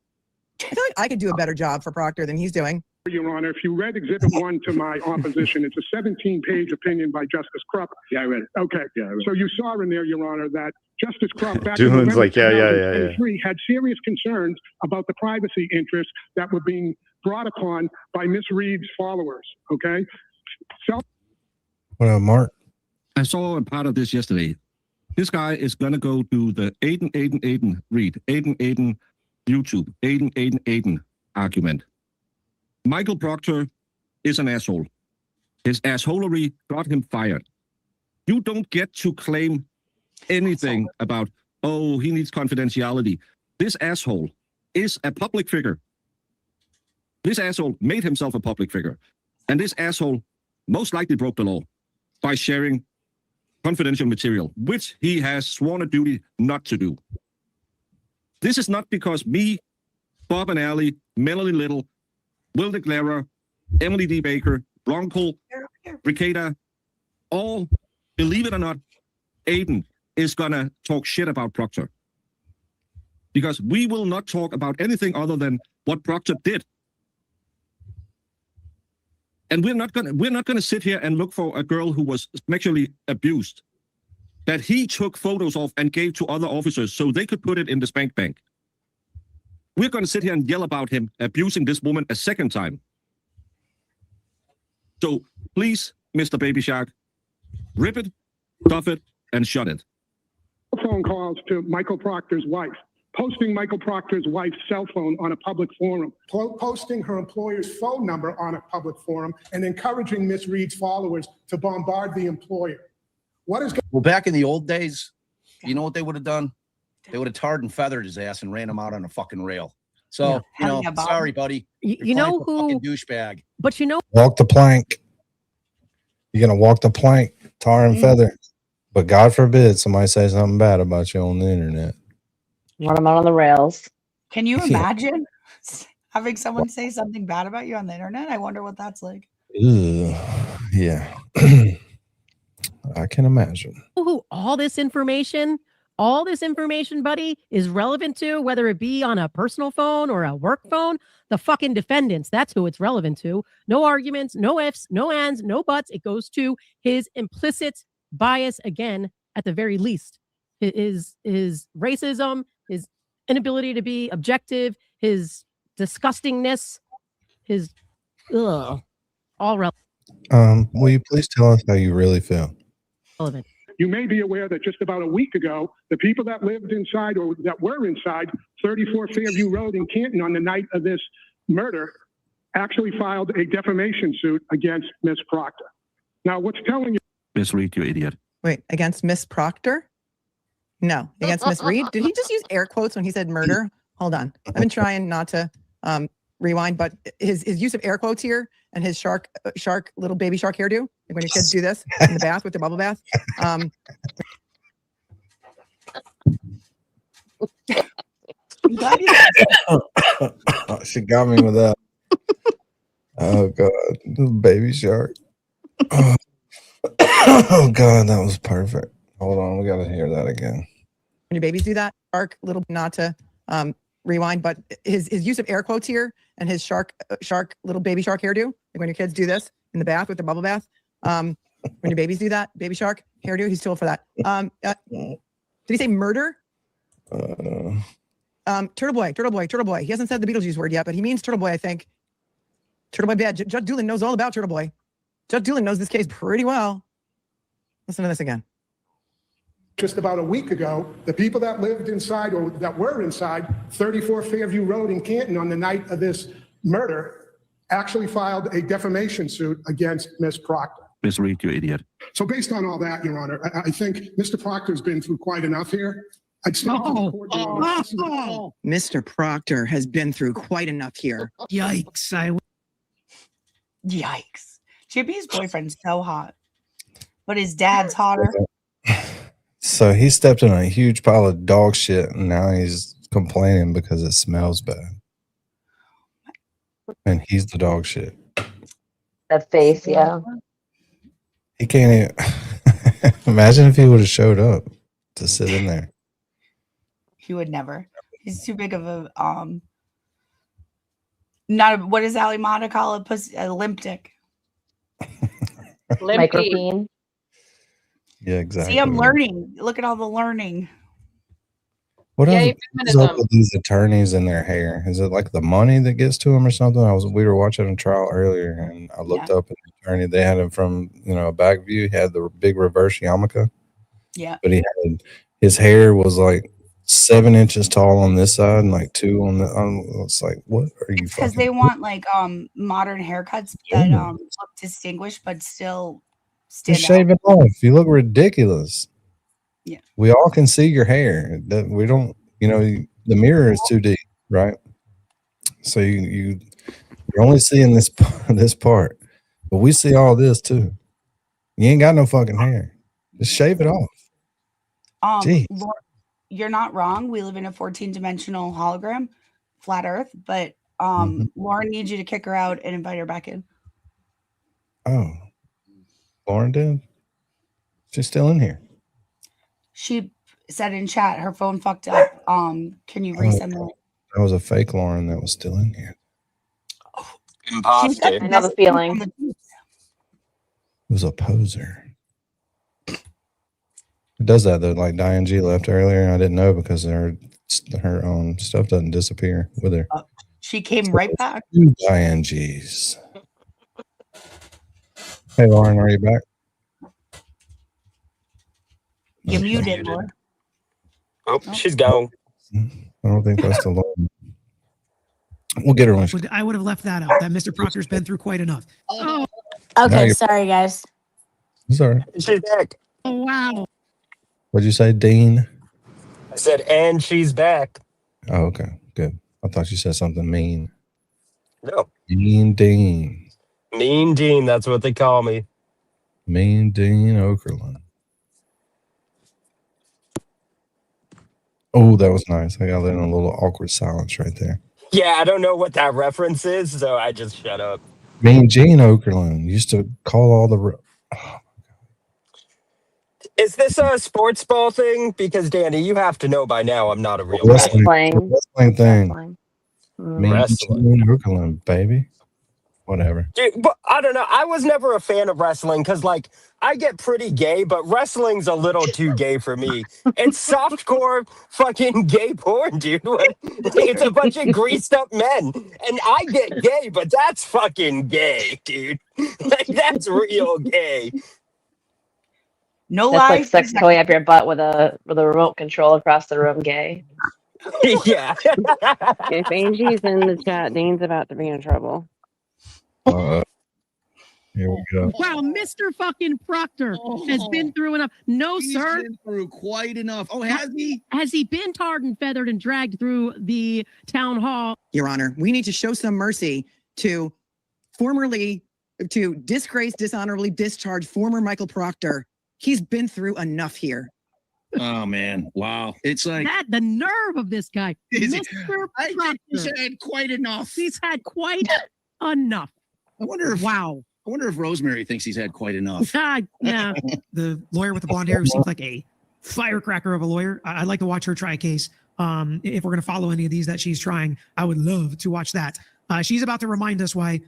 I feel like I could do a better job for Proctor than he's doing. Your Honor, if you read Exhibit 1 to my opposition, it's a 17-page opinion by Justice Krupp. Yeah, I read it. Okay. Yeah, I read it. So you saw in there, Your Honor, that Justice Krupp back in Doolin's November like, yeah. 2023 had serious concerns about the privacy interests that were being brought upon by Ms. Reed's followers. Okay. So What up, Mark? I saw a part of this yesterday. This guy is gonna go to the Aiden Reed, Aiden YouTube, Aiden argument. Michael Proctor is an asshole. His assholery got him fired. You don't get to claim anything about, oh, he needs confidentiality. This asshole is a public figure. This asshole made himself a public figure. And this asshole most likely broke the law by sharing confidential material, which he has sworn a duty not to do. This is not because me, Bob and Allie, Melanie Little, Will DeClara, Emily D. Baker, Bronco, Ricada, all, believe it or not, Aiden is gonna talk shit about Proctor. Because we will not talk about anything other than what Proctor did. And we're not gonna sit here and look for a girl who was sexually abused that he took photos of and gave to other officers so they could put it in the spank bank. We're gonna sit here and yell about him abusing this woman a second time. So please Mr. Baby Shark. Rip it, stuff it, and shut it. Phone calls to Michael Proctor's wife, posting Michael Proctor's wife's cell phone on a public forum, posting her employer's phone number on a public forum, and encouraging Ms. Reed's followers to bombard the employer. Well, back in the old days, you know what they would have done? They would have tarred and feathered his ass and ran him out on a fucking rail. So, sorry, buddy. You know who? Fucking douchebag. But you know, Walk the plank. You're gonna walk the plank, tar and feather. But God forbid somebody say something bad about you on the internet. Want them out on the rails. Can you imagine having someone say something bad about you on the internet? I wonder what that's like. Ugh, yeah. I can imagine. who all this information, buddy, is relevant to, whether it be on a personal phone or a work phone, the fucking defendants. That's who it's relevant to. No arguments, no ifs, no ands, no buts. It goes to his implicit bias again, at the very least. His racism, his inability to be objective, his disgustingness, his all relevant. Will you please tell us how you really feel? Relevant. You may be aware that just about a week ago, the people that lived inside or that were inside 34 Fairview Road in Canton on the night of this murder actually filed a defamation suit against Ms. Proctor. Now, what's telling you? Miss Reed, you idiot. Wait, against Miss Proctor? No, against Miss Reed. Did he just use air quotes when he said murder? Hold on. I've been trying not to rewind, but his use of air quotes here and his shark little baby shark hairdo, like when your kids do this in the bath with their bubble bath. She got me with that. Oh God, baby shark. Oh God, that was perfect. Hold on, we gotta hear that again. When your babies do that, shark little, not to rewind, but his use of air quotes here and his shark little baby shark hairdo, like when your kids do this in the bath with their bubble bath. When your babies do that, baby shark hairdo, he's too old for that. Did he say murder? Turtleboy. He hasn't said the Beetlejuice word yet, but he means Turtleboy, I think. Turtleboy bad. Judge Doolin knows all about Turtleboy. Judge Doolin knows this case pretty well. Listen to this again. Just about a week ago, the people that lived inside or that were inside 34 Fairview Road in Canton on the night of this murder actually filed a defamation suit against Ms. Proctor. Miss Reed, you idiot. So based on all that, Your Honor, I think Mr. Proctor's been through quite enough here. I'd stop the court, Your Honor. Mr. Proctor has been through quite enough here. Yikes. Yikes. Chippy's boyfriend's so hot, but his dad's hotter. So he stepped in a huge pile of dog shit, and now he's complaining because it smells bad. And he's the dog shit. That face, yeah. He can't even imagine if he would have showed up to sit in there. He would never. He's too big of a not a, what does Ali Mata call it? A limp dick. Microphene. Yeah, exactly. See, I'm learning. Look at all the learning. What is up with these attorneys and their hair? Is it like the money that gets to them or something? We were watching a trial earlier, and I looked up at the attorney. They had him from a back view. He had the big reverse yarmulke. Yeah, but his hair was like 7 inches tall on this side and like 2 on the. It's like, what are you? Because they want like modern haircuts that look distinguished but still stand just shave it off. You look ridiculous. Yeah, we all can see your hair. That we don't. The mirror is too deep, right? So you're only seeing this part, but we see all this too. You ain't got no fucking hair. Just shave it off. Lauren, you're not wrong. We live in a 14-dimensional hologram, flat Earth, but Lauren needs you to kick her out and invite her back in. Oh, Lauren did? She's still in here. She said in chat her phone fucked up. Can you resend the link? That was a fake Lauren that was still in here. Imposter. I know the feeling. It was a poser. It does that though. Like Diane G left earlier. I didn't know because her stuff doesn't disappear with her. She came right back. Diane G's. Hey, Lauren, are you back? You Okay. muted, Lord. Oh, she's gone. I don't think that's the Lauren. We'll get her when she. I would have left that out. That Mr. Proctor's been through quite enough. Oh, Now Okay, you're- sorry guys. Sorry. She's back. oh wow. What'd you say, Dean? I said, and she's back. Oh, okay, good. I thought you said something mean. No. Mean Dean. Mean Dean, that's what they call me. Mean Dean Okerlund. Oh, that was nice. I got in a little awkward silence right there. Yeah, I don't know what that reference is, so I just shut up. Mean Gene Okerlund used to call all the. Is this a sports ball thing? Because Danny, you have to know by now I'm not a real Wrestling, fan. wrestling thing. Mean Wrestling. Gene Okerlund, baby. Whatever. Dude, but I don't know. I was never a fan of wrestling because, like, I get pretty gay, but wrestling's a little too gay for me. It's softcore fucking gay porn, dude. It's a bunch of greased up men. And I get gay, but that's fucking gay, dude. Like, that's real gay. No That's like lies. sex toy up your butt with a remote control across the room. Gay. Yeah. If Angie's in the chat, Dean's about to be in trouble. Here we go. Wow, Mr. fucking Proctor has been through enough. No, He's sir. been through quite enough. Oh, has he? Has he been tarred and feathered and dragged through the town hall? Your Honor, we need to show some mercy to disgrace, dishonorably discharge former Michael Proctor. He's been through enough here. Oh man, wow! It's like That the nerve of this guy, Is Mr. it- I think Proctor. he's had quite enough. He's had quite enough. I wonder if Wow. I wonder if Rosemary thinks he's had quite enough. Yeah. The lawyer with the blonde hair who seems like a firecracker of a lawyer. I'd like to watch her try a case. If we're going to follow any of these that she's trying, I would love to watch that. She's about to remind us why,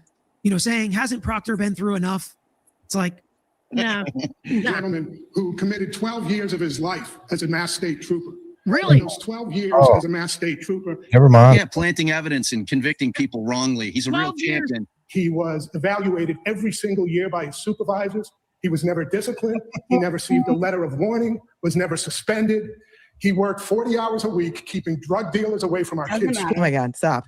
saying, hasn't Proctor been through enough? It's like, nah. Gentleman who committed 12 years of his life as a Mass State Trooper. Really? Those 12 years Oh. as a Mass State Trooper. Never mind. Yeah, planting evidence and convicting people wrongly. He's a real 12 years. champion. He was evaluated every single year by his supervisors. He was never disciplined. He never received a letter of warning, was never suspended. He worked 40 hours a week, keeping drug dealers away from our kids. Oh my God, stop.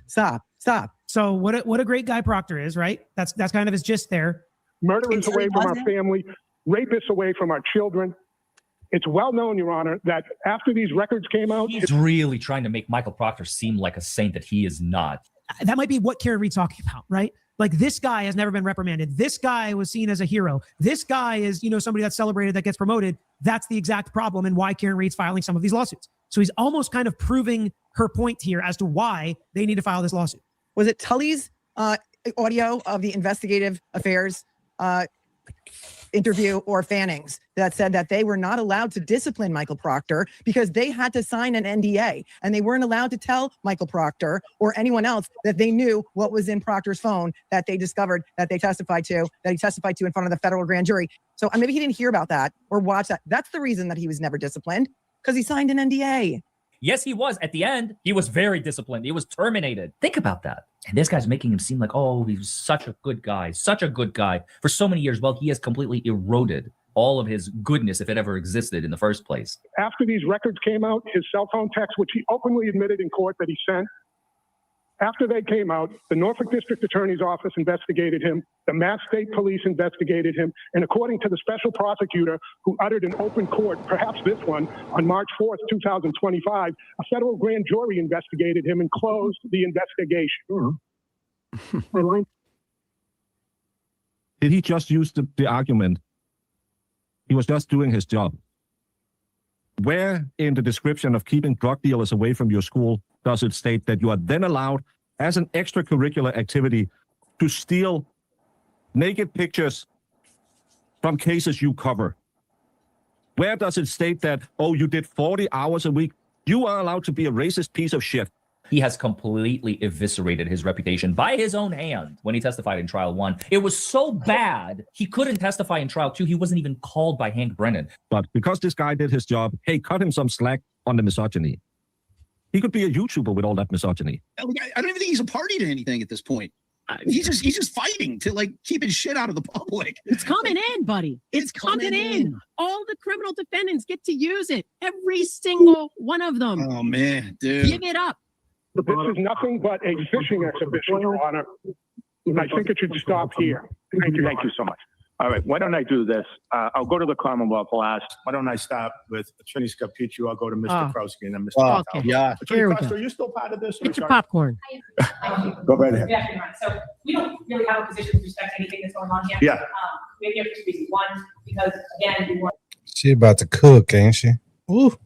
so what a great guy Proctor is, right? That's kind of his gist there. Murderers Until he away from our wasn't. family, rapists away from our children. It's well known, Your Honor, that after these records came out, He's really trying to make Michael Proctor seem like a saint that he is not. That might be what Karen Reed's talking about, right? Like, this guy has never been reprimanded. This guy was seen as a hero. This guy is, somebody that's celebrated, that gets promoted. That's the exact problem and why Karen Reed's filing some of these lawsuits. So he's almost kind of proving her point here as to why they need to file this lawsuit. Was it Tully's audio of the investigative affairs interview or Fanning's that said that they were not allowed to discipline Michael Proctor because they had to sign an NDA and they weren't allowed to tell Michael Proctor or anyone else that they knew what was in Proctor's phone that they discovered, that he testified to in front of the federal grand jury. So maybe he didn't hear about that or watch that. That's the reason that he was never disciplined, because he signed an NDA. Yes, he was. At the end, he was very disciplined. He was terminated. Think about that. And this guy's making him seem like, oh, he was such a good guy for so many years. Well, he has completely eroded all of his goodness, if it ever existed in the first place. after these records came out, his cell phone texts, which he openly admitted in court that he sent, after they came out, the Norfolk District Attorney's Office investigated him, the Mass State Police investigated him, and according to the special prosecutor who uttered in open court, perhaps this one, on March 4th, 2025, a federal grand jury investigated him and closed the investigation. Did he just use the argument? He was just doing his job. Where in the description of keeping drug dealers away from your school does it state that you are then allowed as an extracurricular activity to steal naked pictures from cases you cover? Where does it state that, oh, you did 40 hours a week? You are allowed to be a racist piece of shit. He has completely eviscerated his reputation by his own hand when he testified in trial 1. It was so bad, he couldn't testify in trial 2. He wasn't even called by Hank Brennan. But because this guy did his job, hey, cut him some slack on the misogyny. He could be a YouTuber with all that misogyny. I don't even think he's a party to anything at this point. He's just fighting to like keep his shit out of the public. It's coming in, buddy. It's coming in. All the criminal defendants get to use it. Every single one of them. Oh man, dude. Give it up. This is nothing but a fishing exhibition, Your Honor. I think it should stop here. Thank you so much. All right, why don't I do this? I'll go to the Commonwealth last. Why don't I start with Attorney Scarpiccio? I'll go to Mr. Krowski and then Mr. Oh, Gonzalez. yeah. Attorney Here we Costa, go. are you still part of this? Get your popcorn. Go right ahead. Yeah, so we don't really have a position with respect to anything that's going on here. Yeah. We're here for two reasons. One, because again, we want She about to cook, ain't she? Ooh.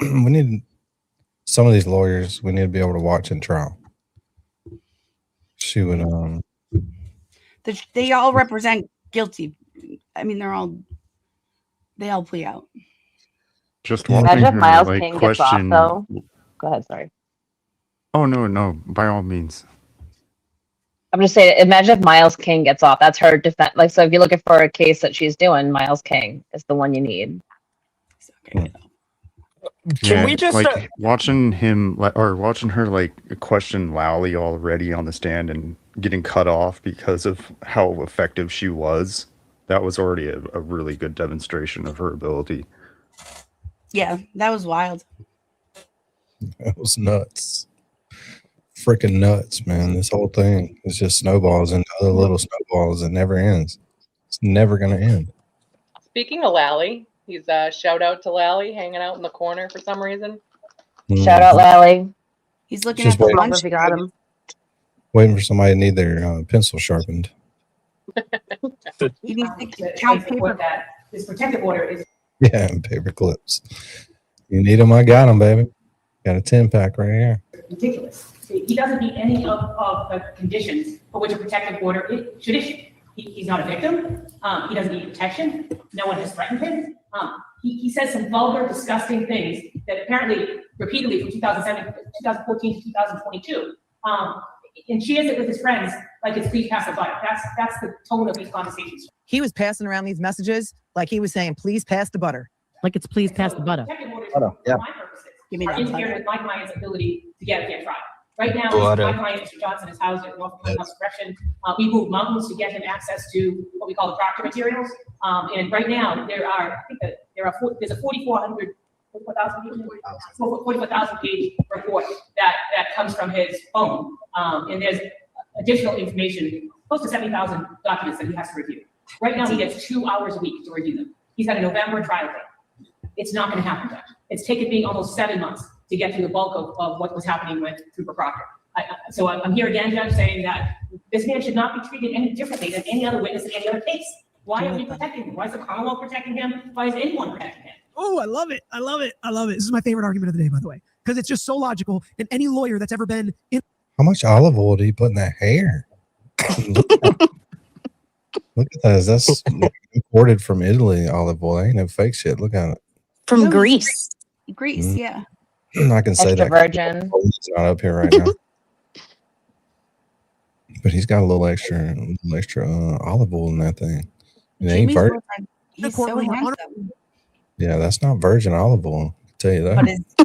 We need some of these lawyers. We need to be able to watch in trial. She would. They all represent guilty. I mean, they all plea out. Just Imagine if her, Miles like, King gets off, question. though. Go ahead, sorry. Oh no, by all means. I'm just saying, imagine if Miles King gets off. That's her defense. Like, so if you're looking for a case that she's doing, Miles King is the one you need. Can we just like watching her like question Lally already on the stand and getting cut off because of how effective she was? That was already a really good demonstration of her ability. Yeah, that was wild. That was nuts. Freaking nuts, man. This whole thing is just snowballs and other little snowballs. It never ends. It's never going to end. Speaking of Lally, he's shout out to Lally hanging out in the corner for some reason. Shout out, Lally. He's looking Just at the wait. lunch. We got him. Waiting for somebody to need their pencil sharpened. He needs to count paper. That this protective order is Yeah, and paper clips. You need them? I got them, baby. Got a 10-pack right here. ridiculous. He doesn't meet any of the conditions for which a protective order should issue. He's not a victim. He doesn't need protection. No one has threatened him. He says some vulgar, disgusting things that apparently repeatedly from 2014 to 2022. And shares it with his friends like it's please pass the butter. That's the tone of these conversations. He was passing around these messages like he was saying, please pass the butter. Like it's please pass the butter. Protective orders, Yeah. for my purposes, Give me are that interfering butter. with my client's ability to get a fair trial. Right now, Butter. my client, Mr. Johnson, is housed at North Carolina House of Correction. We moved mountains to get him access to what we call the Proctor materials. And right now, there's a 44,000 page report that comes from his phone. And there's additional information, close to 70,000 documents that he has to review. Right now, he gets 2 hours a week to review them. He's got a November trial date. It's not going to happen, Judge. It's taken me almost 7 months to get through the bulk of what was happening with Trooper Proctor. So I'm here again, Judge, saying that this man should not be treated any differently than any other witness in any other case. Why are we protecting him? Why is the Commonwealth protecting him? Why is anyone protecting him? Oh, I love it. I love it. I love it. This is my favorite argument of the day, by the way, because it's just so logical. And any lawyer that's ever been in. How much olive oil do you put in that hair? Look at that. That's imported from Italy, olive oil. Ain't no fake shit. Look at it. From Greece. Greece, yeah. I can say Extra that. virgin. He's not up here right now. But he's got a little extra olive oil in that thing. It ain't Jamie's virgin. boyfriend, he's so handsome. Yeah, that's not virgin olive oil. I can tell you that.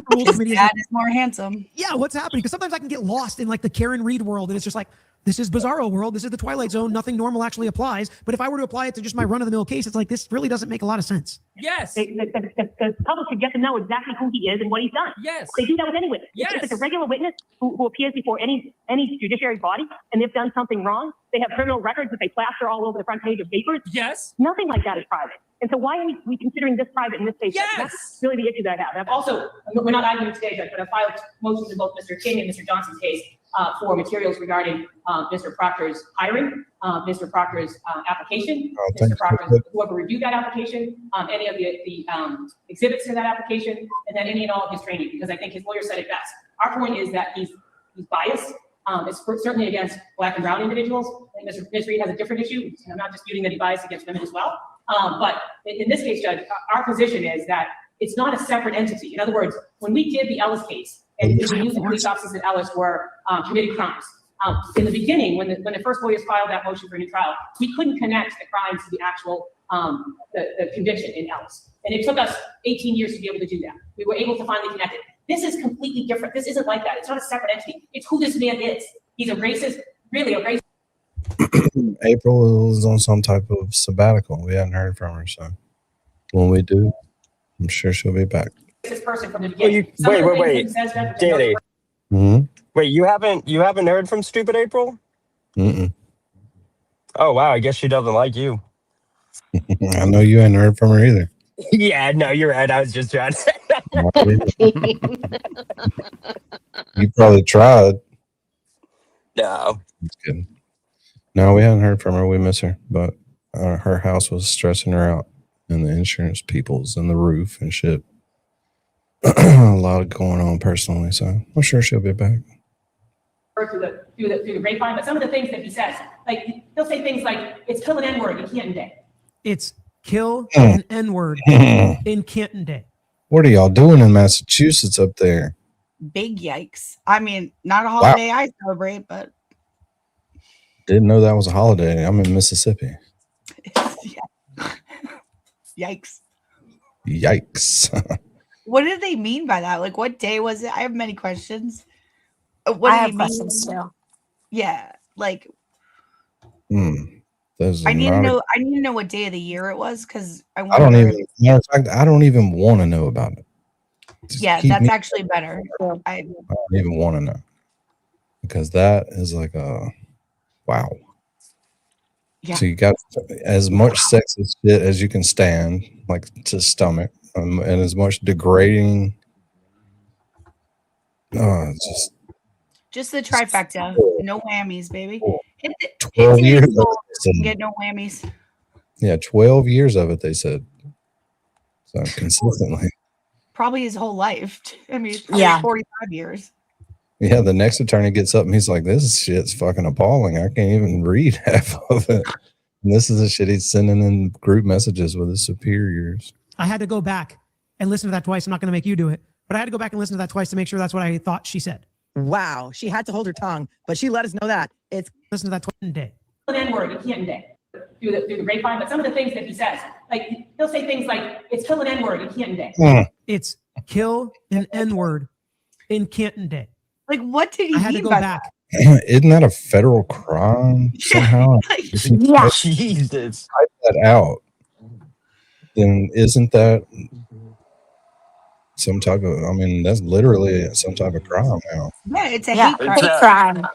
But his dad is more handsome. Yeah, what's happening? Because sometimes I can get lost in like the Karen Reed world, and it's just like, this is Bizarro world. This is the Twilight Zone. Nothing normal actually applies. But if I were to apply it to just my run-of-the-mill case, it's like, this really doesn't make a lot of sense. Yes. The public should get to know exactly who he is and what he's done. Yes. They do that with any witness. Yes. If it's a regular witness who appears before any judiciary body and they've done something wrong, they have criminal records that they plaster all over the front page of papers. Yes. Nothing like that is private. And so why are we considering this private in this case? Yes. That's really the issue that I have. Also, we're not arguing today, Judge, but I filed motions in both Mr. King and Mr. Johnson's case for materials regarding Mr. Proctor's hiring, Mr. Proctor's application, Mr. Proctor's, whoever reviewed that application, any of the exhibits to that application, and then any and all of his training, because I think his lawyer said it best. Our point is that he's biased. It's certainly against Black and brown individuals. I think Ms. Reed has a different issue. I'm not disputing that he biased against women as well. But in this case, Judge, our position is that it's not a separate entity. In other words, when we did the Ellis case, and we knew the police officers at Ellis were committing crimes, in the beginning, when the first lawyers filed that motion for a new trial, we couldn't connect the crimes to the actual the conviction in Ellis. And it took us 18 years to be able to do that. We were able to finally connect it. This is completely different. This isn't like that. It's not a separate entity. It's who this man is. He's a racist, really a racist. April is on some type of sabbatical. We hadn't heard from her, so when we do, I'm sure she'll be back. This person from the Well, beginning. wait. Danny. Wait, you haven't heard from stupid April? Mm-mm. Oh wow, I guess she doesn't like you. I know you hadn't heard from her either. Yeah, no, you're right. I was just trying. You probably tried. No. That's good. No, we hadn't heard from her. We miss her, but her house was stressing her out, and the insurance people's and the roof and shit. A lot going on personally, so I'm sure she'll be back. through the grapevine, but some of the things that he says, like he'll say things like, "It's kill an N-word in Canton Day." It's kill an N-word in Canton Day. What are y'all doing in Massachusetts up there? Big yikes. I mean, not a holiday I celebrate, but Didn't know that was a holiday. I'm in Mississippi. yikes. Yikes. What did they mean by that? Like, what day was it? I have many questions. What I did have he questions mean? too. Yeah, like Those are I need to not know. I need to know what day of the year it was because I I want. don't even. Matter of fact, I don't even want to know about it. Yeah, keep that's me- actually better. I don't even want to know because that is like a wow. Yeah. So you got as much sexist shit as you can stand, like to stomach, and as much degrading. Just the trifecta. No whammies, baby. Hit 12 the years. goal, get no whammies. Yeah, 12 years of it. They said so consistently. Probably his whole life. I mean, probably 45 years. Yeah, the next attorney gets up and he's like, "This shit's fucking appalling. I can't even read half of it." And this is the shit he's sending in group messages with his superiors. I had to go back and listen to that twice. I'm not going to make you do it, but I had to go back and listen to that twice to make sure that's what I thought she said. Wow, she had to hold her tongue, but she let us know that it's listen to that twice day. Kill an N-word in Canton Day through the grapevine, but some of the things that he says, like he'll say things like, "It's kill an N-word in Canton Day." It's kill an N-word in Canton Day. Like, what did he I had to mean go by back. Isn't that a federal crime somehow? Yeah, Jesus. Type that out. Then isn't that some type of? I mean, that's literally some type of crime now. Yeah, it's a Yeah, hate crime. It's hate a- crime.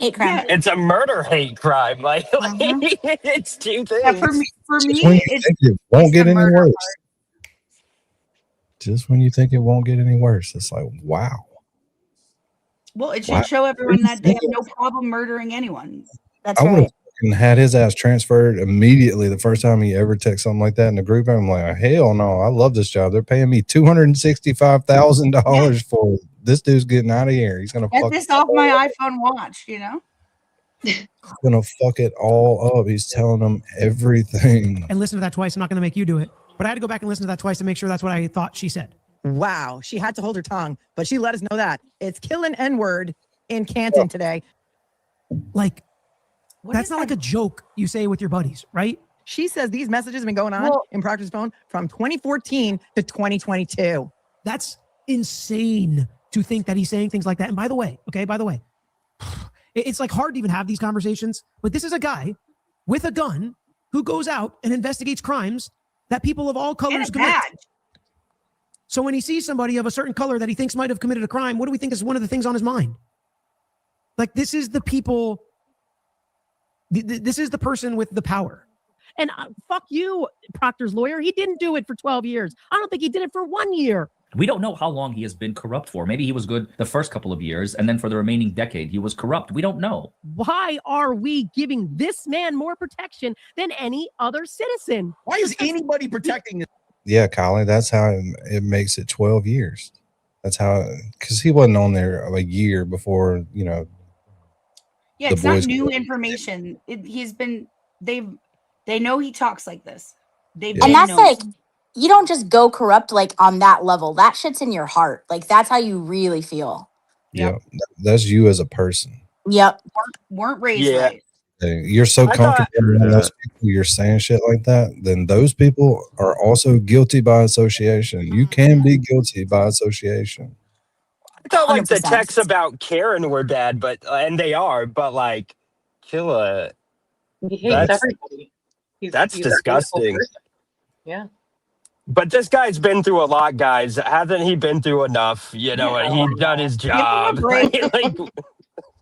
Hate crime. It's a murder hate crime. Like it's two things. Yeah, for me, Just when you it's think it won't it's get the any murder worse. part. Just when you think it won't get any worse, it's like, wow. Well, it should Wow. show everyone that they have no problem murdering anyone. That's I would right. have had his ass transferred immediately the first time he ever texted something like that in the group. I'm like, hell no, I love this job. They're paying me $265,000 for it. This dude's getting out of here. He's gonna Get fuck this off my iPhone watch, you know? gonna fuck it all up. He's telling them everything. And listen to that twice. I'm not going to make you do it, but I had to go back and listen to that twice to make sure that's what I thought she said. wow. She had to hold her tongue, but she let us know that it's kill an N-word in Canton today. Like, that's not like a joke you say with your buddies, right? She says these messages have been going on in Proctor's phone from 2014 to 2022. That's insane to think that he's saying things like that. And by the way, it's like hard to even have these conversations, but this is a guy with a gun who goes out and investigates crimes that people of all colors commit. So when he sees somebody of a certain color that he thinks might have committed a crime, what do we think is one of the things on his mind? Like, this is the people, this is the person with the power. And fuck you, Proctor's lawyer. He didn't do it for 12 years. I don't think he did it for 1 year. We don't know how long he has been corrupt for. Maybe he was good the first couple of years, and then for the remaining decade, he was corrupt. We don't know. Why are we giving this man more protection than any other citizen? Why is anybody protecting this? Yeah, Kylie, that's how it makes it 12 years. That's how, because he wasn't on there a year before, you know. Yeah, the it's not boys- new information. They know he talks like this. They've And been that's known. like, you don't just go corrupt like on that level. That shit's in your heart. Like, that's how you really feel. Yeah, that's you as a person. Yep. Weren't raised right. You're so I comfortable thought- around those people, you're saying shit like that, then those people are also guilty by association. You can be guilty by association. I thought like the 100%. texts about Karen were bad, but and they are, but like kill a He hates everybody. That's he's a hateful disgusting. person. Yeah. But this guy's been through a lot, guys. Hasn't he been through enough? You know, Yeah. he's done his Give him a job. break. Like,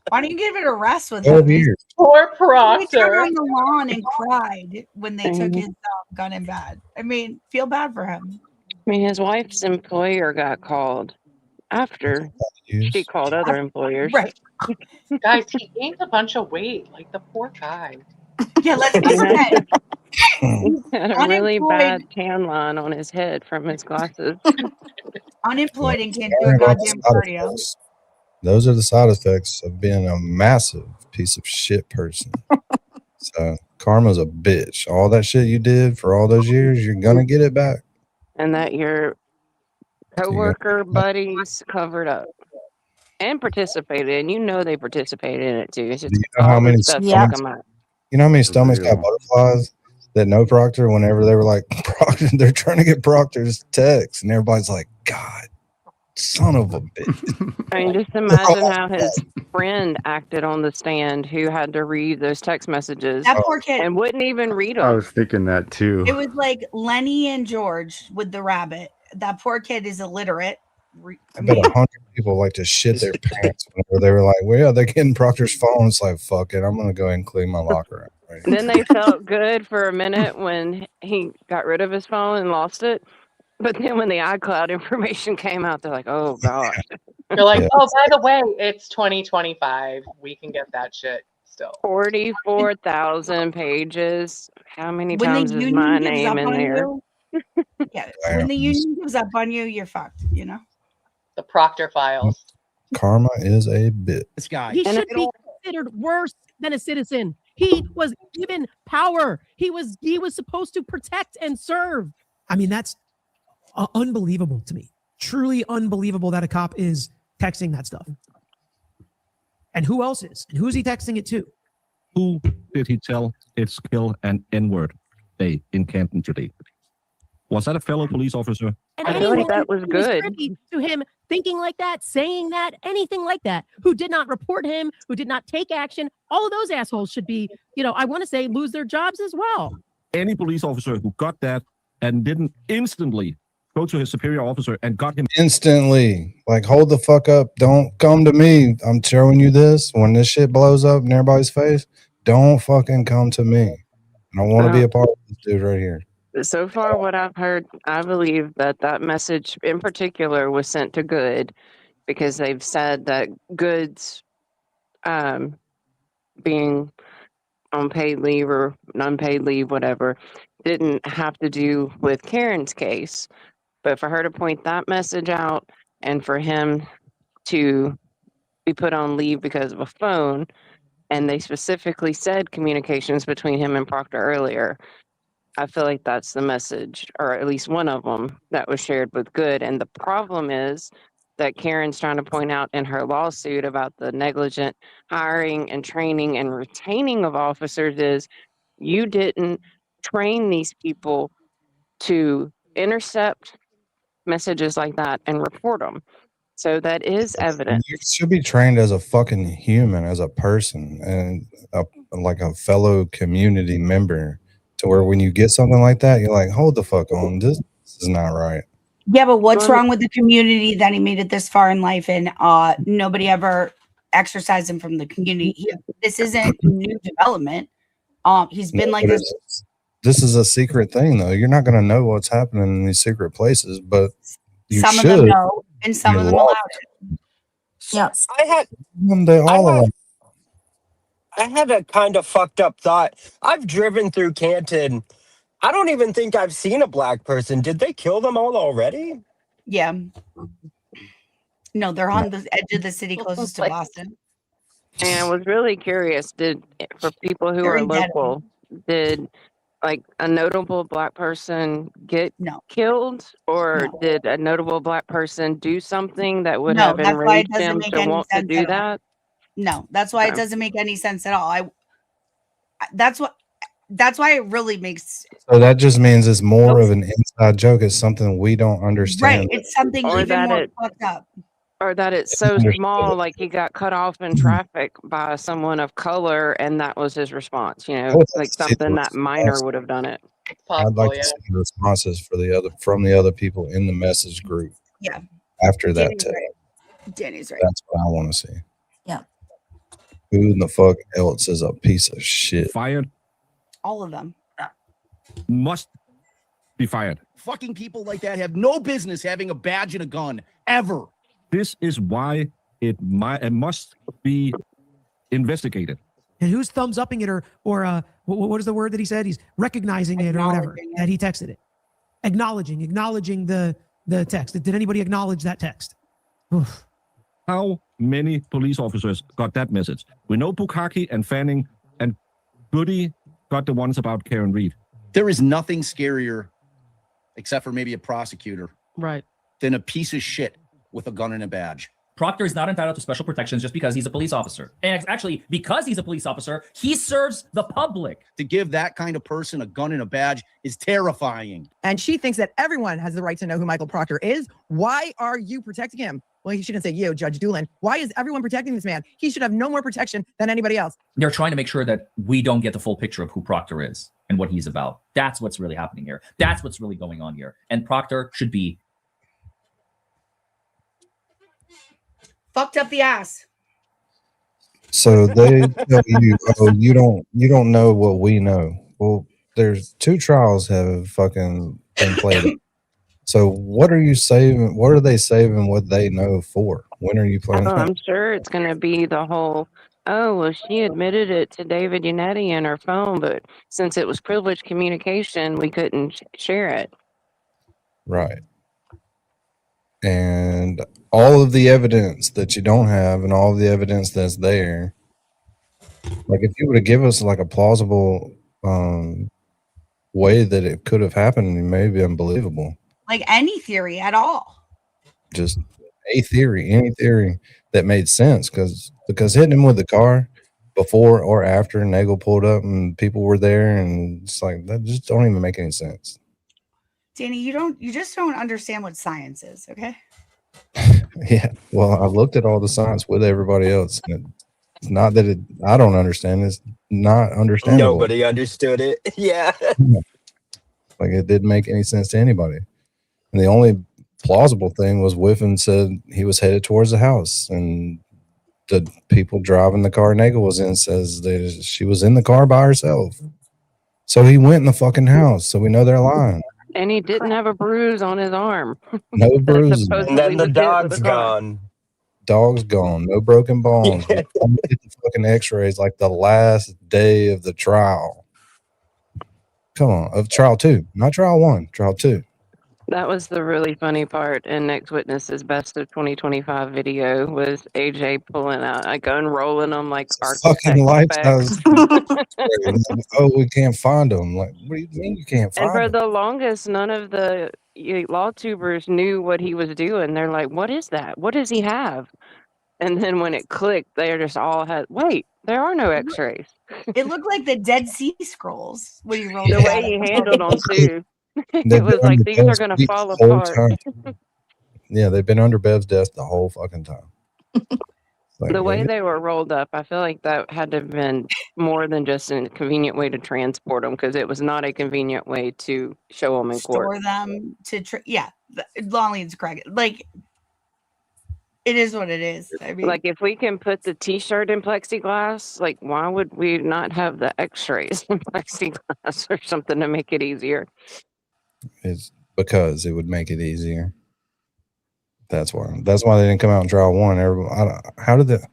Why don't you give it a rest with 12 him? years. Poor He Proctor. sat on the lawn and cried when they took his gun in bed. I mean, feel bad for him. I mean, his wife's employer got called after she called other employers. Right. Guys, he gained a bunch of weight. Like the poor guy. Yeah, let's be He honest. had a really bad tan line on his head from his glasses. Unemployed and can't do Worry a about the goddamn side cardio. effects. Those are the side effects of being a massive piece of shit person. So karma's a bitch. All that shit you did for all those years, you're gonna get it back. And that your coworker buddies covered up and participated, and you know they participated in it too. It's just Do you know how all many this stuff stomachs? come out. You know how many stomachs got butterflies that know Proctor whenever they were like, Proctor, they're trying to get Proctor's text, and everybody's like, God, son of a bitch. I mean, just imagine how his friend acted on the stand who had to read those text messages That poor kid. and wouldn't even read I them. was thinking that too. It was like Lenny and George with the rabbit. That poor kid is illiterate. I bet 100 people like to shit their pants whenever they were like, well, yeah, they're getting Proctor's phone. It's like, fuck it, I'm going to go ahead and clean my locker out. Right? Then they felt good for a minute when he got rid of his phone and lost it. But then when the iCloud information came out, they're like, oh, God. You're like, oh, by the way, it's 2025. We can get that shit still. 44,000 pages. How many When times the is union my gives name up in on there? you, yeah, when the union gives up on you, you're fucked, you know? The Proctor files. Karma is a bitch. This guy. He should be considered worse than a citizen. He was given power. He was supposed to protect and serve. I mean, that's unbelievable to me. Truly unbelievable that a cop is texting that stuff. And who else is? And who's he texting it to? Who did he tell it's kill an N-word day in Canton today? Was that a fellow police officer? And I feel like anyone that was who good. privy to him thinking like that, saying that, anything like that, who did not report him, who did not take action, all of those assholes should be, I want to say, lose their jobs as well. Any police officer who got that and didn't instantly go to his superior officer and got him Instantly, like, hold the fuck up. Don't come to me. I'm showing you this. When this shit blows up in everybody's face, don't fucking come to me. I don't want to be a part of this dude right here. So far, what I've heard, I believe that message in particular was sent to Good because they've said that Good's being on paid leave or unpaid leave, whatever, didn't have to do with Karen's case. But for her to point that message out and for him to be put on leave because of a phone, and they specifically said communications between him and Proctor earlier, I feel like that's the message, or at least one of them that was shared with Good. And the problem is that Karen's trying to point out in her lawsuit about the negligent hiring and training and retaining of officers is you didn't train these people to intercept messages like that and report them. So that is evidence. You should be trained as a fucking human, as a person, and like a fellow community member, to where when you get something like that, you're like, hold the fuck on. This is not right. Yeah, but what's wrong with the community that he made it this far in life and nobody ever exercised him from the community? This isn't new development. He's been like this. This is a secret thing, though. You're not going to know what's happening in these secret places, but you Some should. of them know, and some of them allowed it. Yes. They all allow. I had a kind of fucked up thought. I've driven through Canton. I don't even think I've seen a black person. Did they kill them all already? Yeah. No, they're on the edge of the city closest to Boston. And I was really curious, for people who They're are in Dedham. local, did like a notable black person get killed, or did a notable black person do something that would have that's why it enraged doesn't him make to any want to sense do at all. that? No, that's why it doesn't make any sense at all. That's why it really makes So that just means it's more of an inside joke. It's something we don't understand. right. It's something Or even that more it- fucked up. Or that it's so small, like he got cut off in traffic by someone of color, and that was his response. You I know, would like like to see the something that minor response. would have done it. I'd like to see the responses for from the other people in the message group Yeah. after that Danny's test. right. Danny's right. That's what I want to see. Yeah. Who in the fuck else is a piece of shit? Fired. All of them. Must be fired. Fucking people like that have no business having a badge and a gun ever. This is why it must be investigated. And who's thumbs upping it or what is the word that he said? He's recognizing it or whatever that he texted it. Acknowledging the text. Did anybody acknowledge that text? Oof. How many police officers got that message? We know Bukaki and Fanning and Goody got the ones about Karen Reed. There is nothing scarier, except for maybe a prosecutor, right, than a piece of shit with a gun and a badge. Proctor is not entitled to special protections just because he's a police officer. And actually, because he's a police officer, he serves the public. To give that kind of person a gun and a badge is terrifying. And she thinks that everyone has the right to know who Michael Proctor is. Why are you protecting him? Well, he shouldn't say you, Judge Doolin. Why is everyone protecting this man? He should have no more protection than anybody else. They're trying to make sure that we don't get the full picture of who Proctor is and what he's about. That's what's really happening here. That's what's really going on here. And Proctor should be fucked up the ass. So they tell you, oh, you don't know what we know. Well, there's 2 trials have fucking been played. So what are you saving? What are they saving what they know for? When are you planning? Oh, I'm sure it's going to be the whole, oh, well, she admitted it to David Unetti in her phone, but since it was privileged communication, we couldn't share it. Right. And all of the evidence that you don't have and all of the evidence that's there, like if you were to give us like a plausible way that it could have happened, it may be unbelievable. Like any theory at all. Just any theory that made sense because hitting him with the car before or after Nagel pulled up and people were there, and it's like that just don't even make any sense. Danny, you just don't understand what science is, okay? Yeah, well, I looked at all the science with everybody else, and it's not that I don't understand. It's not understandable. Nobody understood it. Yeah. Like it didn't make any sense to anybody. And the only plausible thing was Whiffen said he was headed towards the house, and the people driving the car Nagel was in says that she was in the car by herself. So he went in the fucking house. So we know they're lying. And he didn't have a bruise on his arm. No bruise. And then the dog's gone. Dog's gone. No broken bones. We only get the fucking x-rays like the last day of the trial. Come on. Of trial 2. Not trial 1. Trial 2. That was the really funny part in Next Witness's Best of 2025 video was AJ pulling out a gun, rolling them like Fucking architect lifestyles. Oh, we can't find them. Like, what do you mean you can't And find for them? the longest, none of the law tubers knew what he was doing. They're like, what is that? What does he have? And then when it clicked, they just all had, wait, there are no x-rays. It looked like the Dead Sea Scrolls when you rolled The it way out. he handled them, too. They've It was been like, under these are Bev's going to feet fall the whole apart. time. Yeah, they've been under Bev's desk the whole fucking time. Like, The way they were rolled up, I feel like that had to have been more than just a convenient way to transport them, because it was not a convenient way to show them in court. Store them to long leads correct. Like it is what it is. I mean, Like if we can put the t-shirt in plexiglass, like why would we not have the x-rays in plexiglass or something to make it easier? It's because it would make it easier. That's why they didn't come out and trial 1. How did that?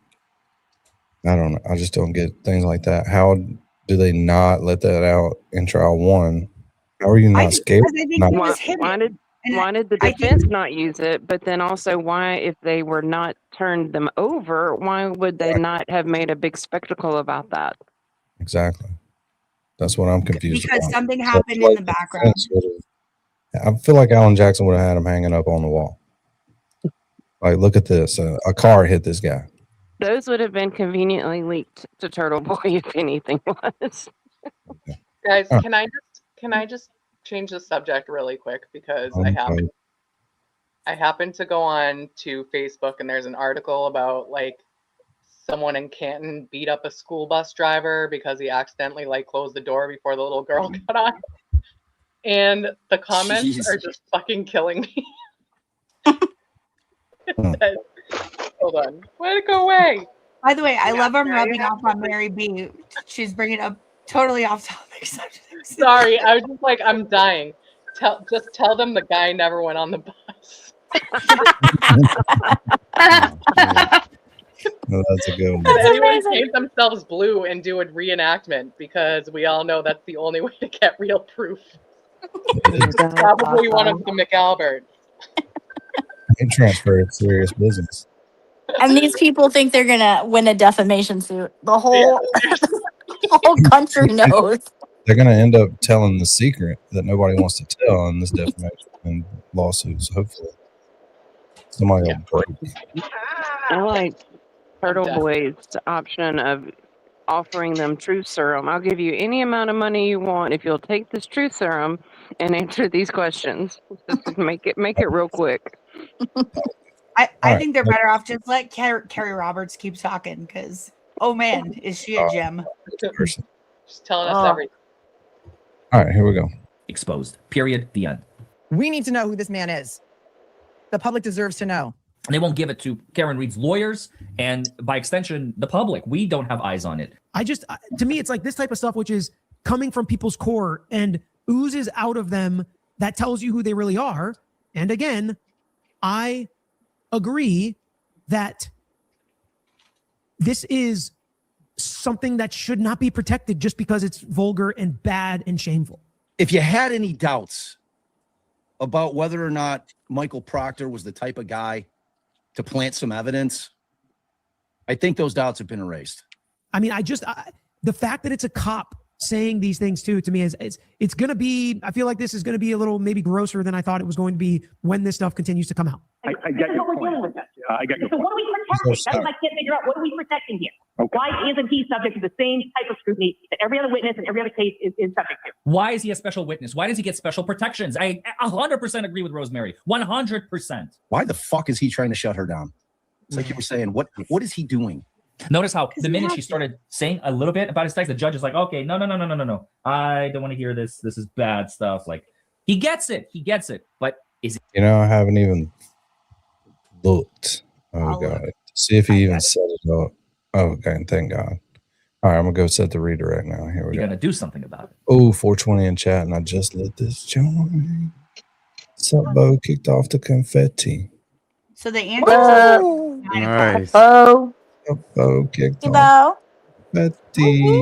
I don't know. I just don't get things like that. How do they not let that out in trial 1? How are you not scared? Why did the defense not use it? But then also, why, if they were not turned them over, why would they not have made a big spectacle about that? Exactly. That's what I'm confused because about. something happened in the background. I feel like Alan Jackson would have had him hanging up on the wall. Like, look at this. A car hit this guy. Those would have been conveniently leaked to Turtleboy if anything was. Guys, Huh. can I just change the subject really quick because I have I happened to go on to Facebook and there's an article about like someone in Canton beat up a school bus driver because he accidentally like closed the door before the little girl got on. And the comments Jeez. are just fucking killing me. It says, hold on. Where'd it go away? By the way, I love him now you rubbing have off on Mary B. She's bringing up totally off topic subjects. Sorry, I was just like, I'm dying. Just tell them the guy never went on the bus. No, that's a good one. Did anyone paint themselves blue and do a reenactment? Because we all know that's the only way to get real proof. Probably one of the McAlberts. And transfer of serious business. And these people think they're gonna win a defamation suit. The whole the whole country knows. They're going to end up telling the secret that nobody wants to tell in this defamation and lawsuits. Hopefully, somebody will break. I like Turtleboy's option of offering them truth serum. I'll give you any amount of money you want if you'll take this truth serum and answer these questions. Just make it real quick. I think they're better off just let Carrie Roberts keep talking because oh man, is she a gem? Just telling us everything. All right, here we go. Exposed. Period. The end. We need to know who this man is. The public deserves to know. And they won't give it to Karen Reed's lawyers and by extension, the public. We don't have eyes on it. To me, it's like this type of stuff, which is coming from people's core and oozes out of them that tells you who they really are. And again, I agree that this is something that should not be protected just because it's vulgar and bad and shameful. If you had any doubts about whether or not Michael Proctor was the type of guy to plant some evidence, I think those doubts have been erased. I mean, the fact that it's a cop saying these things too, to me it's going to be, I feel like this is going to be a little maybe grosser than I thought it was going to be when this stuff continues to come out. I get your point. I get your point. So what are we protecting? That's what I can't figure out. What are we protecting here? Okay. Why isn't he subject to the same type of scrutiny that every other witness and every other case is subject to? Why is he a special witness? Why does he get special protections? I 100% agree with Rosemary. 100%. Why the fuck is he trying to shut her down? It's like you were saying, what is he doing? Notice how the minute she started saying a little bit about his text, the judge is like, okay, no. I don't want to hear this. This is bad stuff. Like, he gets it. But is it? You know, I haven't even looked. Oh, God. See if he even set it up. Oh, okay. Thank God. All right, I'm going to go set the redirect now. Here we go. You're going to do something about it. Oh, 420 in chat, and I just let this join. What's up, Bo? Kicked off the confetti. So the answer is Nice. Oh. Bo kicked Hey, off Bo. confetti.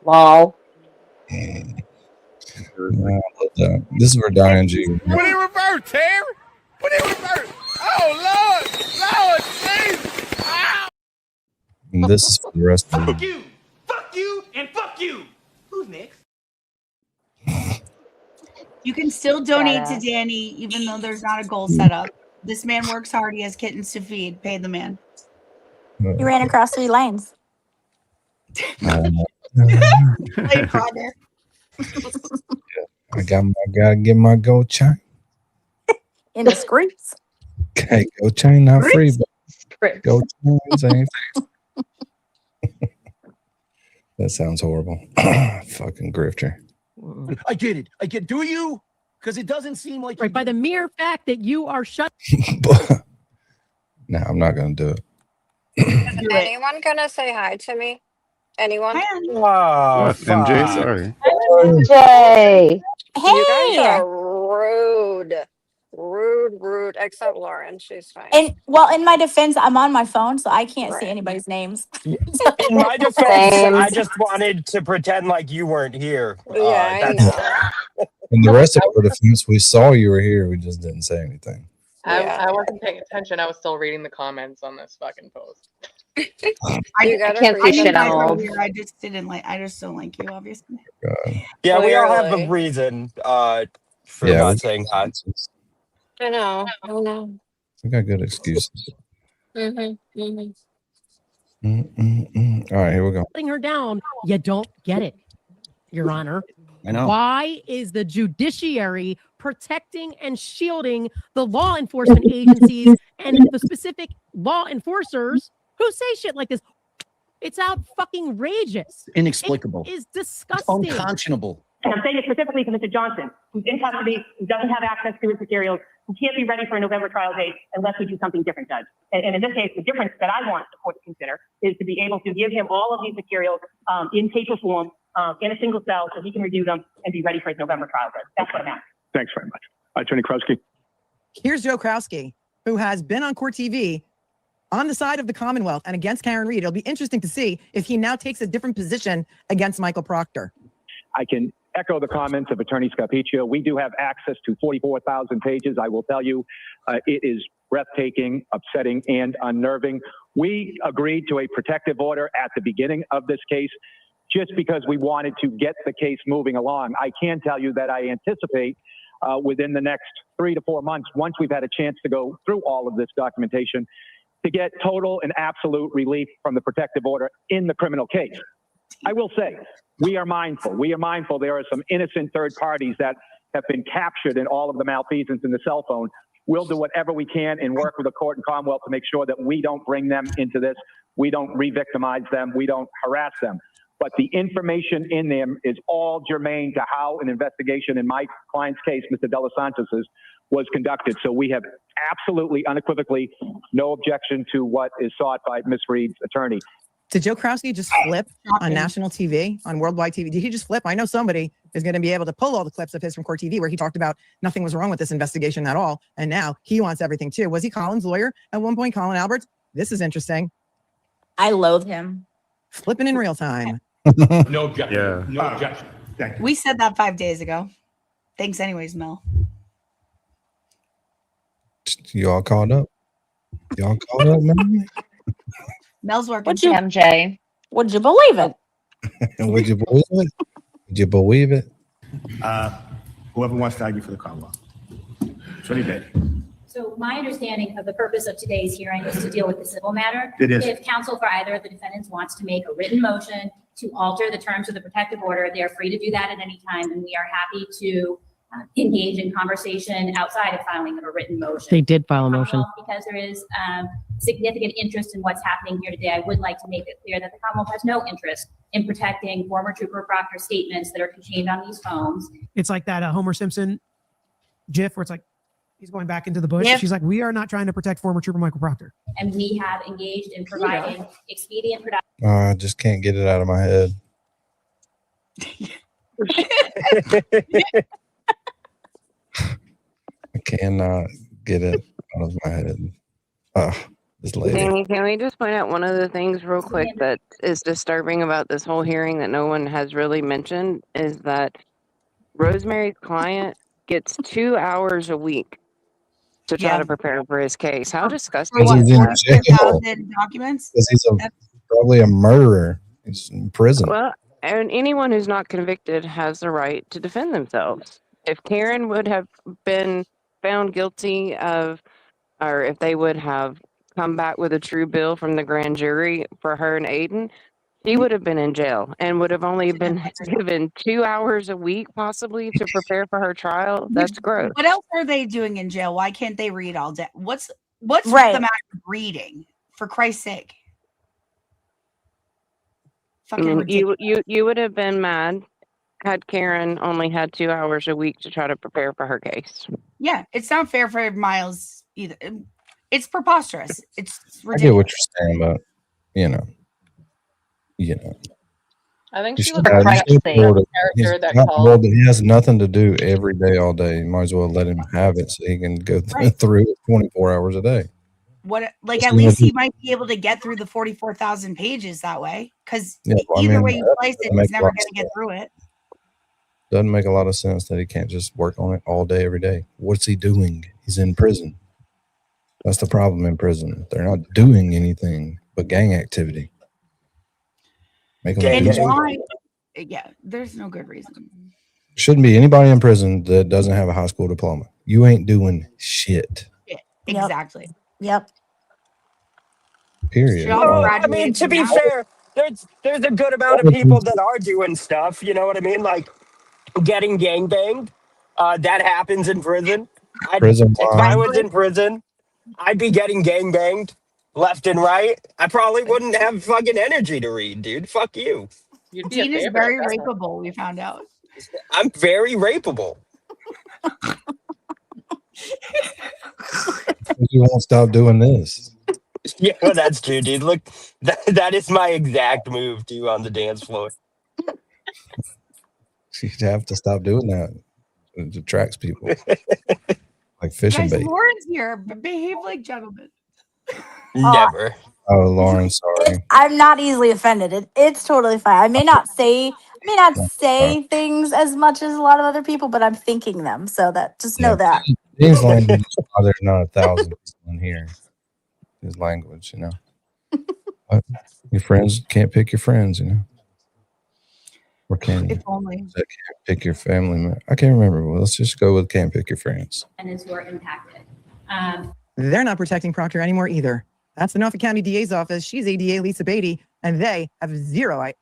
Lol. This is where Diane G. Put it in reverse, Terry. Put it in reverse. Oh, Lord, please. Ow. And this is for the rest of Fuck them. you, and fuck you. Who's next? You can still donate to Badass. Danny even though there's not a goal set up. This man works hard. He has kittens to feed. Pay the man. He ran across 3 lanes. Play Proctor. I gotta get my gold chain. In the screens. Okay, gold chain not free, but gold chains ain't free. That sounds horrible. Fucking grifter. I get it. Do you? Because it doesn't seem like Right, by the mere fact that you are shut. No, I'm not gonna do it. Anyone gonna say hi to me? Anyone? Oh, MJ, sorry. Jay. You guys Hey. are rude. Rude. Except Lauren. She's fine. And well, in my defense, I'm on my phone, so I can't see anybody's names. In my defense, I just wanted to pretend like you weren't here. Yeah, I know. In the rest of our defense, we saw you were here. We just didn't say anything. I wasn't paying attention. I was still reading the comments on this fucking post. I can't see shit on old. I just don't like you, obviously. Yeah, we all have a Clearly. reason for Yeah, not saying hi. I know. we got good excuses. Mm-hmm. Mm-hmm. All right, here we go. Putting her down, you don't get it, Your Honor. I know. Why is the judiciary protecting and shielding the law enforcement agencies and the specific law enforcers who say shit like this? It's out fucking outrageous. Inexplicable. It is It's disgusting. unconscionable. And I'm saying it specifically to Mr. Johnson, who's in custody, who doesn't have access to his materials, who can't be ready for a November trial date unless we do something different, Judge. And in this case, the difference that I want the court to consider is to be able to give him all of these materials in paper form, in a single cell, so he can review them and be ready for his November trial date. That's what I'm asking. Thanks very much. Attorney Krowski. Here's Joe Krowski, who has been on court TV on the side of the Commonwealth and against Karen Reid. It'll be interesting to see if he now takes a different position against Michael Proctor. I can echo the comments of Attorney Scapiccio. We do have access to 44,000 pages. I will tell you, it is breathtaking, upsetting, and unnerving. We agreed to a protective order at the beginning of this case just because we wanted to get the case moving along. I can tell you that I anticipate within the next 3 to 4 months, once we've had a chance to go through all of this documentation, to get total and absolute relief from the protective order in the criminal case. I will say, we are mindful. We are mindful there are some innocent third parties that have been captured in all of the malfeasance in the cell phone. We'll do whatever we can and work with the court and Commonwealth to make sure that we don't bring them into this. We don't re-victimize them. We don't harass them. But the information in them is all germane to how an investigation in my client's case, Mr. De Los Santos's, was conducted. So we have absolutely, unequivocally, no objection to what is sought by Ms. Reid's attorney. Did Joe Krowski just flip on national TV, on worldwide TV? Did he just flip? I know somebody is going to be able to pull all the clips of his from court TV where he talked about nothing was wrong with this investigation at all. And now he wants everything too. Was he Colin's lawyer at one point, Colin Alberts? This is interesting. I loathe him. Flipping in real time. No objection. Yeah. No objection. Thank you. We said that 5 days ago. Thanks anyways, Mel. You all caught up? Y'all caught up, man? Mel's working. Would you, MJ. would you believe it? Would you believe it? Would you believe it? Whoever wants to argue for the Commonwealth. Attorney Day. So my understanding of the purpose of today's hearing is to deal with the civil matter. It is. If counsel for either of the defendants wants to make a written motion to alter the terms of the protective order, they are free to do that at any time, and we are happy to engage in conversation outside of filing of a written motion. They did file a motion. Because there is significant interest in what's happening here today, I would like to make it clear that the Commonwealth has no interest in protecting former Trooper Proctor statements that are contained on these phones. It's like that Homer Simpson gif where it's like he's going back into the bush. Yep. She's like, we are not trying to protect former Trooper Michael Proctor. And we have engaged in providing expedient production. I just can't get it out of my head. I cannot get it out of my head. This lady. Danny, can we just point out one of the things real quick that is disturbing about this whole hearing that no one has really mentioned is that Rosemary's client gets 2 hours a week to try to prepare for his case. How disgusting Because is he's in that? jail. Documents? Because he's probably a murderer. He's in prison. Well, and anyone who's not convicted has the right to defend themselves. If Karen would have been found guilty of, or if they would have come back with a true bill from the grand jury for her and Aiden, she would have been in jail and would have only been given 2 hours a week possibly to prepare for her trial. That's gross. What else are they doing in jail? Why can't they read all day? What's Right. the matter with reading? For Christ's sake. I Fucking mean, ridiculous. you would have been mad had Karen only had 2 hours a week to try to prepare for her case. Yeah, it's not fair for Miles either. It's preposterous. It's I get what ridiculous. you're saying, but you know. I think You she should was have- a you should be able to- character he's that not- called. well, he has nothing to do every day, all day. You might as well let him have it so he can go through it 24 hours a day. What, like, Just at least he imagine- might be able to get through the 44,000 pages that way. Because Yeah, well, I either mean, way you that slice it, doesn't make he's a never lot of going to get through it. Doesn't make a lot of sense that he can't just work on it all day, every day. What's he doing? He's in prison. That's the problem in prison. They're not doing anything but gang activity. Make them And do something. why? Yeah, there's no good reason. Shouldn't be anybody in prison that doesn't have a high school diploma. You ain't doing shit. Yeah, exactly. Yep. Period. Just I mean, graduated to from be that. fair, there's a good amount of people that are doing stuff. You know what I mean? Like getting gang banged. That happens in prison. Prison If I line. was in prison, I'd be getting gang banged left and right. I probably wouldn't have fucking energy to read, dude. Fuck you. You'd be a Dean is favorite, very definitely. rapeable, we found out. I'm very rapeable. You won't stop doing this. Yeah, that's true, dude. Look, that is my exact move too on the dance floor. You'd have to stop doing that. It attracts people. Like fishing Guys, bait. Lauren's here. Behave like gentlemen. Never. Oh, Lauren, sorry. I'm not easily offended. It's totally fine. I may not say things as much as a lot of other people, but I'm thinking them. So that just know that. His language, there's not 1,000 people in here. His language, you know. But your friends can't pick your friends, you know. Or can you? If only. That can't pick your family member. I can't remember. Well, let's just go with can't pick your friends. And who are impacted. They're not protecting Proctor anymore either. That's the Norfolk County DA's office. She's ADA Lisa Beatty, and they have zero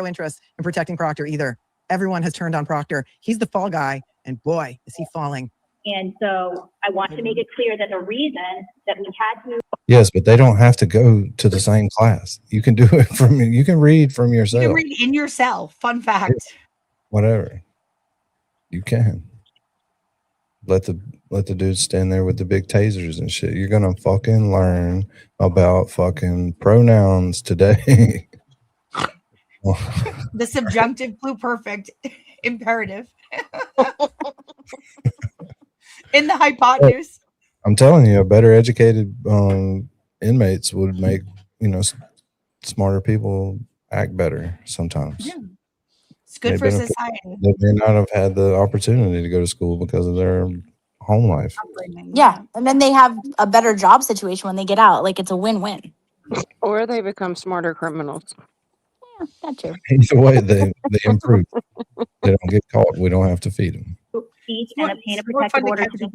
interest in protecting Proctor either. Everyone has turned on Proctor. He's the fall guy, and boy, is he falling. And so I want to make it clear that the reason that we had to Yes, but they don't have to go to the same class. You can do it from. You can read from You yourself. can read in your cell. Fun fact. Whatever. You can. Let the dudes stand there with the big tasers and shit. You're gonna fucking learn about fucking pronouns today. The subjunctive pluperfect imperative. In the hypotenuse. I'm telling you, a better educated inmates would make, you know, smarter people act better sometimes. Yeah. It's good for society. They may not have had the opportunity to go to school because of their home life. Yeah. And then they have a better job situation when they get out. Like it's a win-win. Or they become smarter criminals. Yeah, that too. Either way, they improve. They don't get caught. We don't have to feed them. speak and obtain a protective order to begin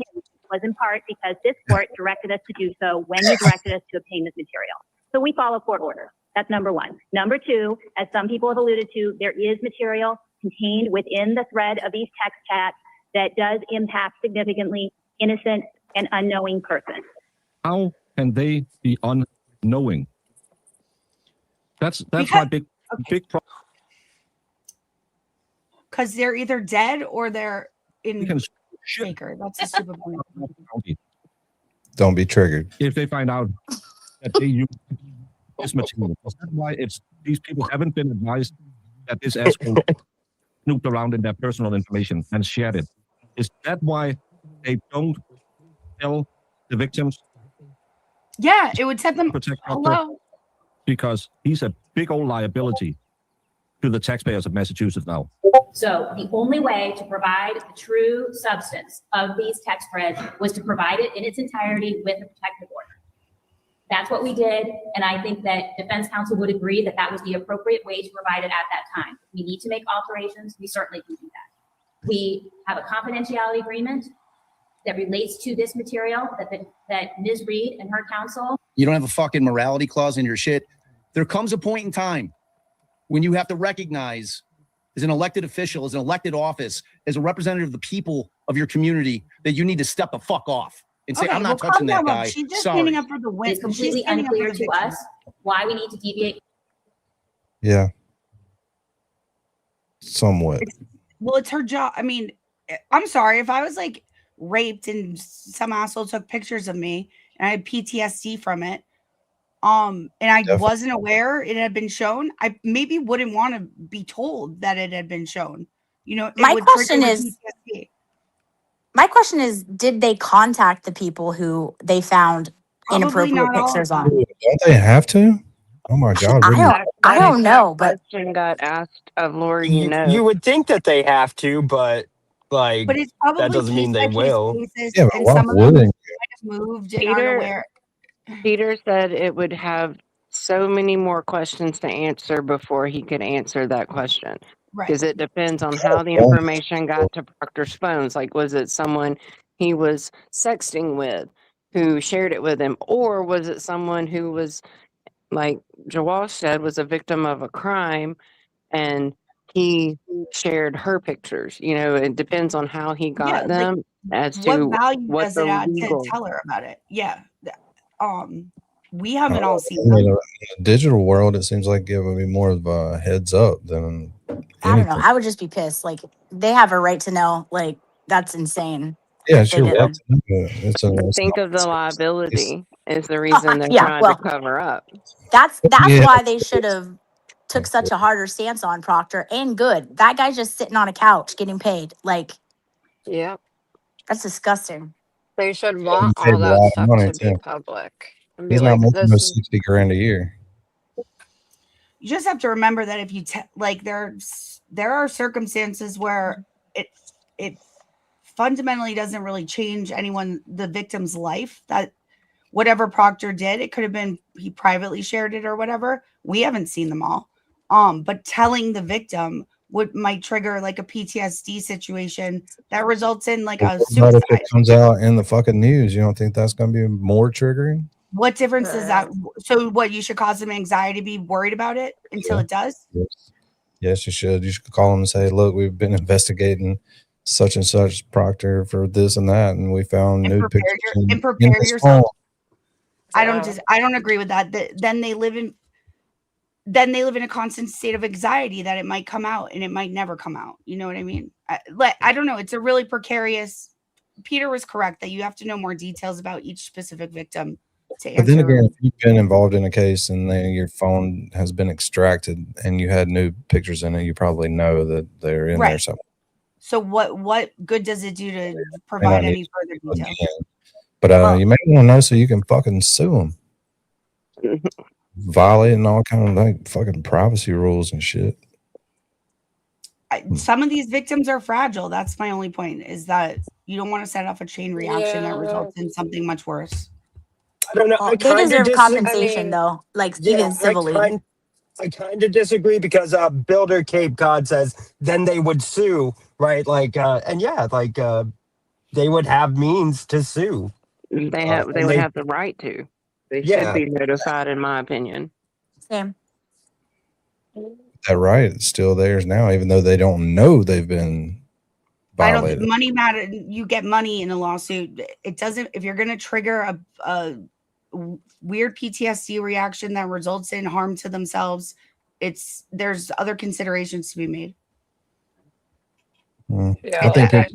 was in part because this court directed us to do so when you directed us to obtain this material. So we follow court orders. That's number one. Number two, as some people have alluded to, there is material contained within the thread of these text chats that does impact significantly innocent and unknowing persons. How can they be unknowing? That's my big problem. Because they're either dead or they're in shaker. That's a stupid point. Don't be triggered. If they find out that they use this material, that's why these people haven't been advised that this asshole snooped around in their personal information and shared it. Is that why they don't tell the victims? Yeah, it would set them. Protect Hello. because he's a big old liability to the taxpayers of Massachusetts now. So the only way to provide the true substance of these text threads was to provide it in its entirety with a protective order. That's what we did, and I think that defense counsel would agree that that was the appropriate way to provide it at that time. If we need to make alterations, we certainly can do that. We have a confidentiality agreement that relates to this material that Ms. Reed and her counsel. You don't have a fucking morality clause in your shit. There comes a point in time when you have to recognize, as an elected official, as an elected office, as a representative of the people of your community, that you need to step the fuck off and say, Okay, I'm not well, touching calm that down, guy. She's just Sorry. standing up for the win. It's completely unclear to us why we need to deviate. Yeah. Somewhat. Well, it's her job. I mean, I'm sorry if I was like raped and some asshole took pictures of me and I had PTSD from it. And I wasn't aware it had been shown. I maybe wouldn't want to be told that it had been shown. You know, it My would question trigger is, PTSD. My question is, did they contact the people who they found Probably inappropriate not all of pictures on? Don't they have to? Oh my God. Really? I don't know, but Question got asked of Lori, you would think that they have to, but Like, But it's probably that doesn't mean they case-by-case will. basis, Yeah, but and why some of them wouldn't might have moved and aren't aware. Peter said it would have so many more questions to answer before he could answer that question. Right. Because it depends on how the information got to Proctor's phones. Like, was it someone he was sexting with who shared it with him? Or was it someone who was, like Jawal said, was a victim of a crime and he shared her pictures? You know, it depends on how he got Yeah, like, them as what to value what does the it add to legal. tell her about it? Yeah. We haven't all seen In them. the digital world, it seems like it would be more of a heads up than I don't know. anything. I would just be pissed. Like they have a right to know. Like that's insane. Yeah, if they sure. didn't. Think of the liability is the reason they're Yeah, trying well, to cover up. that's Yeah. why they should have took such a harder stance on Proctor. And good, that guy's just sitting on a couch getting paid. Like Yep. that's disgusting. They should He want paid all a that lot of stuff money to be too. public and be He's not like, making this those is 60 grand a year. You just have to remember that if you like there are circumstances where it fundamentally doesn't really change the victim's life. That whatever Proctor did, it could have been he privately shared it or whatever. We haven't seen them all. But telling the victim might trigger like a PTSD situation that results in like a What suicide. about if it comes out in the fucking news? You don't think that's going to be more triggering? What difference does that? So what, you should cause them anxiety to be worried about it until it does? Yes, you should. You should call them and say, look, we've been investigating such and such Proctor for this and that, and we found nude pictures in Prepare his yourself. phone. I don't agree with that. Then they live in a constant state of anxiety that it might come out and it might never come out. You know what I mean? I don't know. It's a really precarious. Peter was correct that you have to know more details about each specific victim to answer. But then again, if you've been involved in a case and then your phone has been extracted and you had nude pictures in it, you probably know that they're in there somewhere. So what good does it do to provide any further details? But you may want to know so you can fucking sue them. Violating all kind of like fucking privacy rules and shit. Some of these victims are fragile. That's my only point, is that you don't want to set off a chain reaction that results in something much worse. I don't know. Well, they deserve compensation though, like even civilly. I kind of disagree because Builder Cape God says then they would sue, right? Like, and yeah, like they would have means to sue. They would have the right to. They should be notified, in my opinion. Same. That right, it's still theirs now, even though they don't know they've been violated. I don't think money matter. You get money in a lawsuit. It doesn't. If you're going to trigger a weird PTSD reaction that results in harm to themselves, there's other considerations to be made. Yeah,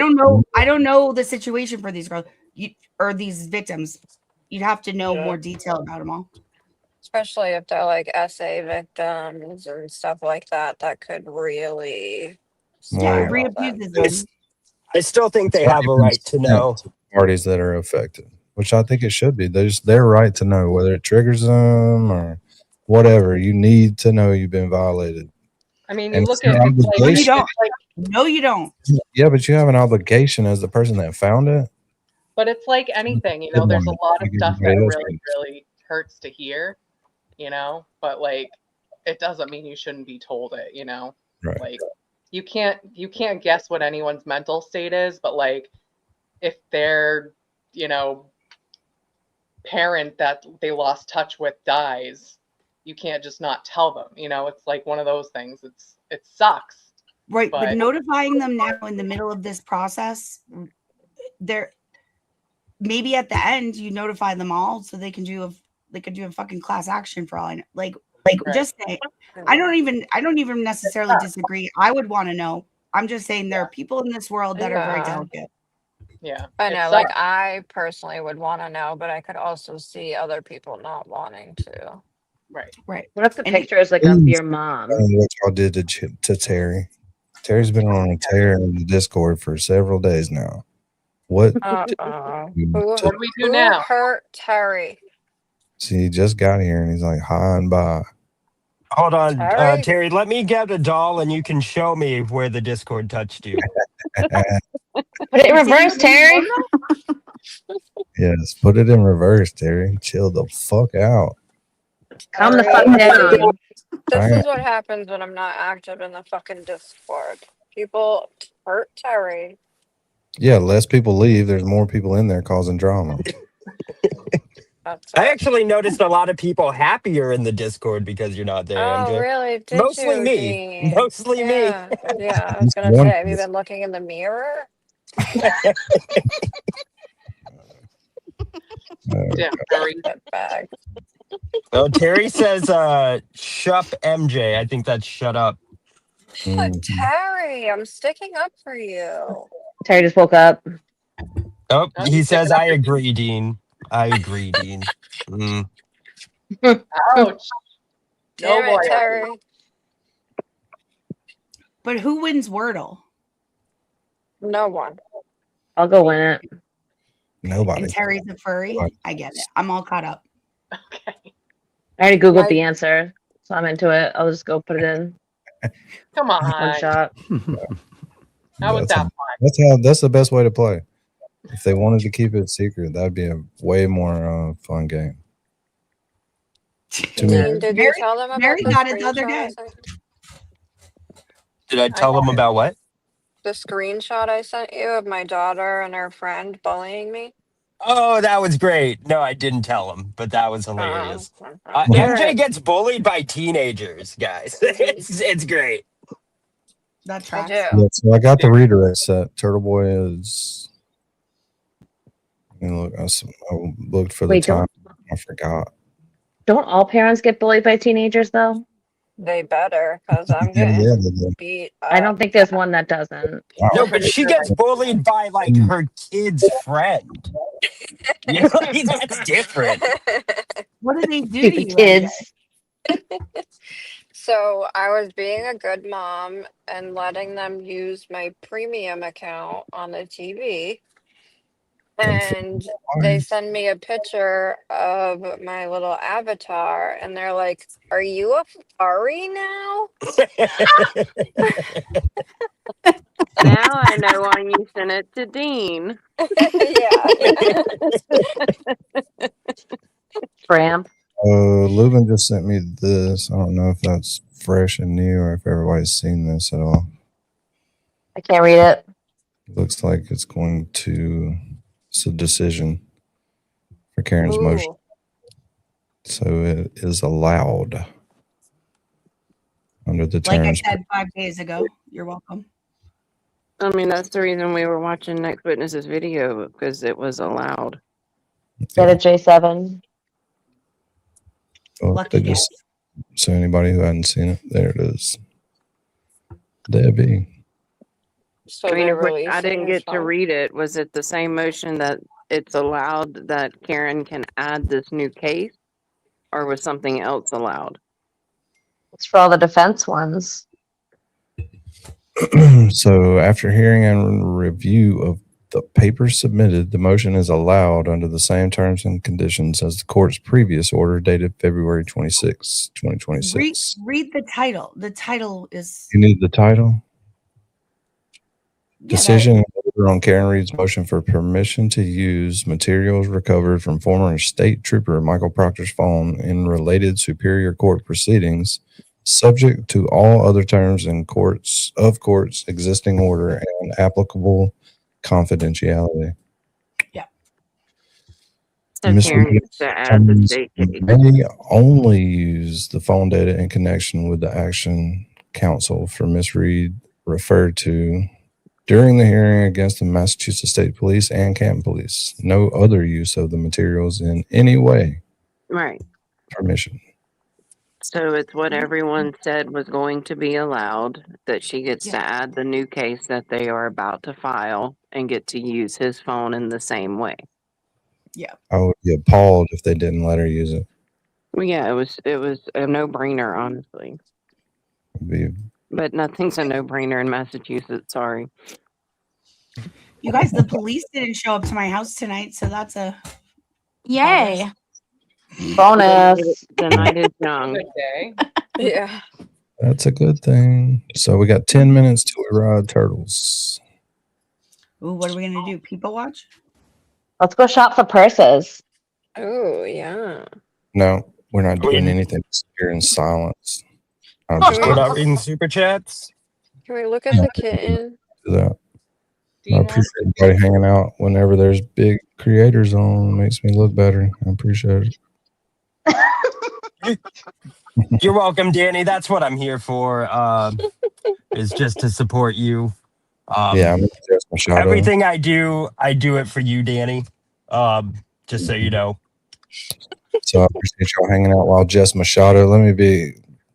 I don't know the situation for these girls or these victims. You'd have to know more detail about them all. especially if they're like SA victims and stuff like that, that could really reabuses them. I still think they have a right to know. Parties that are affected, which I think it should be. There's their right to know whether it triggers them or whatever. You need to know you've been violated. I mean, And you look it's at an obligation. You don't. No, you don't. Yeah, but you have an obligation as the person that found it. But it's like anything, you know, there's a lot of stuff that really, really hurts to hear, you know, but like, it doesn't mean you shouldn't be told it, you know, right. Like you can't guess what anyone's mental state is, but like if their, you know, parent that they lost touch with dies, you can't just not tell them, you know, it's like one of those things. It sucks. Right. But notifying them now in the middle of this process, maybe at the end you notify them all so they can do a fucking class action for all I know. Like just say, I don't even necessarily disagree. I would want to know. I'm just saying there are people in this world that are very delicate. Yeah. I know, like I personally would want to know, but I could also see other people not wanting to. Right. What if the picture is like of your mom? What y'all did to Terry. Terry's been on a tear in the Discord for several days now. What? Who do we do now? Hurt Terry. See, he just got here and he's like hi and bye. Hold on, Terry, let me get a doll and you can show me where the Discord touched you. Put it in reverse, Terry. Yes, put it in reverse, Terry. Chill the fuck out. Calm the fuck Alright. down. This I- is what happens when I'm not active in the fucking Discord. People hurt Terry. Yeah, less people leave. There's more people in there causing drama. That's I it. actually noticed a lot of people happier in the Discord because you're not there, Oh, MJ. really? Did Mostly you, me. Dean? Mostly me. Yeah, yeah. I was gonna say, have you been looking in the mirror? Yeah, very bag. Oh, Terry says, "Shup MJ." I think that's shut up. Terry, I'm sticking up for you. Terry just woke up. Oh, Oh, he he's says, sticking up "I for agree, Dean. I agree, Dean." Mm. Ouch. No Damn it, loyalty. Terry. But who wins Wordle? No one. I'll go win it. Nobody. And Terry's a furry? I get it. I'm all caught up. I already Googled Right. the answer, so I'm into it. I'll just go put it in. Come One on. shot. How was that fun? That's the best way to play. If they wanted to keep it secret, that'd be a way more fun game. To me, Dean, did you tell them about Mary the got it the other screenshot I day. sent you? Did I tell them about what? The screenshot I sent you of my daughter and her friend bullying me? Oh, that was great. No, I didn't tell him, but that was hilarious. MJ gets bullied by teenagers, guys. It's great. That tracks. yeah, so I got the redirect set. Turtleboy is. Look, I looked for the Wait, time. I forgot. Don't all parents get bullied by teenagers, though? They better, because I'm Yeah, getting yeah, they do. beat I up. don't think there's one that doesn't. No, but she gets bullied by like her kid's friend. You know, like, that's different. What did they do to Stupid you? kids. So I was being a good mom and letting them use my premium account on the TV. And they send me a picture of my little avatar and they're like, "Are you a furry now?" Now I know why you sent it to Dean. Tramp. Leuven just sent me this. I don't know if that's fresh and new or if everybody's seen this at all. I can't read it. Looks like it's going to. It's a decision for Karen's motion. So it is allowed under the Like I terms. said 5 days ago. You're welcome. I mean, that's the reason we were watching Next Witness's video, because it was allowed. Get a J7. Oh, Lucky they just, so anybody who hadn't seen it, there it is. Debbie. So I mean, they're I releasing didn't his get to phone? read it. Was it the same motion that it's allowed that Karen can add this new case, or was something else allowed? It's for all the defense ones. So after hearing and review of the papers submitted, the motion is allowed under the same terms and conditions as the court's previous order dated February 26, 2026. Read the title. The title is You need the title? Decision and order on Karen Reed's motion for permission to use materials recovered from former state trooper Michael Proctor's phone in related superior court proceedings, subject to all other terms in courts existing order and applicable confidentiality. Yeah. So Ms. Karen Reed gets to add the state case. may only use the phone data in connection with the action counsel for Ms. Reed referred to during the hearing against the Massachusetts State Police and Canton Police. No other use of the materials in any way. Right. Permission. So it's what everyone said was going to be allowed, that she gets to add the new case that they are about to file and get to use his phone in the same way. Yeah. I would be appalled if they didn't let her use it. Well, yeah, it was a no-brainer, honestly. But nothing's a no-brainer in Massachusetts, sorry. You guys, the police didn't show up to my house tonight, so that's a Yay. Bonus. The night is young. Good day. Yeah. That's a good thing. So we got 10 minutes to ride turtles. Ooh, what are we gonna do? People watch? Let's go shop for purses. Oh, yeah. No, we're not doing Wait. anything. Just here in silence. I'm Can just We're we, not reading super chats. can we look at the kitten? do that. Do I you appreciate everybody hanging out whenever there's big creators on. It makes me look better. I appreciate it. You're welcome, Danny. That's what I'm here for. Is just to support you. Yeah, I'm just my shout out. Everything I do it for you, Danny. Just so you know. So I appreciate y'all hanging out while Jess Machado. Let me be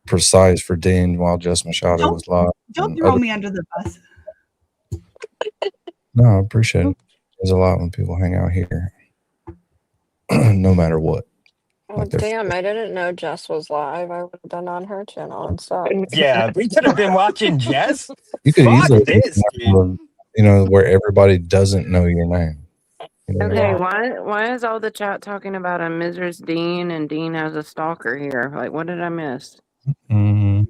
precise for Dean while Jess Machado was live. Don't throw me under the bus. No, I appreciate it. There's a lot when people hang out here, no matter what. Oh, damn, I didn't know Jess was live. I would have been on her channel instead. Yeah, we could have been watching Jess. You could Fuck easily, this, dude. where everybody doesn't know your name. You know what I Okay, mean? why is all the chat talking about a Mrs. Dean and Dean has a stalker here? Like, what did I miss? Mhm.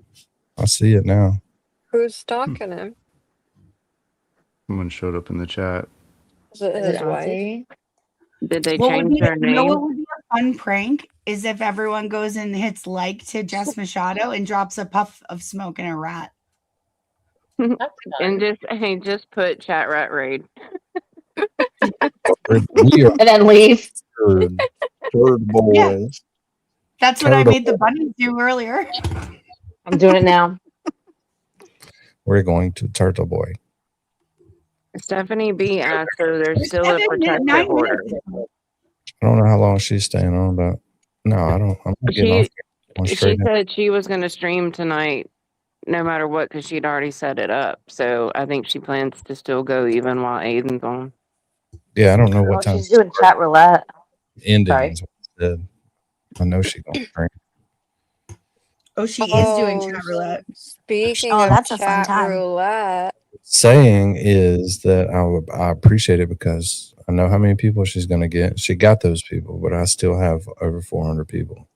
I see it now. Who's stalking him? Someone showed up in the chat. Is it his wife? Did they What would change be, their you know what name? would be a fun prank is if everyone goes and hits like to Jess Machado and drops a puff of smoke in a rat. And just put chat rat raid. We are And then leave. Turteboy. Yeah. That's what I made the bunnies do earlier. I'm doing it now. We're going to Turtleboy. Stephanie B asked, so there's still a protective 9 order. minutes. I don't know how long she's staying on, but no, I don't. I'm not getting off. Going She straight in. said she was going to stream tonight no matter what because she'd already set it up. So I think she plans to still go even while Aiden's on. Yeah, I don't know Oh, what time. she's doing chat roulette. Ending Sorry. is what I said. I know she's going to stream. Oh, she is doing chat roulette. Speaking Oh, of that's a fun chat time. roulette, Saying is that I appreciate it because I know how many people she's going to get. She got those people, but I still have over 400 people.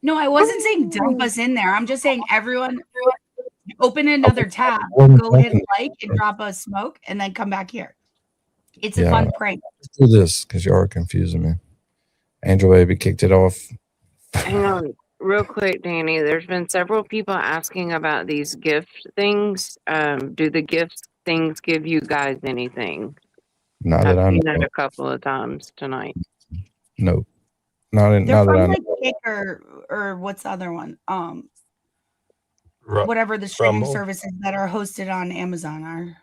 No, I wasn't saying dump us in there. I'm just saying everyone open another tab, wasn't go hit talking- like and drop a smoke, and then come back here. It's a Yeah. fun prank. Let's do this because you are confusing me. Angel Baby kicked it off. Hang on, real quick, Danny. There's been several people asking about these gift things. Do the gift things give you guys anything? Not that I I've seen know. that a couple of times tonight. Nope. Not They're that I from know. like Kick or what's the other one? Ru- Whatever the streaming Rumble. services that are hosted on Amazon are.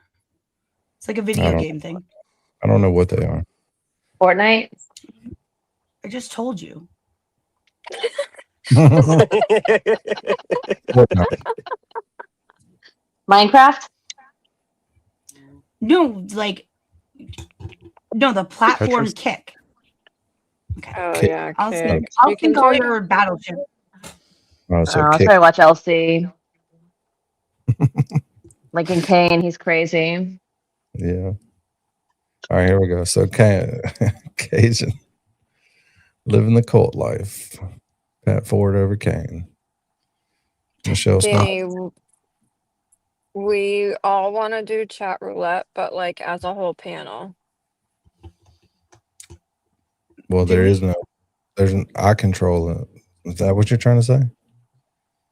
It's like a I video don't- game thing. I don't know what they are. Fortnite. I just told you. Minecraft. No, like no, the platform Tetris? Kick. oh Kick. yeah, I'll Kick. think I'll You can think all do- your Battleship. Oh, so I'll kick. try to watch LC. Lincoln Kane, he's crazy. Yeah. All right, here we go. So Cajun. Living the cult life. Pat Ford over Kane. Michelle Smith. Danny, we all want to do chat roulette, but like as a whole panel. Well, I control it. Is that what you're trying to say?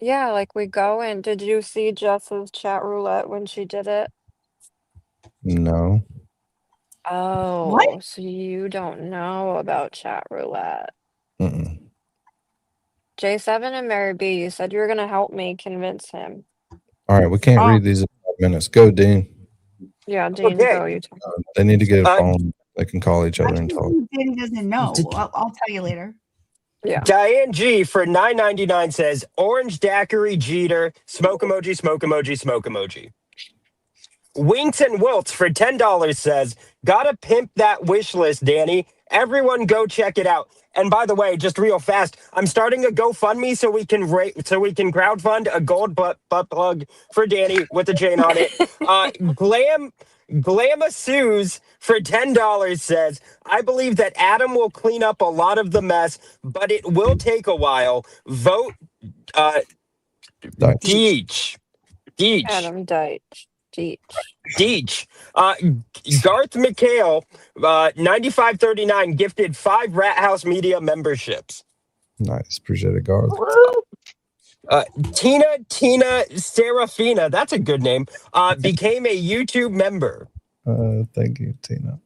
Yeah, like we go in. Did you see Jess's chat roulette when she did it? No. Oh, so you don't know about chat roulette. Mm-mm. J7 and Mary B, you said you were going to help me convince him. All right, we can't read these in 5 minutes. Go, Dean. Yeah, Dean, Okay. go. You talk. They need to get a phone. They can call each other and talk. Danny doesn't know. I'll tell you later. Yeah. Diane G for $9.99 says orange daiquiri Jeter, smoke emoji, smoke emoji, smoke emoji. Winks and Wilts for $10 says, gotta pimp that wish list, Danny. Everyone go check it out. And by the way, just real fast, I'm starting a GoFundMe so we can crowdfund a gold butt plug for Danny with a Jane on it. Glama for $10 says, I believe that Adam will clean up a lot of the mess, but it will take a while. Vote Deitch. Adam Deitch. Deitch. Garth McHale, 9539, gifted 5 Rat House Media memberships. Nice. Appreciate it, Garth. Tina Serafina, that's a good name, became a YouTube member. Thank you, Tina.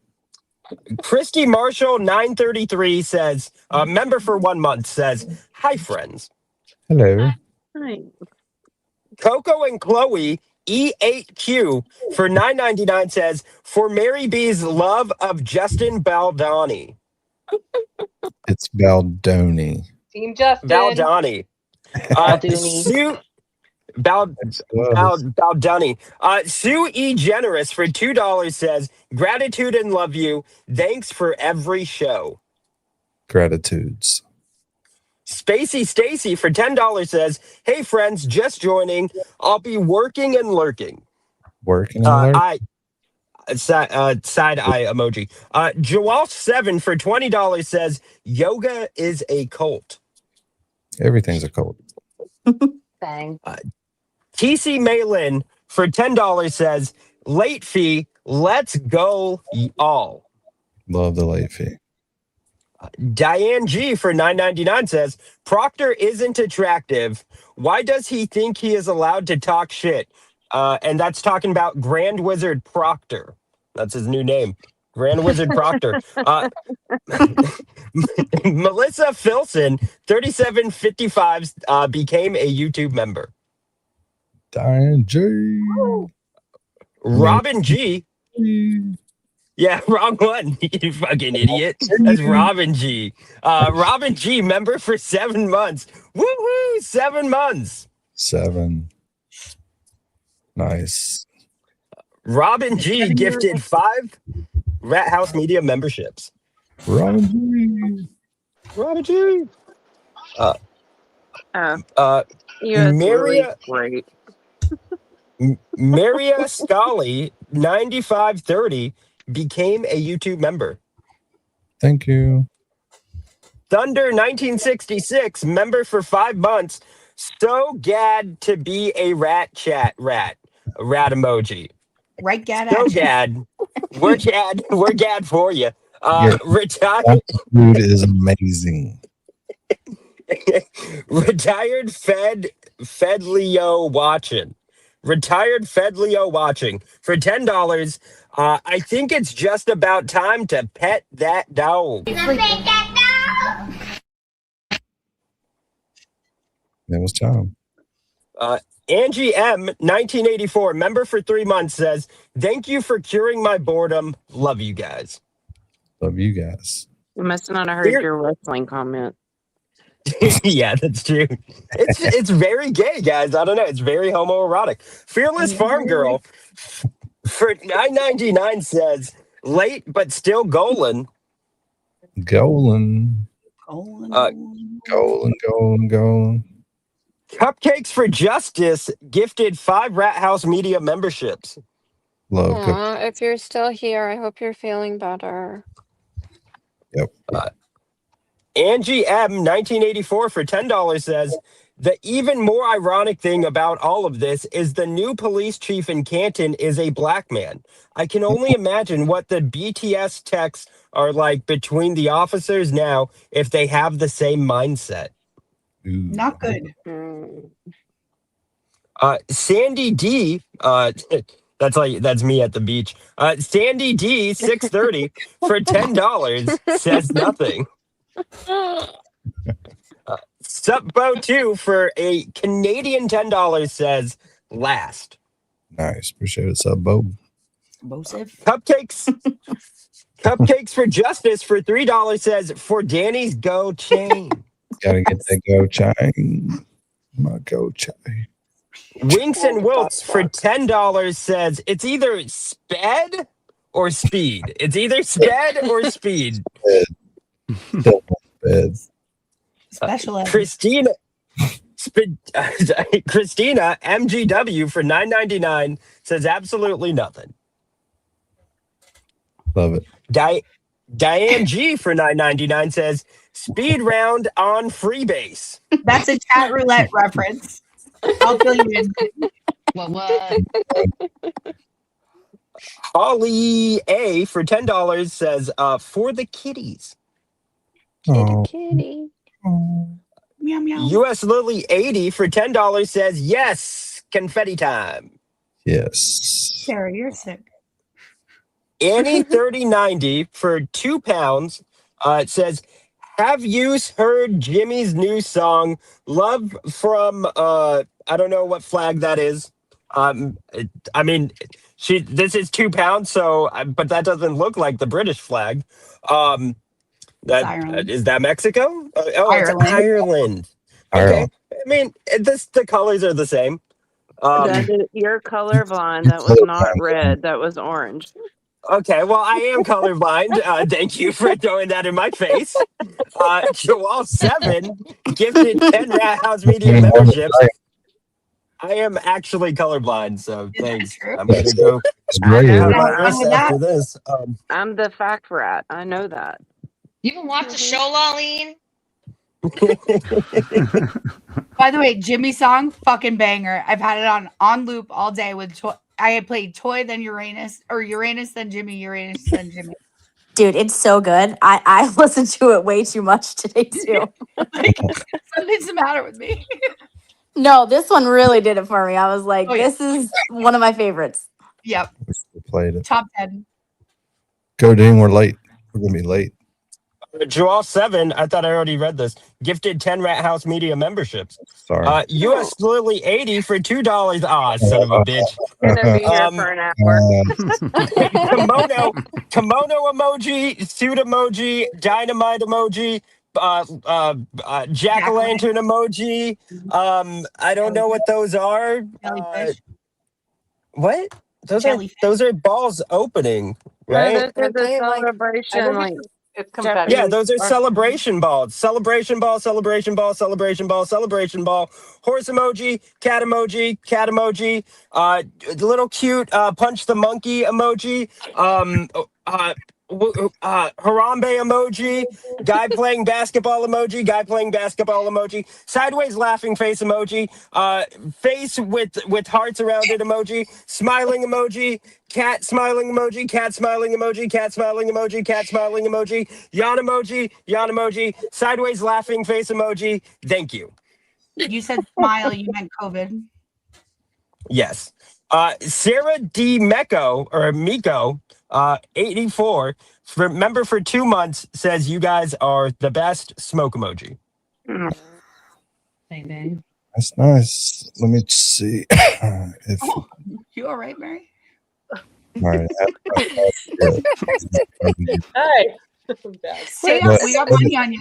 Christy Marshall, 933, says, member for 1 month, says, hi, friends. Hello. Hi. Coco and Chloe, E8Q, for $9.99, says, for Mary B's love of Justin Baldoni. It's Baldoni. Team Justin. Baldoni. Sue Baldoni. Sue E. Generous for $2 says, gratitude and love you. Thanks for every show. Gratitudes. Spacey Stacy for $10 says, hey friends, just joining. I'll be working and lurking. Working and lurking. Side eye emoji. Joel 7 for $20 says, yoga is a cult. Everything's a cult. Bang. TC Malin for $10 says, late fee, let's go all. Love the late fee. Diane G for $9.99 says, Proctor isn't attractive. Why does he think he is allowed to talk shit? And that's talking about Grand Wizard Proctor. That's his new name. Grand Wizard Proctor. Melissa Filson, 3755, became a YouTube member. Diane G. Robin G. Yeah, wrong one. You fucking idiot. That's Robin G. Robin G, member for 7 months. Woohoo! 7 months. 7. Nice. Robin G gifted 5 Rat House Media memberships. Robin G. Robin G. Maria, great. Maria Scully, 9530, became a YouTube member. Thank you. Thunder 1966, member for 5 months. So gad to be a rat emoji. Right, Gad. So gad. We're gad for you. Retired. That food is amazing. Retired Fed Leo watching. Retired Fed Leo watching for $10. I think it's just about time to pet that dog. It was time. Angie M, 1984, member for 3 months, says, thank you for curing my boredom. Love you guys. Love you guys. You must not have heard your wrestling comment. Yeah, that's true. It's very gay, guys. I don't know. It's very homoerotic. Fearless Farm Girl for $9.99 says, late but still golden. Golden. Golden. Cupcakes for Justice gifted 5 Rat House Media memberships. Love Aw, if you're still here, I hope you're feeling better. Yep. Angie M, 1984, for $10 says, the even more ironic thing about all of this is the new police chief in Canton is a black man. I can only imagine what the BTS texts are like between the officers now if they have the same mindset. Not good. Sandy D, that's me at the beach. Sandy D, 630 for $10 says nothing. Supbo 2 for a Canadian $10 says last. Nice. Appreciate it, Supbo. Cupcakes for Justice for $3 says for Danny's go chain. Gotta get that go chain. My go chain. Winks and Wilts for $10 says it's either sped or speed. It's either sped or speed. Special ed. Christina MGW for $9.99 says absolutely nothing. Love it. Diane G for $9.99 says speed round on Freebase. That's a chat roulette reference. I'll fill you in. What? Holly A for $10 says, for the kitties. Oh. Kitty. Meow meow. US Lily 80 for $10 says, yes, confetti time. Yes. Sarah, you're sick. Annie 3090 for £2. It says, have you heard Jimmy's new song, Love from, I don't know what flag that is. I mean, this is £2, so, but that doesn't look like the British flag. Is that Mexico? Ireland. It's Ireland. Okay. I mean, the colors are the same. You're colorblind. That was not red. That was orange. Okay, well, I am colorblind. Thank you for throwing that in my face. Joel 7 gifted 10 Rat House Media memberships. I am actually colorblind, so thanks. I'm going to go after this. I'm the fact rat. I know that. You even watch the show, Laleen? By the way, Jimmy's song, fucking banger. I've had it on loop all day with I had played Toy, then Uranus, or Uranus, then Jimmy, Uranus, then Jimmy. Dude, it's so good. I listened to it way too much today too. Something's the matter with me. No, this one really did it for me. I was like, Oh, yeah. this is one of my favorites. Yep. Played it. Top 10. Go, Dean. We're late. We're gonna be late. Joel 7, I thought I already read this, gifted 10 Rat House Media memberships. Sorry. US Lily 80 for $2. Ah, son of a bitch. Gonna be here for an hour. Kimono emoji, suit emoji, dynamite emoji, jack-o'-lantern emoji. I don't know what those are. What? Those are balls opening, right? This is a celebration. It's confetti. Yeah, those are celebration balls. Celebration ball, celebration ball, celebration ball, celebration ball. Horse emoji, cat emoji, cat emoji. The little cute punch the monkey emoji. Harambe emoji. Guy playing basketball emoji. Guy playing basketball emoji. Sideways laughing face emoji. Face with hearts around it emoji. Smiling emoji. Cat smiling emoji, cat smiling emoji, cat smiling emoji, cat smiling emoji, yawn emoji, sideways laughing face emoji. Thank you. You said smile, you meant COVID. Yes. Sarah D. Miko, 84, member for 2 months, says you guys are the best. Smoke emoji. That's nice. Let me see. You all right, Mary? All right. Hey. Stay up. We got money on you.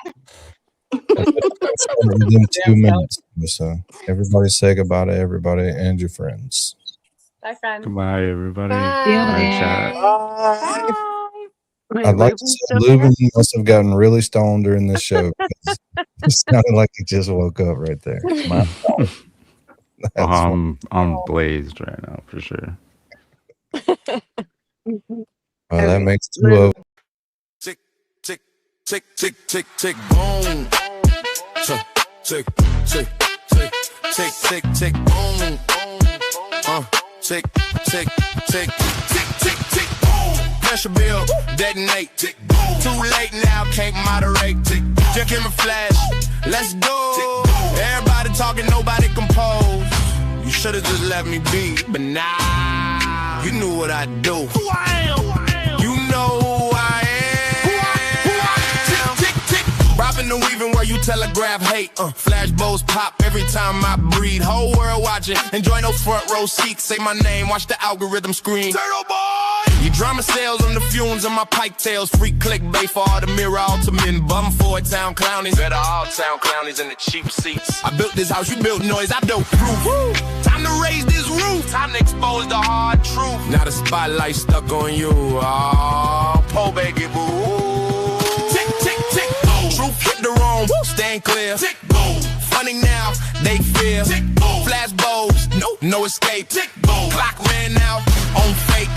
Within 2 minutes. So everybody say goodbye to everybody and your friends. Bye, friend. Goodbye, everybody. Bye. Chat. I'd like to say Leuven must have gotten really stoned during this show. It sounded like he just woke up right there. My fault. I'm blazed right now for sure. Well, that makes 2 of. Tick, tick, tick, tick, tick, tick, boom. Tick, tick, tick, tick, tick, tick, tick, boom. Tick, tick, tick, tick, tick, tick, boom. Pressure build, detonate, tick, boom. Too late now, can't moderate, tick, just give me flash. Let's go. Everybody talking, nobody compose. You should have just let me be, but nah, you knew what I do. Who I am. You know who I am. Tick, tick, tick. Robbing and weaving where you telegraph hate. Flash bows pop every time I breathe. Whole world watching. Enjoy those front row seats. Say my name, watch the algorithm screen. Turteboy! You drama sales on the fumes of my pike tails. Free clickbait for all the mirror ultimate. Bum for town clownies. Better all town clownies in the cheap seats. I built this house, you built noise, I built proof. Woo! Time to raise this roof. Time to expose the hard truth. Now the spotlight stuck on you. Oh, po baby boo. Tick, tick, tick, boom. Truth hit the room. Stand clear. Tick, boom. Funny now, they fear. Tick, boom. Flash bulbs. Nope. no escape. Tick, boom. Clock ran out on fate.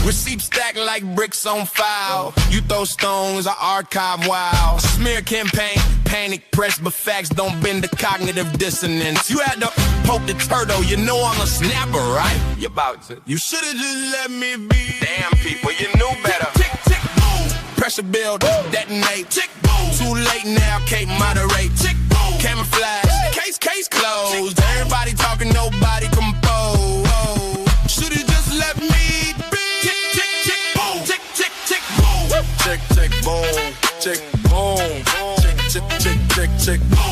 Receipts stacked like bricks on file. You throw stones, I archive wow. Smear campaign, panic press, but facts don't bend the cognitive dissonance. You had to poke the turtle, you know I'm a snapper, right? You about to. You should've just let me be. Damn people, you knew better. Tick, tick, boom. Pressure build, detonate. Tick, boom. Too late now, can't moderate. Tick, boom. Camouflage, case closed. Everybody talking, nobody compose. Should've just let me be. Tick, tick, tick, boom. Tick, tick, tick, boom. Tick, tick, boom. Tick, boom. Tick, tick, tick, tick, tick, boom.